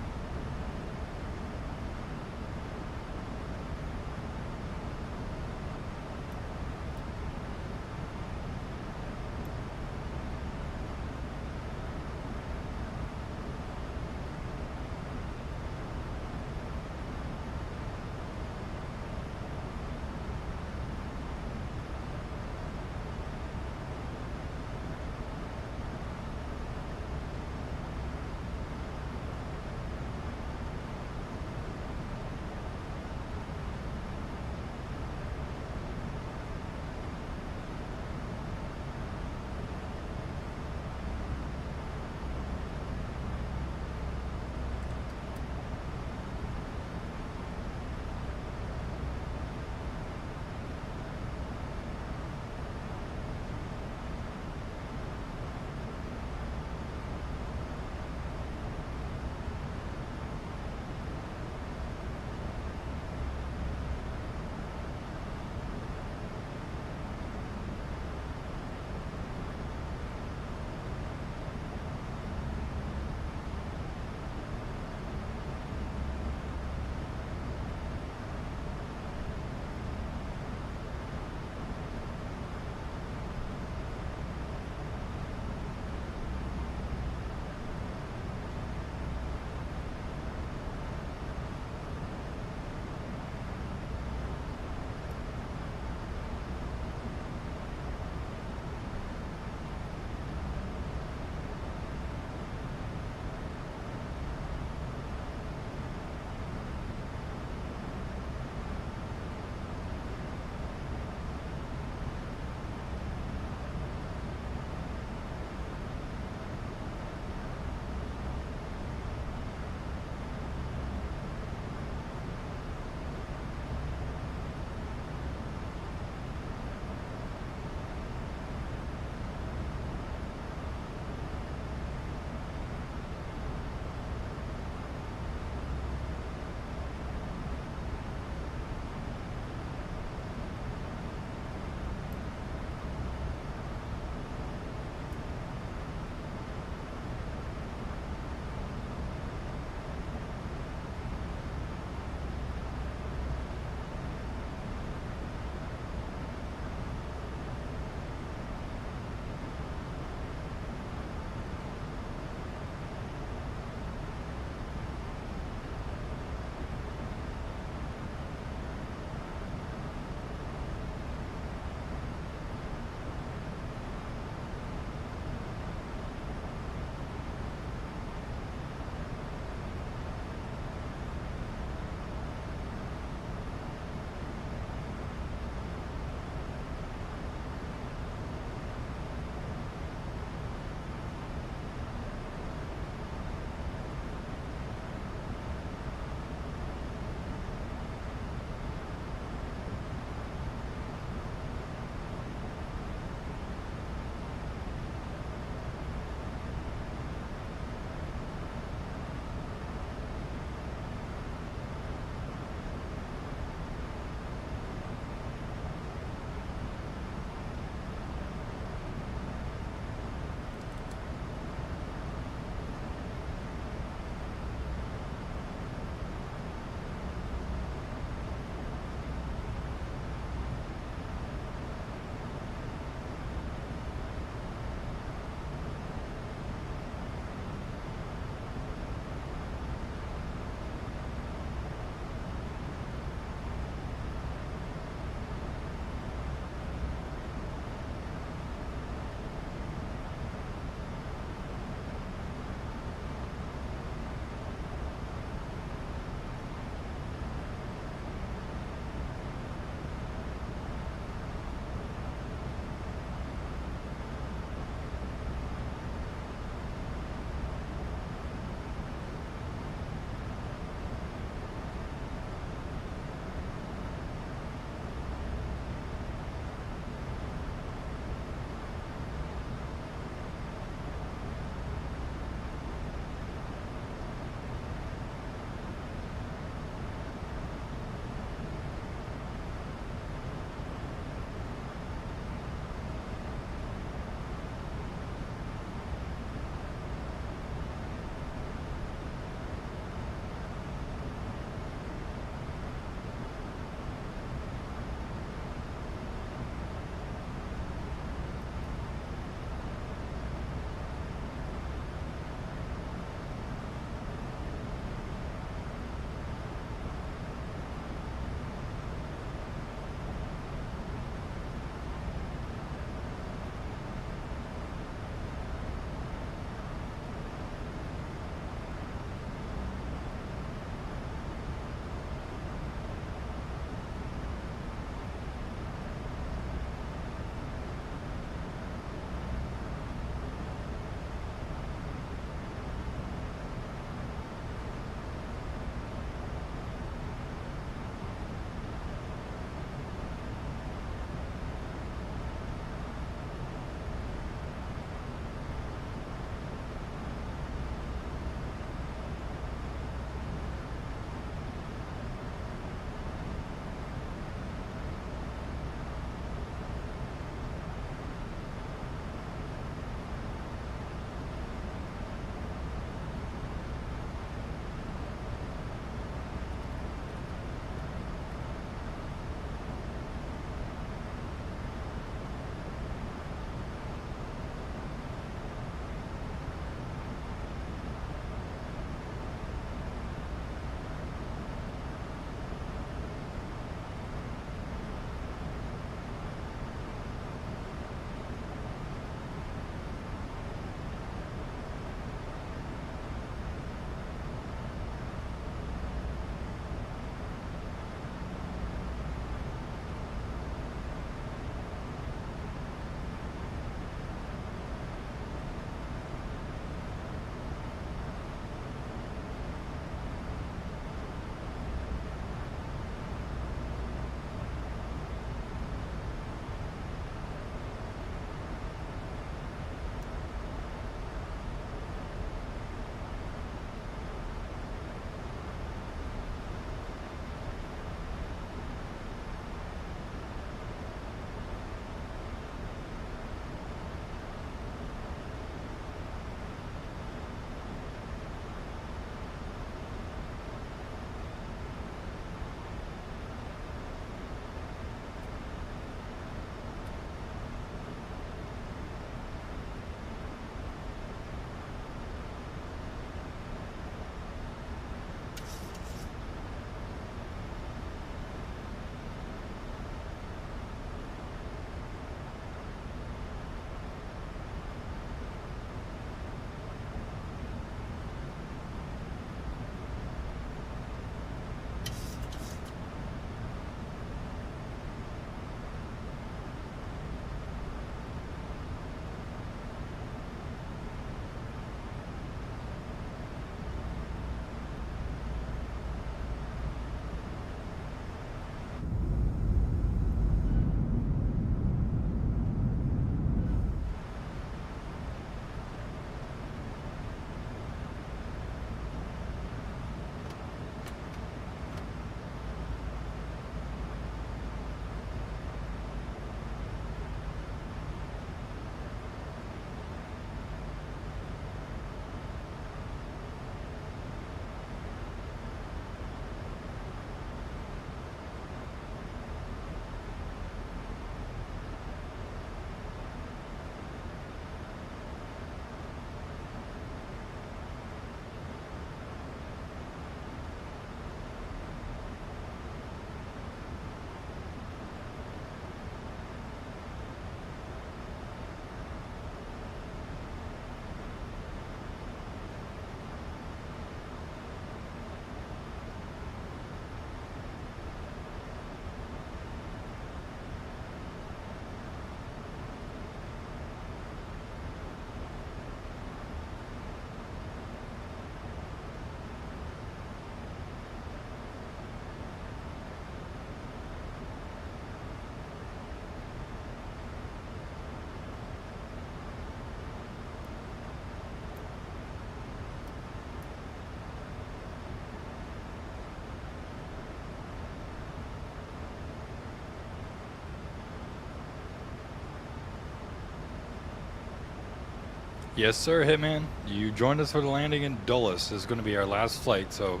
Yes, sir, Hitman. You joined us for the landing in Dulles. This is going to be our last flight, so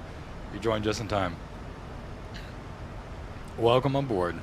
you joined just in time. Welcome on board.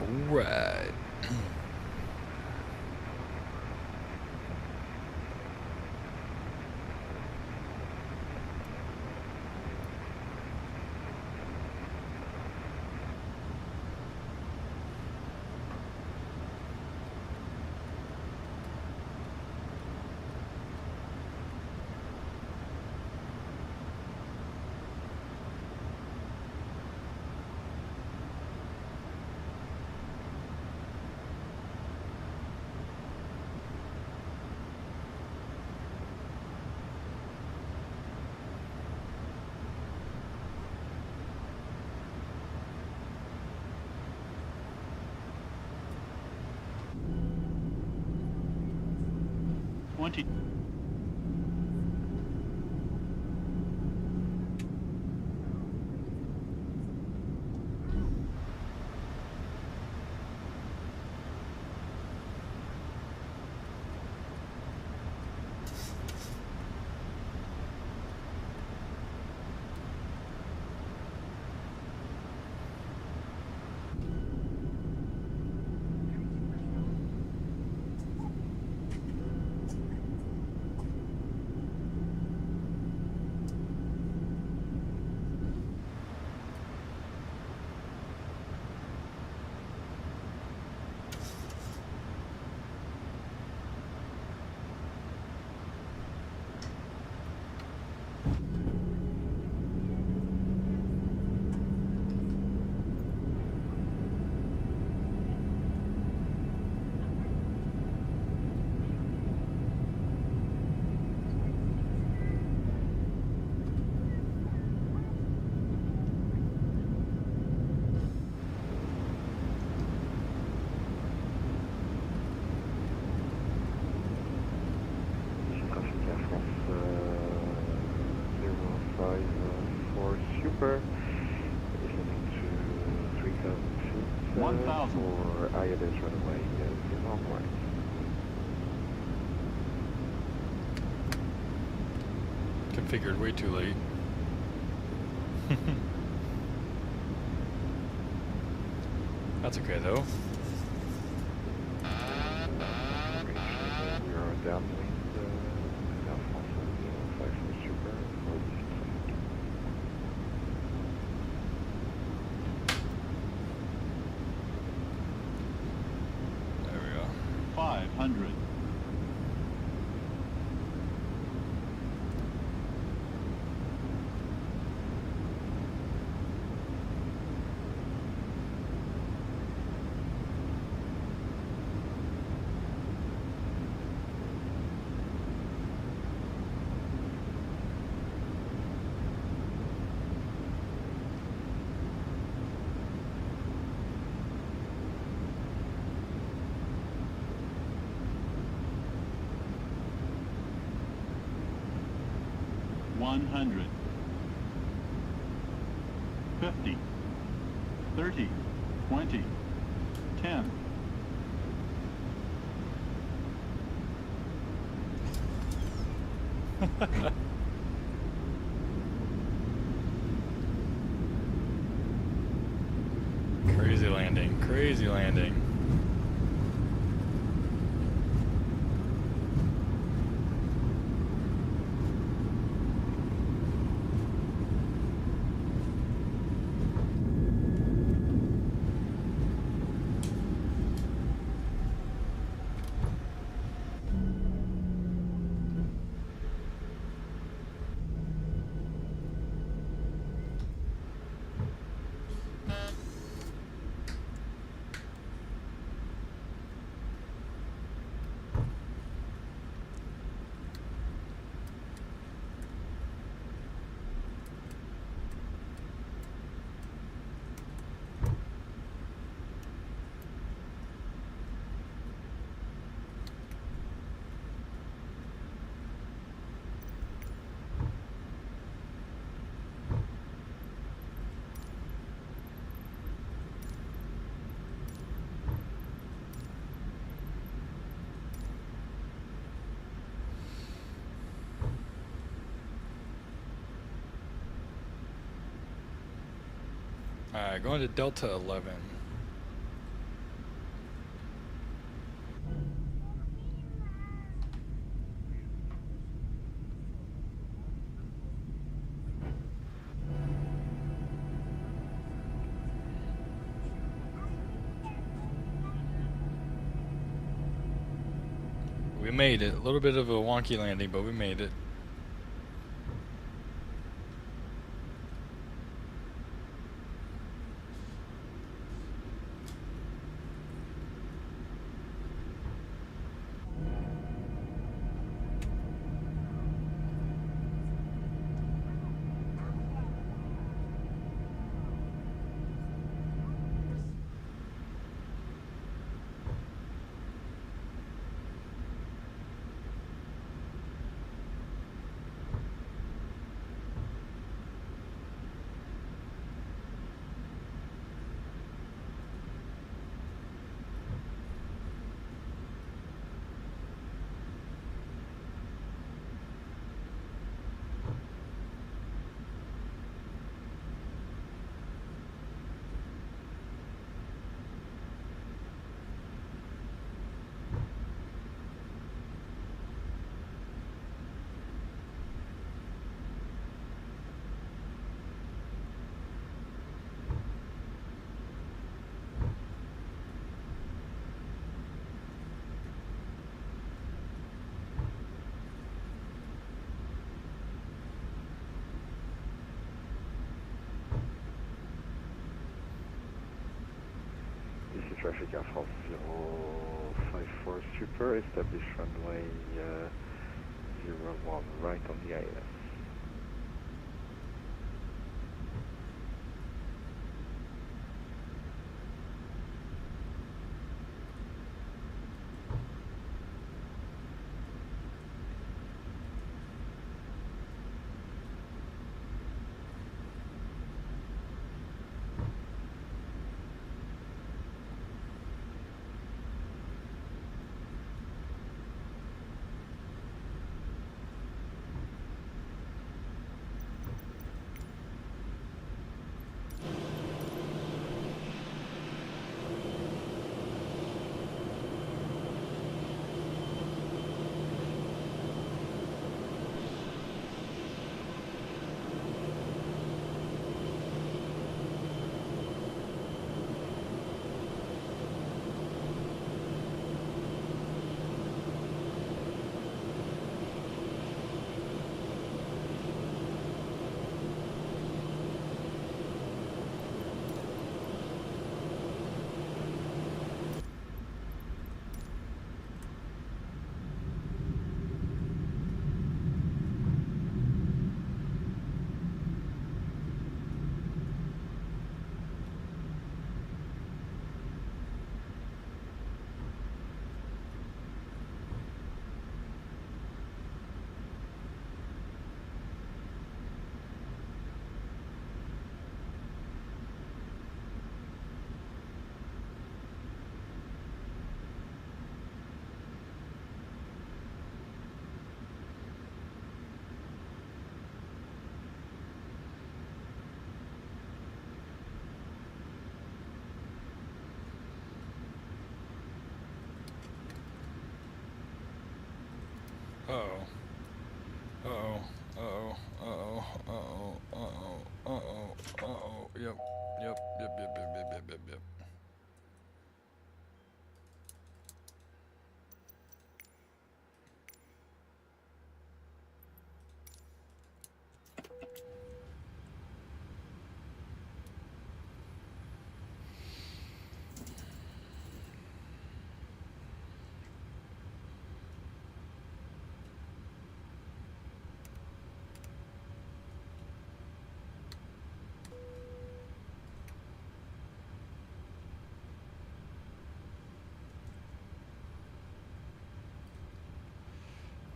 Alright. Twenty. Super. Listening to 3000 feet. 1000. For IAD-BOS runway 01. Configured way too late. That's okay though. We are downwind. Now from 5 for Super. There we go. 500. One hundred. 50. 30. 20. 10. Crazy landing, crazy landing. Alright, going to Delta 11. we made it. A little bit of a wonky landing, but we made it. Ici Traffic Air France 054 Super, establish runway 01 right on the ILS. Yep.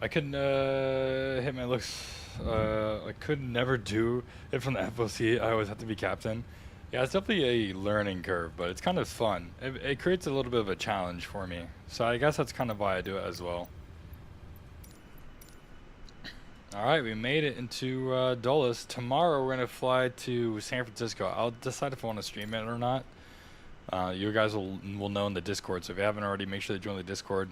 I couldn't hit my looks. I could never do it from the FOC. I always have to be captain. Yeah, it's definitely a learning curve, but it's kind of fun. It creates a little bit of a challenge for me. So I guess that's kind of why I do it as well. Alright, we made it into Dulles. Tomorrow we're going to fly to San Francisco. I'll decide if I want to stream it or not. You guys will know in the Discord, so if you haven't already, make sure to join the Discord.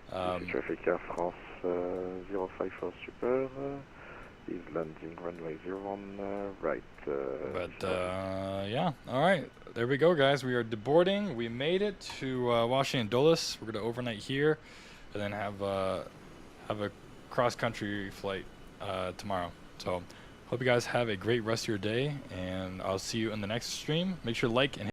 Traffic Air France 054 Super is landing runway 01 right. Yeah, alright, there we go, guys. We are deboarding. We made it to Washington Dulles. We're going to overnight here. and then have a cross country flight tomorrow. So hope you guys have a great rest of your day, and I'll see you in the next stream. Make sure to like and